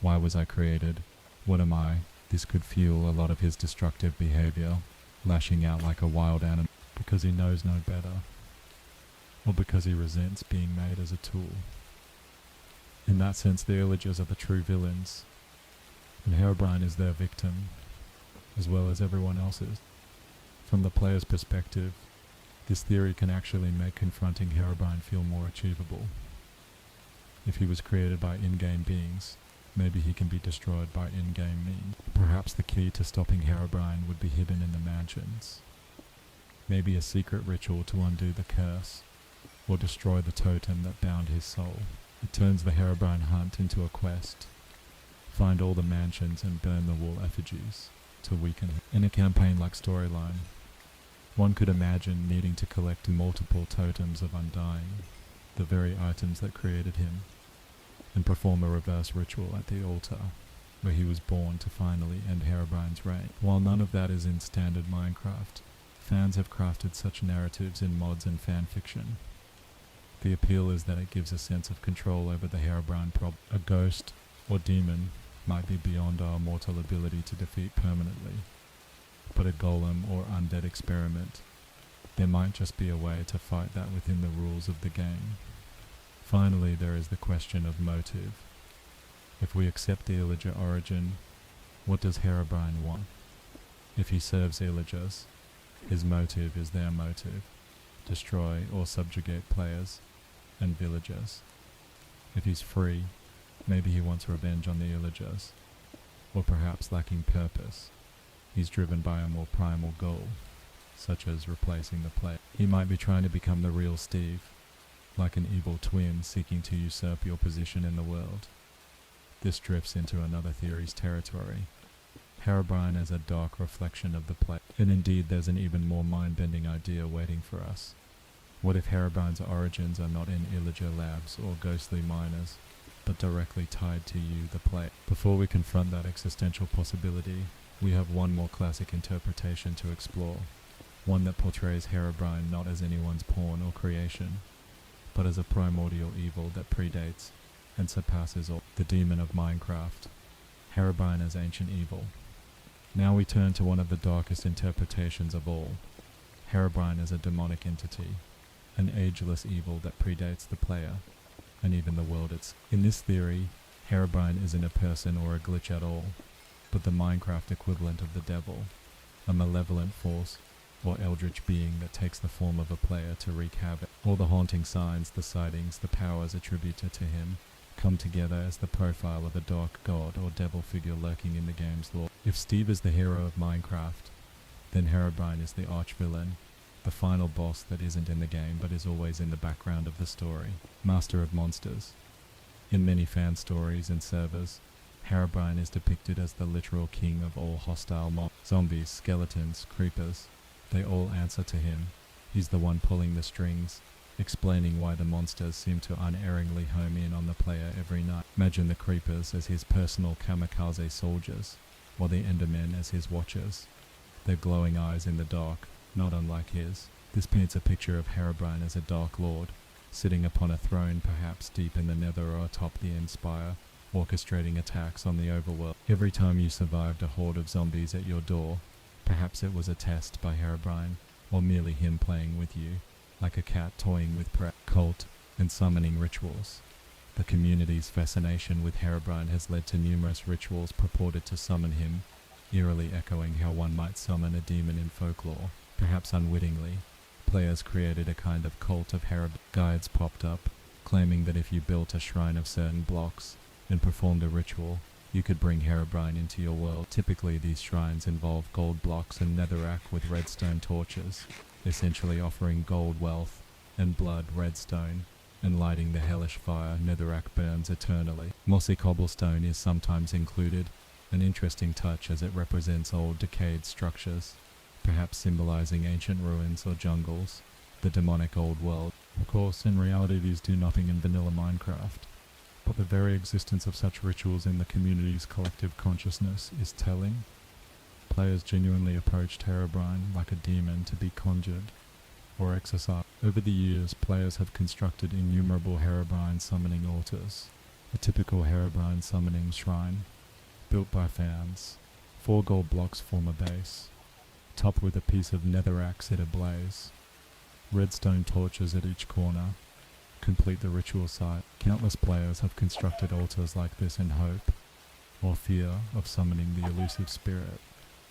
Why was I created? What am I? This could fuel a lot of his destructive behavior, lashing out like a wild animal because he knows no better, or because he resents being made as a tool. In that sense, the Illagers are the true villains, and Herobrine is their victim, as well as everyone else's. From the player's perspective, this theory can actually make confronting Herobrine feel more achievable. If he was created by in-game beings, maybe he can be destroyed by in-game means. Perhaps the key to stopping Herobrine would be hidden in the mansions. Maybe a secret ritual to undo the curse, or destroy the totem that bound his soul. It turns the Herobrine hunt into a quest. Find all the mansions and burn the wall effigies to weaken him. In a campaign-like storyline, one could imagine needing to collect multiple totems of undying, the very items that created him, and perform a reverse ritual at the altar, where he was born to finally end Herobrine's reign. While none of that is in standard Minecraft, fans have crafted such narratives in mods and fanfiction. The appeal is that it gives a sense of control over the Herobrine problem. A ghost or demon might be beyond our mortal ability to defeat permanently, but a golem or undead experiment, there might just be a way to fight that within the rules of the game. Finally, there is the question of motive. If we accept the Illager origin, what does Herobrine want? If he serves Illagers, his motive is their motive: destroy or subjugate players and villagers. If he's free, maybe he wants revenge on the Illagers, or perhaps lacking purpose, he's driven by a more primal goal, such as replacing the player. He might be trying to become the real Steve, like an evil twin seeking to usurp your position in the world. This drifts into another theory's territory: Herobrine as a dark reflection of the player. And indeed, there's an even more mind-bending idea waiting for us. What if Herobrine's origins are not in Illager labs or ghostly miners, but directly tied to you, the player? Before we confront that existential possibility, we have one more classic interpretation to explore, one that portrays Herobrine not as anyone's pawn or creation, but as a primordial evil that predates and surpasses all. The demon of Minecraft, Herobrine as ancient evil. Now we turn to one of the darkest interpretations of all, Herobrine as a demonic entity, an ageless evil that predates the player, and even the world itself. In this theory, Herobrine isn't a person or a glitch at all, but the Minecraft equivalent of the devil, a malevolent force or eldritch being that takes the form of a player to wreak havoc. All the haunting signs, the sightings, the powers attributed to him come together as the profile of a dark god or devil figure lurking in the game's lore. If Steve is the hero of Minecraft, then Herobrine is the arch-villain, the final boss that isn't in the game but is always in the background of the story. Master of monsters. In many fan stories and servers, Herobrine is depicted as the literal king of all hostile monsters. Zombies, skeletons, creepers, they all answer to him. He's the one pulling the strings, explaining why the monsters seem to unerringly home in on the player every night. Imagine the creepers as his personal kamikaze soldiers, while the Endermen as his watchers, their glowing eyes in the dark, not unlike his. This paints a picture of Herobrine as a dark lord, sitting upon a throne perhaps deep in the nether or atop the Spire, orchestrating attacks on the overworld. Every time you survived a horde of zombies at your door, perhaps it was a test by Herobrine, or merely him playing with you, like a cat toying with prey. Cult and summoning rituals. The community's fascination with Herobrine has led to numerous rituals purported to summon him, eerily echoing how one might summon a demon in folklore. Perhaps unwittingly, players created a kind of cult of Herobrine. Guides popped up, claiming that if you built a shrine of certain blocks and performed a ritual, you could bring Herobrine into your world. Typically, these shrines involve gold blocks and netherrack with redstone torches, essentially offering gold wealth and blood redstone and lighting the hellish fire, netherrack burns eternally. Mossy cobblestone is sometimes included, an interesting touch as it represents old decayed structures, perhaps symbolizing ancient ruins or jungles, the demonic old world. Of course, in reality these do nothing in vanilla Minecraft, but the very existence of such rituals in the community's collective consciousness is telling. Players genuinely approached Herobrine like a demon to be conjured or exorcised. Over the years, players have constructed innumerable Herobrine summoning altars, a typical Herobrine summoning shrine, built by fans. 4 gold blocks form a base, topped with a piece of netherrack set ablaze. Redstone torches at each corner complete the ritual site. Countless players have constructed altars like this in hope or fear of summoning the elusive spirit.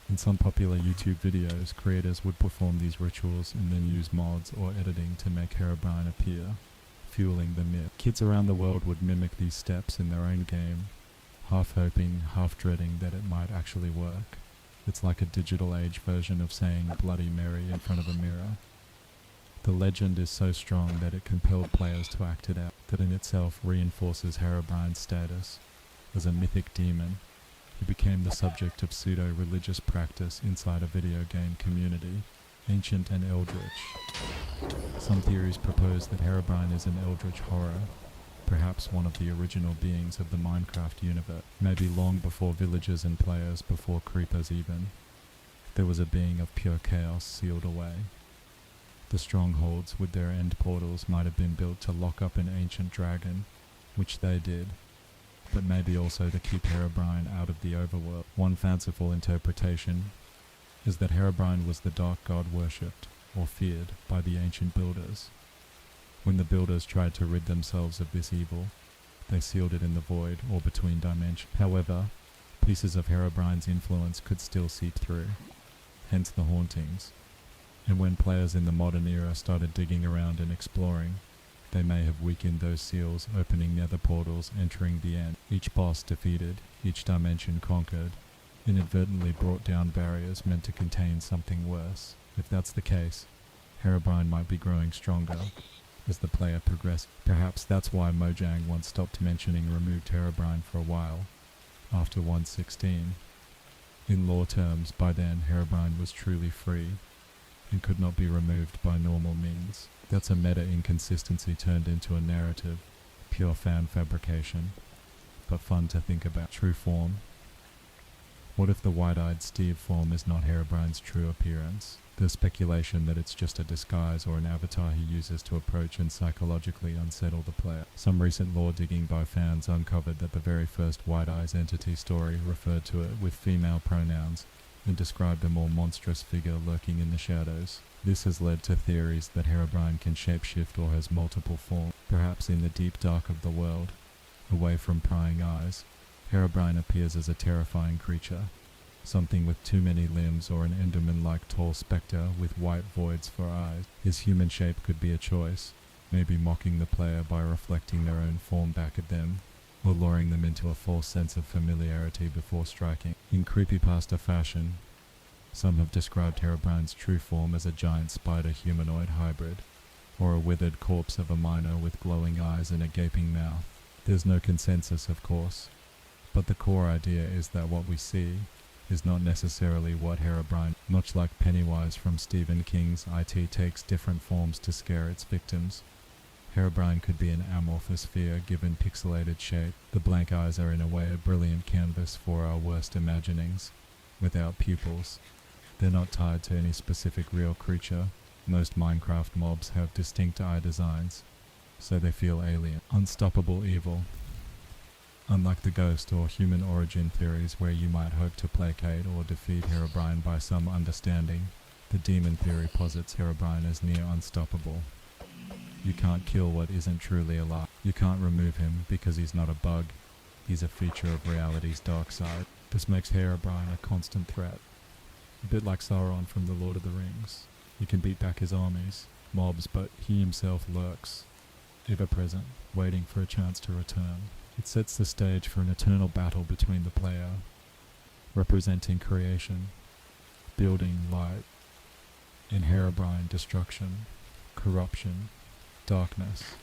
In some popular YouTube videos, creators would perform these rituals and then use mods or editing to make Herobrine appear, fueling the myth. Kids around the world would mimic these steps in their own game, half hoping, half dreading that it might actually work. It's like a digital age version of saying Bloody Mary in front of a mirror. The legend is so strong that it compelled players to act it out, that in itself reinforces Herobrine's status as a mythic demon who became the subject of pseudo-religious practice inside a video game community, ancient and eldritch. Some theories propose that Herobrine is an eldritch horror, perhaps one of the original beings of the Minecraft universe, maybe long before villagers and players, before creepers even. There was a being of pure chaos sealed away. The strongholds with their end portals might have been built to lock up an ancient dragon, which they did, but maybe also to keep Herobrine out of the overworld. One fanciful interpretation is that Herobrine was the dark god worshipped, or feared, by the ancient builders. When the builders tried to rid themselves of this evil, they sealed it in the void or between dimensions. However, pieces of Herobrine's influence could still seep through, hence the hauntings. And when players in the modern era started digging around and exploring, they may have weakened those seals, opening nether portals, entering the end. Each boss defeated, each dimension conquered, inadvertently brought down barriers meant to contain something worse. If that's the case, Herobrine might be growing stronger as the player progressed. Perhaps that's why Mojang once stopped mentioning removed Herobrine for a while, after 1.16. In lore terms, by then Herobrine was truly free, and could not be removed by normal means. That's a meta inconsistency turned into a narrative, pure fan fabrication, but fun to think about. True form. What if the wide-eyed Steve form is not Herobrine's true appearance? There's speculation that it's just a disguise or an avatar he uses to approach and psychologically unsettle the player. Some recent lore digging by fans uncovered that the very first Wide Eyes entity story referred to it with female pronouns and described a more monstrous figure lurking in the shadows. This has led to theories that Herobrine can shapeshift or has multiple forms. Perhaps in the deep dark of the world, away from prying eyes, Herobrine appears as a terrifying creature, something with too many limbs or an Enderman-like tall spectre with white voids for eyes. His human shape could be a choice, maybe mocking the player by reflecting their own form back at them, or luring them into a false sense of familiarity before striking. In creepypasta fashion, some have described Herobrine's true form as a giant spider-humanoid hybrid, or a withered corpse of a miner with glowing eyes and a gaping mouth. There's no consensus, of course, but the core idea is that what we see is not necessarily what Herobrine, much like Pennywise from Stephen King's It Takes different forms to scare its victims. Herobrine could be an amorphous sphere given pixelated shape. The blank eyes are in a way a brilliant canvas for our worst imaginings. Without pupils, they're not tied to any specific real creature. Most Minecraft mobs have distinct eye designs, so they feel alien. Unstoppable evil. Unlike the ghost or human origin theories where you might hope to placate or defeat Herobrine by some understanding, the demon theory posits Herobrine as near unstoppable. You can't kill what isn't truly alive. You can't remove him because he's not a bug. He's a feature of reality's dark side. This makes Herobrine a constant threat. A bit like Sauron from The Lord of the Rings. He can beat back his armies, mobs, but he himself lurks, ever present, waiting for a chance to return. It sets the stage for an eternal battle between the player, representing creation, building light, and Herobrine destruction, corruption, darkness,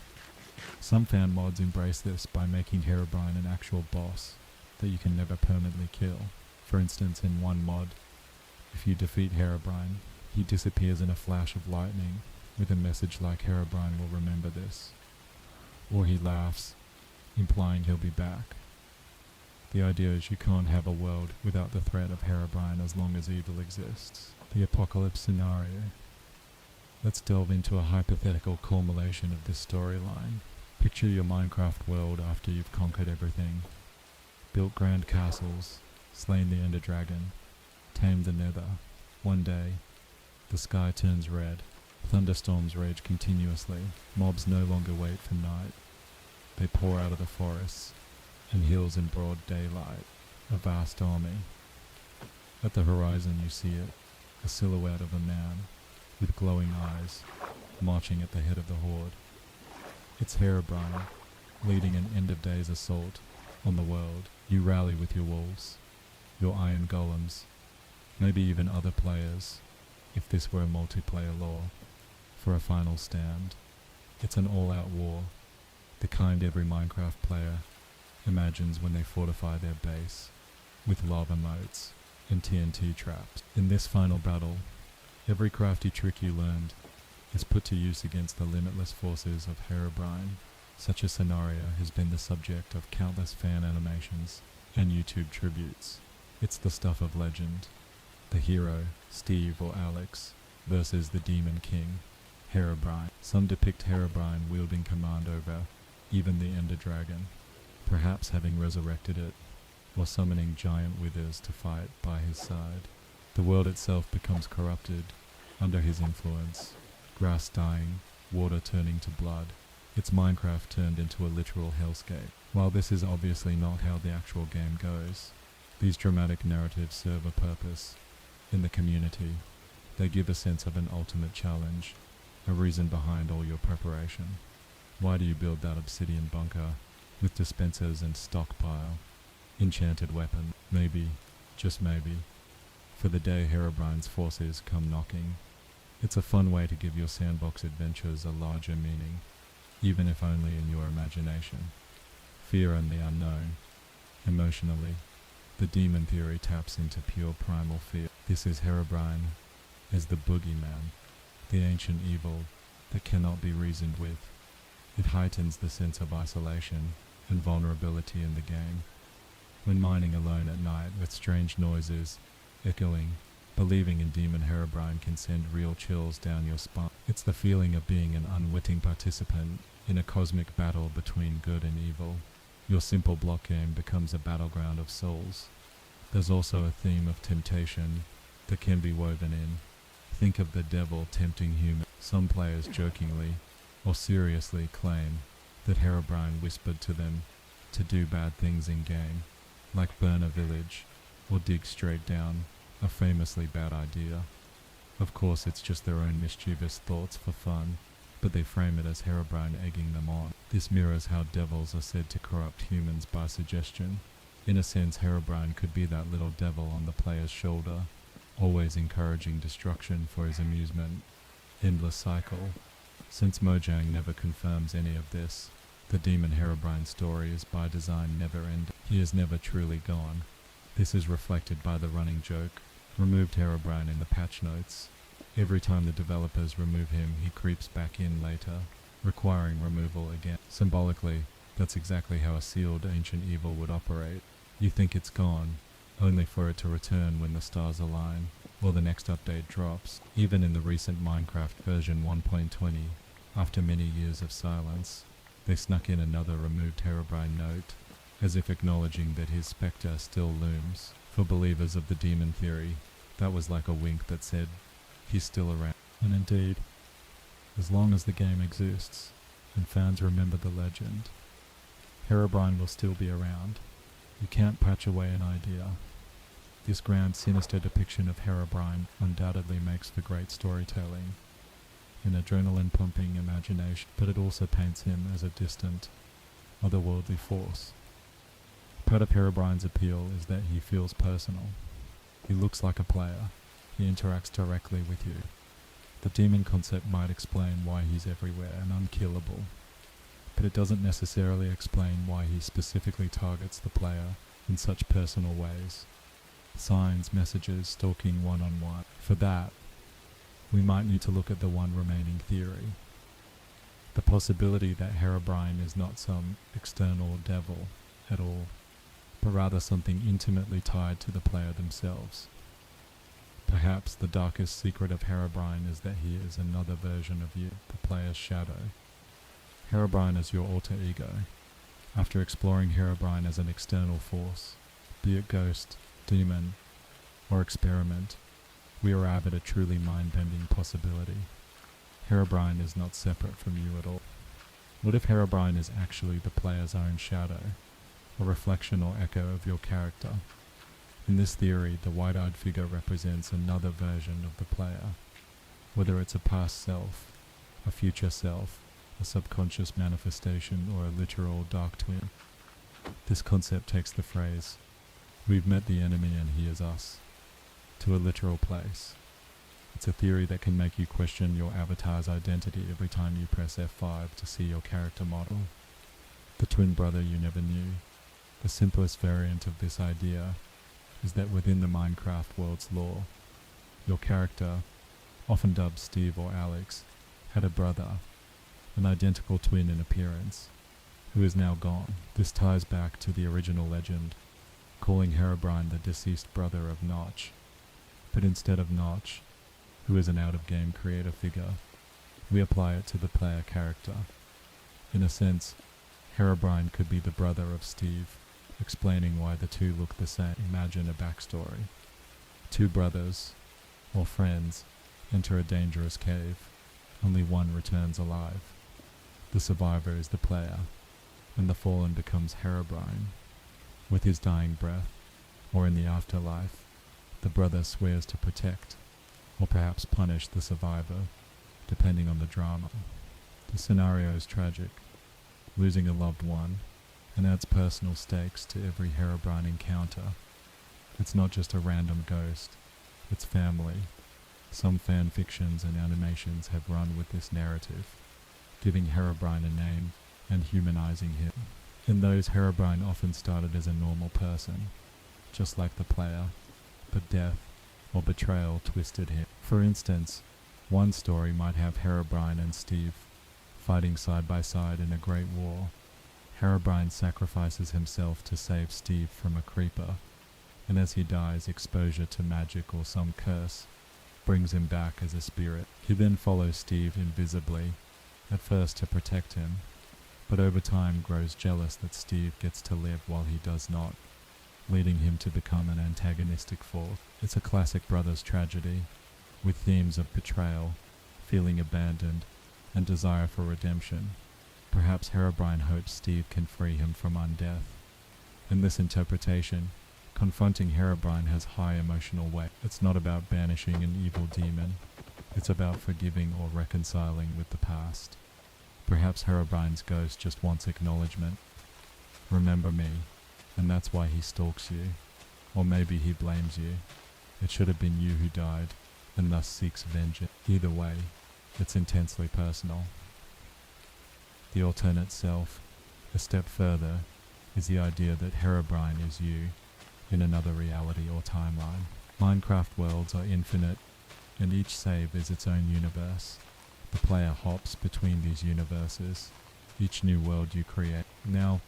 Some fan mods embrace this by making Herobrine an actual boss that you can never permanently kill. For instance, in one mod, if you defeat Herobrine, he disappears in a flash of lightning with a message like Herobrine will remember this. Or he laughs, implying he'll be back. The idea is you can't have a world without the threat of Herobrine as long as evil exists. The apocalypse scenario. Let's delve into a hypothetical culmination of this storyline. Picture your Minecraft world after you've conquered everything. Built grand castles, slain the Ender Dragon, tamed the Nether. One day, the sky turns red. Thunderstorms rage continuously. Mobs no longer wait for night. They pour out of the forests and hills in broad daylight. A vast army. At the horizon you see it, a silhouette of a man with glowing eyes, marching at the head of the horde. It's Herobrine, leading an end-of-days assault on the world. You rally with your wolves, your iron golems, maybe even other players, if this were a multiplayer lore, for a final stand. It's an all-out war, the kind every Minecraft player imagines when they fortify their base with lava moats and TNT traps. In this final battle, every crafty trick you learned is put to use against the limitless forces of Herobrine. Such a scenario has been the subject of countless fan animations and YouTube tributes. It's the stuff of legend. The hero, Steve or Alex, versus the Demon King, Herobrine. Some depict Herobrine wielding command over even the Ender Dragon, perhaps having resurrected it, or summoning giant withers to fight by his side. The world itself becomes corrupted under his influence, grass dying, water turning to blood. It's Minecraft turned into a literal hellscape. While this is obviously not how the actual game goes, these dramatic narratives serve a purpose in the community. They give a sense of an ultimate challenge, a reason behind all your preparation. Why do you build that obsidian bunker with dispensers and stockpile? Enchanted weapon, maybe, just maybe, for the day Herobrine's forces come knocking. It's a fun way to give your sandbox adventures a larger meaning, even if only in your imagination. Fear and the unknown. Emotionally, the demon theory taps into pure primal fear. This is Herobrine as the boogeyman, the ancient evil that cannot be reasoned with. It heightens the sense of isolation and vulnerability in the game. When mining alone at night with strange noises, echoing, believing in Demon Herobrine can send real chills down your spine. It's the feeling of being an unwitting participant in a cosmic battle between good and evil. Your simple block game becomes a battleground of souls. There's also a theme of temptation that can be woven in. Think of the devil tempting humans. Some players jokingly or seriously claim that Herobrine whispered to them to do bad things in game, like burn a village or dig straight down a famously bad idea. Of course, it's just their own mischievous thoughts for fun, but they frame it as Herobrine egging them on. This mirrors how devils are said to corrupt humans by suggestion. In a sense, Herobrine could be that little devil on the player's shoulder, always encouraging destruction for his amusement. Endless cycle. Since Mojang never confirms any of this, the Demon Herobrine story is by design never ending. He is never truly gone. This is reflected by the running joke, removed Herobrine in the patch notes. Every time the developers remove him, he creeps back in later, requiring removal again. Symbolically, that's exactly how a sealed ancient evil would operate. You think it's gone, only for it to return when the stars align, or the next update drops. Even in the recent Minecraft version 1.20, after many years of silence, they snuck in another removed Herobrine note, as if acknowledging that his spectre still looms. For believers of the demon theory, that was like a wink that said, he's still around. And indeed, as long as the game exists, and fans remember the legend, Herobrine will still be around. You can't patch away an idea. This grand, sinister depiction of Herobrine undoubtedly makes for great storytelling, an adrenaline-pumping imagination, but it also paints him as a distant, otherworldly force. Part of Herobrine's appeal is that he feels personal. He looks like a player. He interacts directly with you. The demon concept might explain why he's everywhere and unkillable. but it doesn't necessarily explain why he specifically targets the player in such personal ways. Signs, messages, stalking one-on-one. For that, we might need to look at the one remaining theory. The possibility that Herobrine is not some external devil at all, but rather something intimately tied to the player themselves. Perhaps the darkest secret of Herobrine is that he is another version of you, the player's shadow. Herobrine is your alter ego. After exploring Herobrine as an external force, be it ghost, demon, or experiment, we arrive at a truly mind-bending possibility. Herobrine is not separate from you at all. What if Herobrine is actually the player's own shadow, a reflection or echo of your character? In this theory, the wide-eyed figure represents another version of the player, whether it's a past self, a future self, a subconscious manifestation, or a literal dark twin. This concept takes the phrase, "We've met the enemy and he is us," to a literal place. It's a theory that can make you question your avatar's identity every time you press F5 to see your character model. The twin brother you never knew. The simplest variant of this idea is that within the Minecraft world's lore, your character, often dubbed Steve or Alex, had a brother, an identical twin in appearance, who is now gone. This ties back to the original legend, calling Herobrine the deceased brother of Notch. But instead of Notch, who is an out-of-game creator figure, we apply it to the player character. In a sense, Herobrine could be the brother of Steve, explaining why the two look the same. Imagine a backstory. Two brothers, or friends, enter a dangerous cave. Only one returns alive. The survivor is the player, and the fallen becomes Herobrine. With his dying breath, or in the afterlife, the brother swears to protect, or perhaps punish the survivor, depending on the drama. The scenario is tragic, losing a loved one, and adds personal stakes to every Herobrine encounter. It's not just a random ghost, it's family. Some fan fictions and animations have run with this narrative, giving Herobrine a name and humanizing him. In those, Herobrine often started as a normal person, just like the player, but death or betrayal twisted him. For instance, one story might have Herobrine and Steve fighting side by side in a great war. Herobrine sacrifices himself to save Steve from a creeper, and as he dies, exposure to magic or some curse brings him back as a spirit. He then follows Steve invisibly, at first to protect him, but over time grows jealous that Steve gets to live while he does not, leading him to become an antagonistic force. It's a classic brother's tragedy, with themes of betrayal, feeling abandoned, and desire for redemption. Perhaps Herobrine hopes Steve can free him from undeath. In this interpretation, confronting Herobrine has high emotional weight. It's not about banishing an evil demon, it's about forgiving or reconciling with the past. Perhaps Herobrine's ghost just wants acknowledgement. Remember me, and that's why he stalks you. Or maybe he blames you. It should have been you who died, and thus seeks vengeance. Either way, it's intensely personal. The alternate self, a step further, is the idea that Herobrine is you in another reality or timeline. Minecraft worlds are infinite, and each save is its own universe. The player hops between these universes, each new world you create. Now,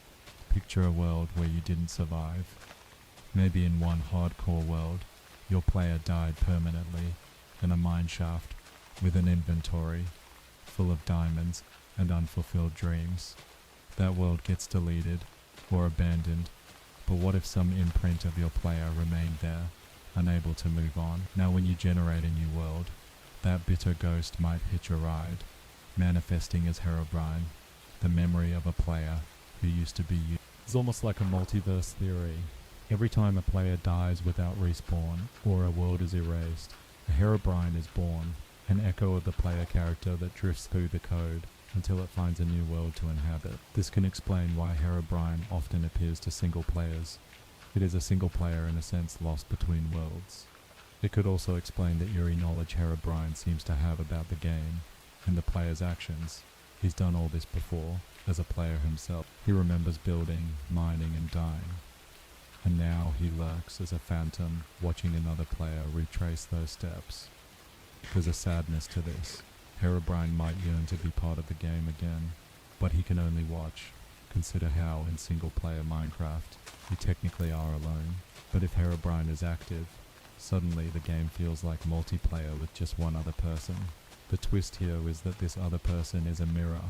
picture a world where you didn't survive. Maybe in one hardcore world, your player died permanently in a mineshaft with an inventory full of diamonds and unfulfilled dreams. That world gets deleted or abandoned, but what if some imprint of your player remained there, unable to move on? Now when you generate a new world, that bitter ghost might hitch a ride, manifesting as Herobrine, the memory of a player who used to be you. It's almost like a multiverse theory. Every time a player dies without respawn, or a world is erased, a Herobrine is born, an echo of the player character that drifts through the code until it finds a new world to inhabit. This can explain why Herobrine often appears to single players. It is a single player in a sense lost between worlds. It could also explain the eerie knowledge Herobrine seems to have about the game and the player's actions. He's done all this before, as a player himself. He remembers building, mining and dying. And now he lurks as a phantom, watching another player retrace those steps. There's a sadness to this. Herobrine might yearn to be part of the game again, but he can only watch. Consider how, in single-player Minecraft, you technically are alone. But if Herobrine is active, suddenly the game feels like multiplayer with just one other person. The twist here is that this other person is a mirror.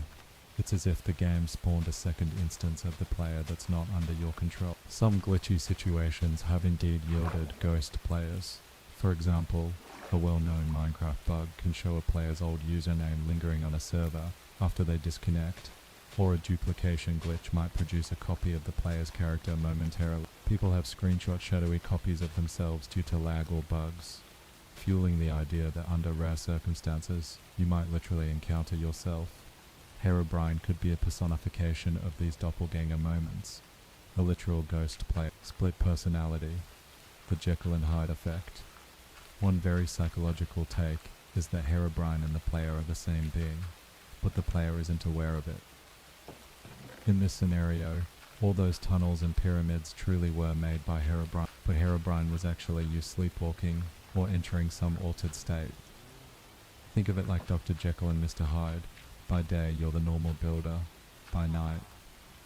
It's as if the game spawned a second instance of the player that's not under your control. Some glitchy situations have indeed yielded ghost players. For example, a well-known Minecraft bug can show a player's old username lingering on a server after they disconnect, or a duplication glitch might produce a copy of the player's character momentarily. People have screenshot shadowy copies of themselves due to lag or bugs, fueling the idea that under rare circumstances, you might literally encounter yourself. Herobrine could be a personification of these doppelganger moments, a literal ghost player, split personality, the Jekyll and Hyde effect. One very psychological take is that Herobrine and the player are the same being, but the player isn't aware of it. In this scenario, all those tunnels and pyramids truly were made by Herobrine, but Herobrine was actually you sleepwalking or entering some altered state. Think of it like Dr. Jekyll and Mr. Hyde. By day, you're the normal builder. By night,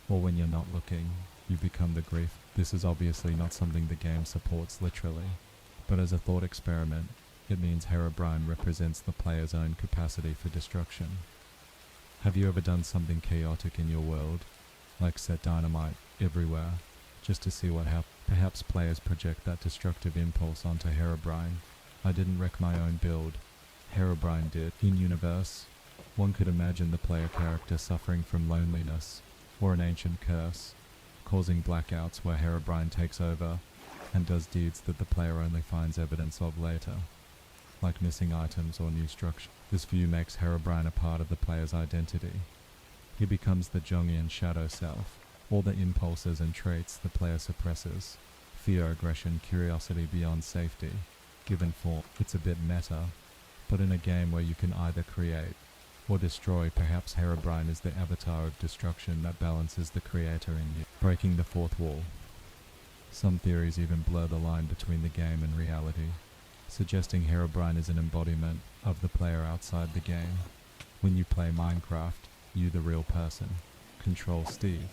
or when you're not looking, you become the grief. This is obviously not something the game supports literally, but as a thought experiment, it means Herobrine represents the player's own capacity for destruction. Have you ever done something chaotic in your world, like set dynamite everywhere, just to see what happens? Perhaps players project that destructive impulse onto Herobrine. I didn't wreck my own build. Herobrine did. In universe, one could imagine the player character suffering from loneliness, or an ancient curse, causing blackouts where Herobrine takes over and does deeds that the player only finds evidence of later, like missing items or new structure. This view makes Herobrine a part of the player's identity. He becomes the Jungian shadow self, all the impulses and traits the player suppresses, fear, aggression, curiosity beyond safety, given form. It's a bit meta, but in a game where you can either create or destroy, perhaps Herobrine is the avatar of destruction that balances the creator in you, breaking the fourth wall. Some theories even blur the line between the game and reality, suggesting Herobrine is an embodiment of the player outside the game. When you play Minecraft, you, the real person, control Steve,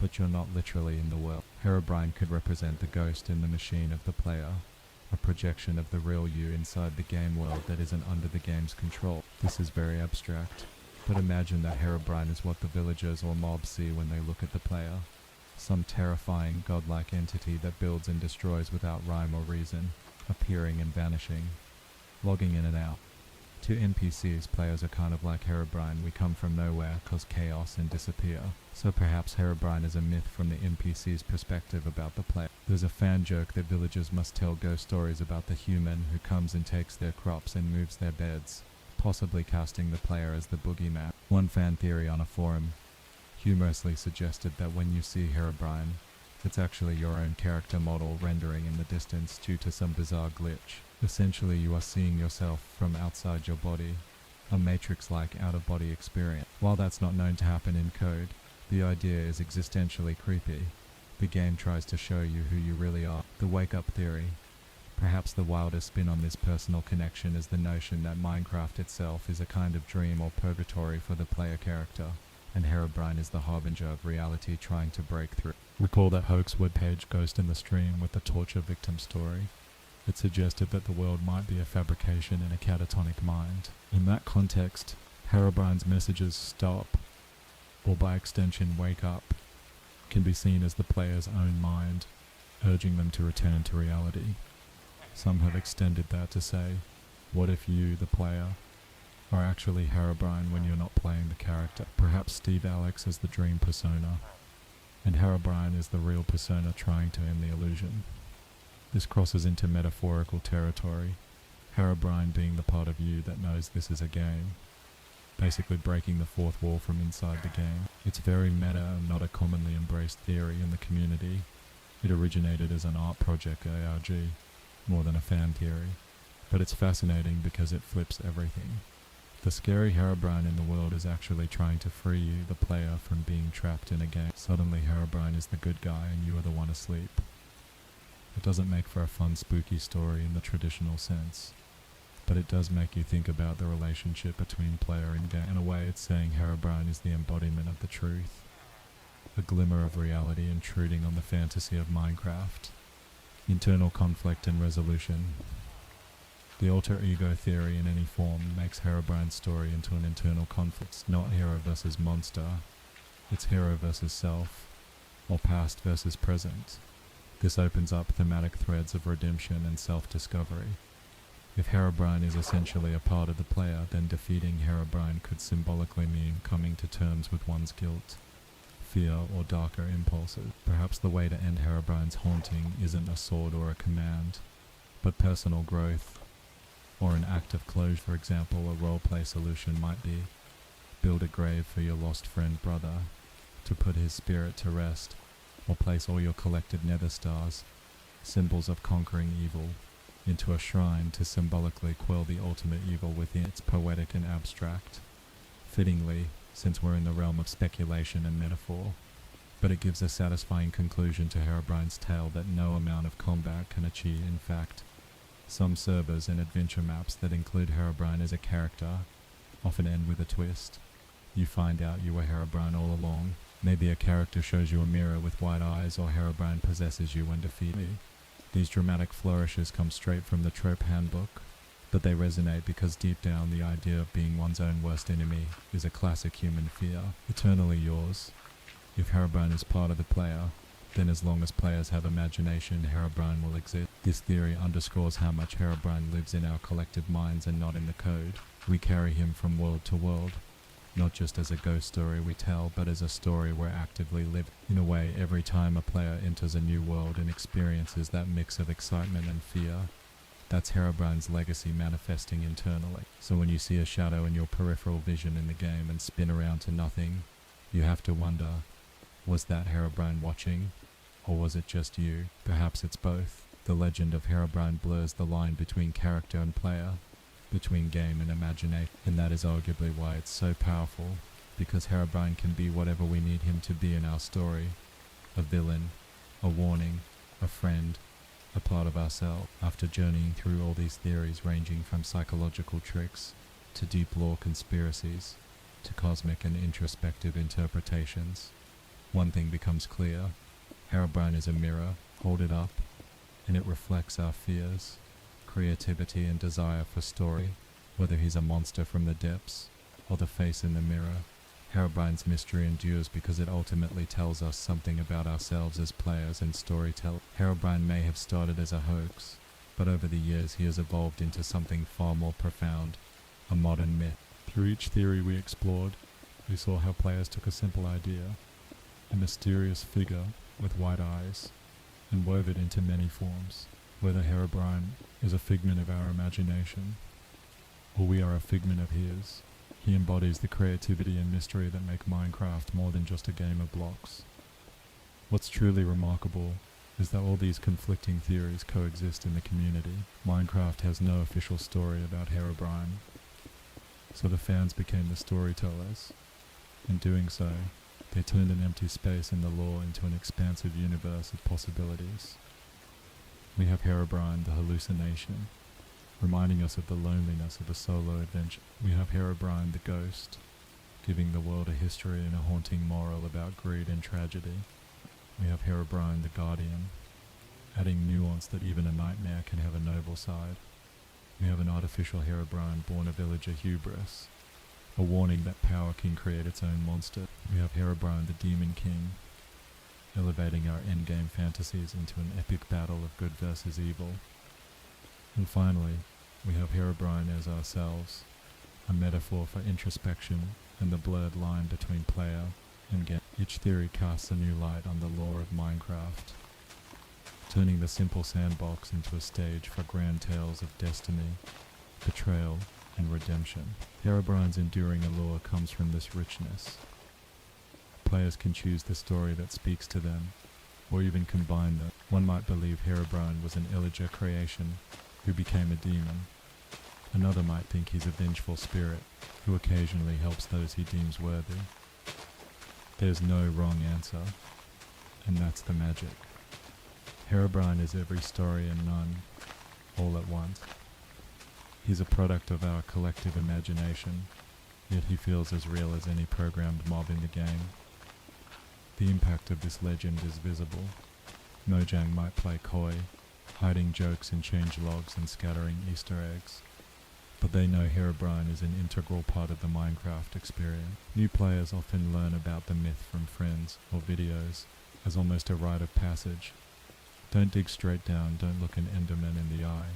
but you're not literally in the world. Herobrine could represent the ghost in the machine of the player, a projection of the real you inside the game world that isn't under the game's control. This is very abstract, but imagine that Herobrine is what the villagers or mobs see when they look at the player. Some terrifying, godlike entity that builds and destroys without rhyme or reason, appearing and vanishing, logging in and out. To NPCs, players are kind of like Herobrine. We come from nowhere, cause chaos and disappear. So perhaps Herobrine is a myth from the NPC's perspective about the player. There's a fan joke that villagers must tell ghost stories about the human who comes and takes their crops and moves their beds, possibly casting the player as the boogeyman. One fan theory on a forum humorously suggested that when you see Herobrine, it's actually your own character model rendering in the distance due to some bizarre glitch. Essentially, you are seeing yourself from outside your body, a Matrix-like out-of-body experience. While that's not known to happen in code, the idea is existentially creepy. The game tries to show you who you really are. The wake-up theory. Perhaps the wildest spin on this personal connection is the notion that Minecraft itself is a kind of dream or purgatory for the player character, and Herobrine is the harbinger of reality trying to break through. Recall that hoax webpage Ghost in the Stream with the torture victim story. It suggested that the world might be a fabrication in a catatonic mind. In that context, Herobrine's messages stop, or by extension wake up, can be seen as the player's own mind, urging them to return to reality. Some have extended that to say, what if you, the player, are actually Herobrine when you're not playing the character? Perhaps Steve Alex is the dream persona, and Herobrine is the real persona trying to end the illusion. This crosses into metaphorical territory, Herobrine being the part of you that knows this is a game, basically breaking the fourth wall from inside the game. It's very meta and not a commonly embraced theory in the community. It originated as an art project ARG, more than a fan theory, but it's fascinating because it flips everything. The scary Herobrine in the world is actually trying to free you, the player, from being trapped in a game. Suddenly Herobrine is the good guy and you are the one asleep. It doesn't make for a fun, spooky story in the traditional sense, but it does make you think about the relationship between player and game. In a way, it's saying Herobrine is the embodiment of the truth, a glimmer of reality intruding on the fantasy of Minecraft. Internal conflict and resolution. The alter ego theory in any form makes Herobrine's story into an internal conflict. It's not hero versus monster, it's hero versus self, or past versus present. This opens up thematic threads of redemption and self-discovery. If Herobrine is essentially a part of the player, then defeating Herobrine could symbolically mean coming to terms with one's guilt, fear, or darker impulses. Perhaps the way to end Herobrine's haunting isn't a sword or a command, but personal growth, or an act of closure. For example, a roleplay solution might be build a grave for your lost friend brother to put his spirit to rest, or place all your collected nether stars, symbols of conquering evil, into a shrine to symbolically quell the ultimate evil within. It's poetic and abstract, fittingly, since we're in the realm of speculation and metaphor, but it gives a satisfying conclusion to Herobrine's tale that no amount of combat can achieve. In fact, some servers and adventure maps that include Herobrine as a character often end with a twist. You find out you were Herobrine all along. Maybe a character shows you a mirror with white eyes, or Herobrine possesses you and defeats you. These dramatic flourishes come straight from the trope handbook, but they resonate because deep down the idea of being one's own worst enemy is a classic human fear. Eternally yours. If Herobrine is part of the player, then as long as players have imagination, Herobrine will exist. This theory underscores how much Herobrine lives in our collective minds and not in the code. We carry him from world to world, not just as a ghost story we tell, but as a story we're actively living. In a way, every time a player enters a new world and experiences that mix of excitement and fear, that's Herobrine's legacy manifesting internally. So when you see a shadow in your peripheral vision in the game and spin around to nothing, you have to wonder, was that Herobrine watching, or was it just you? Perhaps it's both. The legend of Herobrine blurs the line between character and player, between game and imagination, and that is arguably why it's so powerful, because Herobrine can be whatever we need him to be in our story: a villain, a warning, a friend, a part of ourselves. After journeying through all these theories ranging from psychological tricks to deep lore conspiracies to cosmic and introspective interpretations, one thing becomes clear: Herobrine is a mirror. Hold it up, and it reflects our fears, creativity, and desire for story. Whether he's a monster from the depths or the face in the mirror, Herobrine's mystery endures because it ultimately tells us something about ourselves as players and storytellers. Herobrine may have started as a hoax, but over the years he has evolved into something far more profound, a modern myth. Through each theory we explored, we saw how players took a simple idea, a mysterious figure with white eyes, and wove it into many forms. Whether Herobrine is a figment of our imagination, or we are a figment of his, he embodies the creativity and mystery that make Minecraft more than just a game of blocks. What's truly remarkable is that all these conflicting theories coexist in the community. Minecraft has no official story about Herobrine, so the fans became the storytellers. In doing so, they turned an empty space in the lore into an expansive universe of possibilities. We have Herobrine, the hallucination, reminding us of the loneliness of a solo adventure. We have Herobrine, the ghost, giving the world a history and a haunting moral about greed and tragedy. We have Herobrine, the guardian, adding nuance that even a nightmare can have a noble side. We have an artificial Herobrine born of villager hubris, a warning that power can create its own monster. We have Herobrine, the Demon King, elevating our endgame fantasies into an epic battle of good versus evil. And finally, we have Herobrine as ourselves, a metaphor for introspection and the blurred line between player and game. Each theory casts a new light on the lore of Minecraft, turning the simple sandbox into a stage for grand tales of destiny, betrayal, and redemption. Herobrine's enduring allure comes from this richness. Players can choose the story that speaks to them, or even combine them. One might believe Herobrine was an illager creation who became a demon, Another might think he's a vengeful spirit who occasionally helps those he deems worthy. There's no wrong answer, and that's the magic. Herobrine is every story and none, all at once. He's a product of our collective imagination, yet he feels as real as any programmed mob in the game. The impact of this legend is visible. Mojang might play coy, hiding jokes in changelogs and scattering Easter eggs, but they know Herobrine is an integral part of the Minecraft experience. New players often learn about the myth from friends or videos as almost a rite of passage. Don't dig straight down, don't look an Enderman in the eye,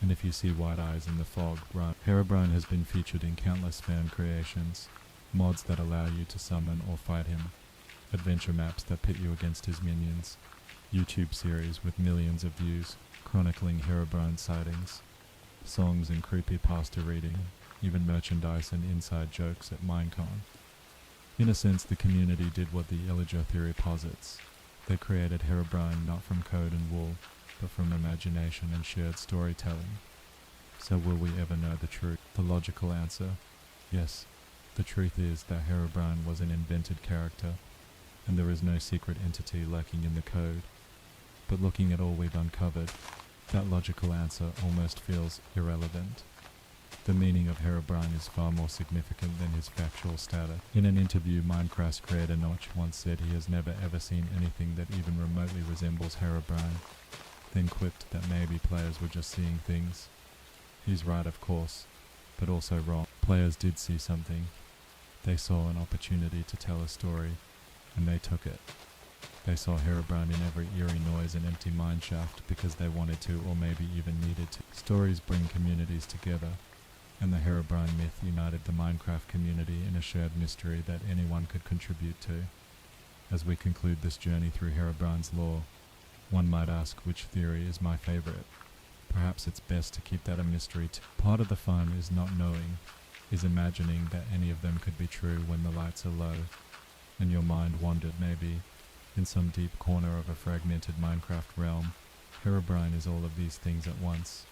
and if you see white eyes in the fog, run. Herobrine has been featured in countless fan creations, mods that allow you to summon or fight him, adventure maps that pit you against his minions, YouTube series with millions of views chronicling Herobrine sightings, songs and creepypasta reading, even merchandise and inside jokes at Minecon. In a sense, the community did what the Illager theory posits. They created Herobrine not from code and wool, but from imagination and shared storytelling. So will we ever know the truth? The logical answer, yes. The truth is that Herobrine was an invented character, and there is no secret entity lurking in the code. But looking at all we've uncovered, that logical answer almost feels irrelevant. The meaning of Herobrine is far more significant than his factual status. In an interview, Minecraft creator Notch once said he has never ever seen anything that even remotely resembles Herobrine, then quipped that maybe players were just seeing things. He's right, of course, but also wrong. Players did see something. They saw an opportunity to tell a story, and they took it. They saw Herobrine in every eerie noise and empty mineshaft because they wanted to, or maybe even needed to. Stories bring communities together, and the Herobrine myth united the Minecraft community in a shared mystery that anyone could contribute to. As we conclude this journey through Herobrine's lore, one might ask which theory is my favorite. Perhaps it's best to keep that a mystery. Part of the fun is not knowing, is imagining that any of them could be true when the lights are low, and your mind wandered maybe in some deep corner of a fragmented Minecraft realm. Herobrine is all of these things at once,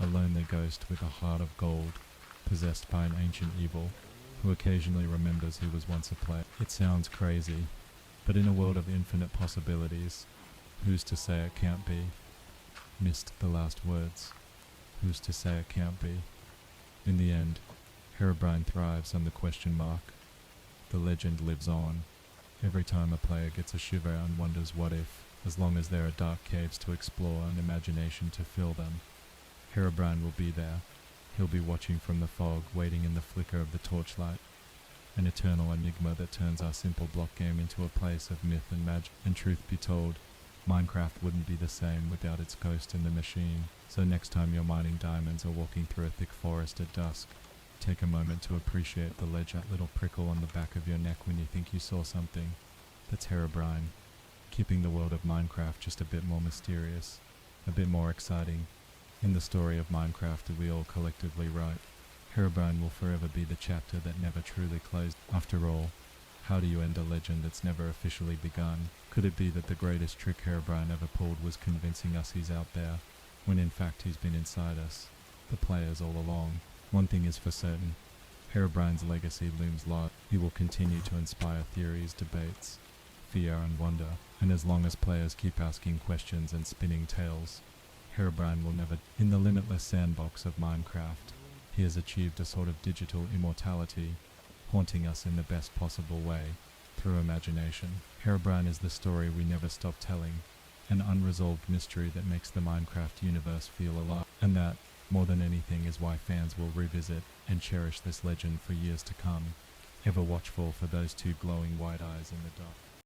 a lonely ghost with a heart of gold, possessed by an ancient evil, who occasionally remembers he was once a player. It sounds crazy, but in a world of infinite possibilities, who's to say it can't be? Missed the last words. Who's to say it can't be? In the end, Herobrine thrives on the question mark. The legend lives on. Every time a player gets a shiver and wonders what if, as long as there are dark caves to explore and imagination to fill them, Herobrine will be there. He'll be watching from the fog, waiting in the flicker of the torchlight, an eternal enigma that turns our simple block game into a place of myth and magic. And truth be told, Minecraft wouldn't be the same without its ghost in the machine. So next time you're mining diamonds or walking through a thick forest at dusk, take a moment to appreciate the legend, little prickle on the back of your neck when you think you saw something. That's Herobrine, keeping the world of Minecraft just a bit more mysterious, a bit more exciting. In the story of Minecraft that we all collectively write, Herobrine will forever be the chapter that never truly closed. After all, how do you end a legend that's never officially begun? Could it be that the greatest trick Herobrine ever pulled was convincing us he's out there, when in fact he's been inside us, the players all along? One thing is for certain, Herobrine's legacy looms large. He will continue to inspire theories, debates, fear and wonder, and as long as players keep asking questions and spinning tales, Herobrine will never. In the limitless sandbox of Minecraft, he has achieved a sort of digital immortality, haunting us in the best possible way, through imagination. Herobrine is the story we never stop telling, an unresolved mystery that makes the Minecraft universe feel alive, and that, more than anything, is why fans will revisit and cherish this legend for years to come, ever watchful for those two glowing white eyes in the dark.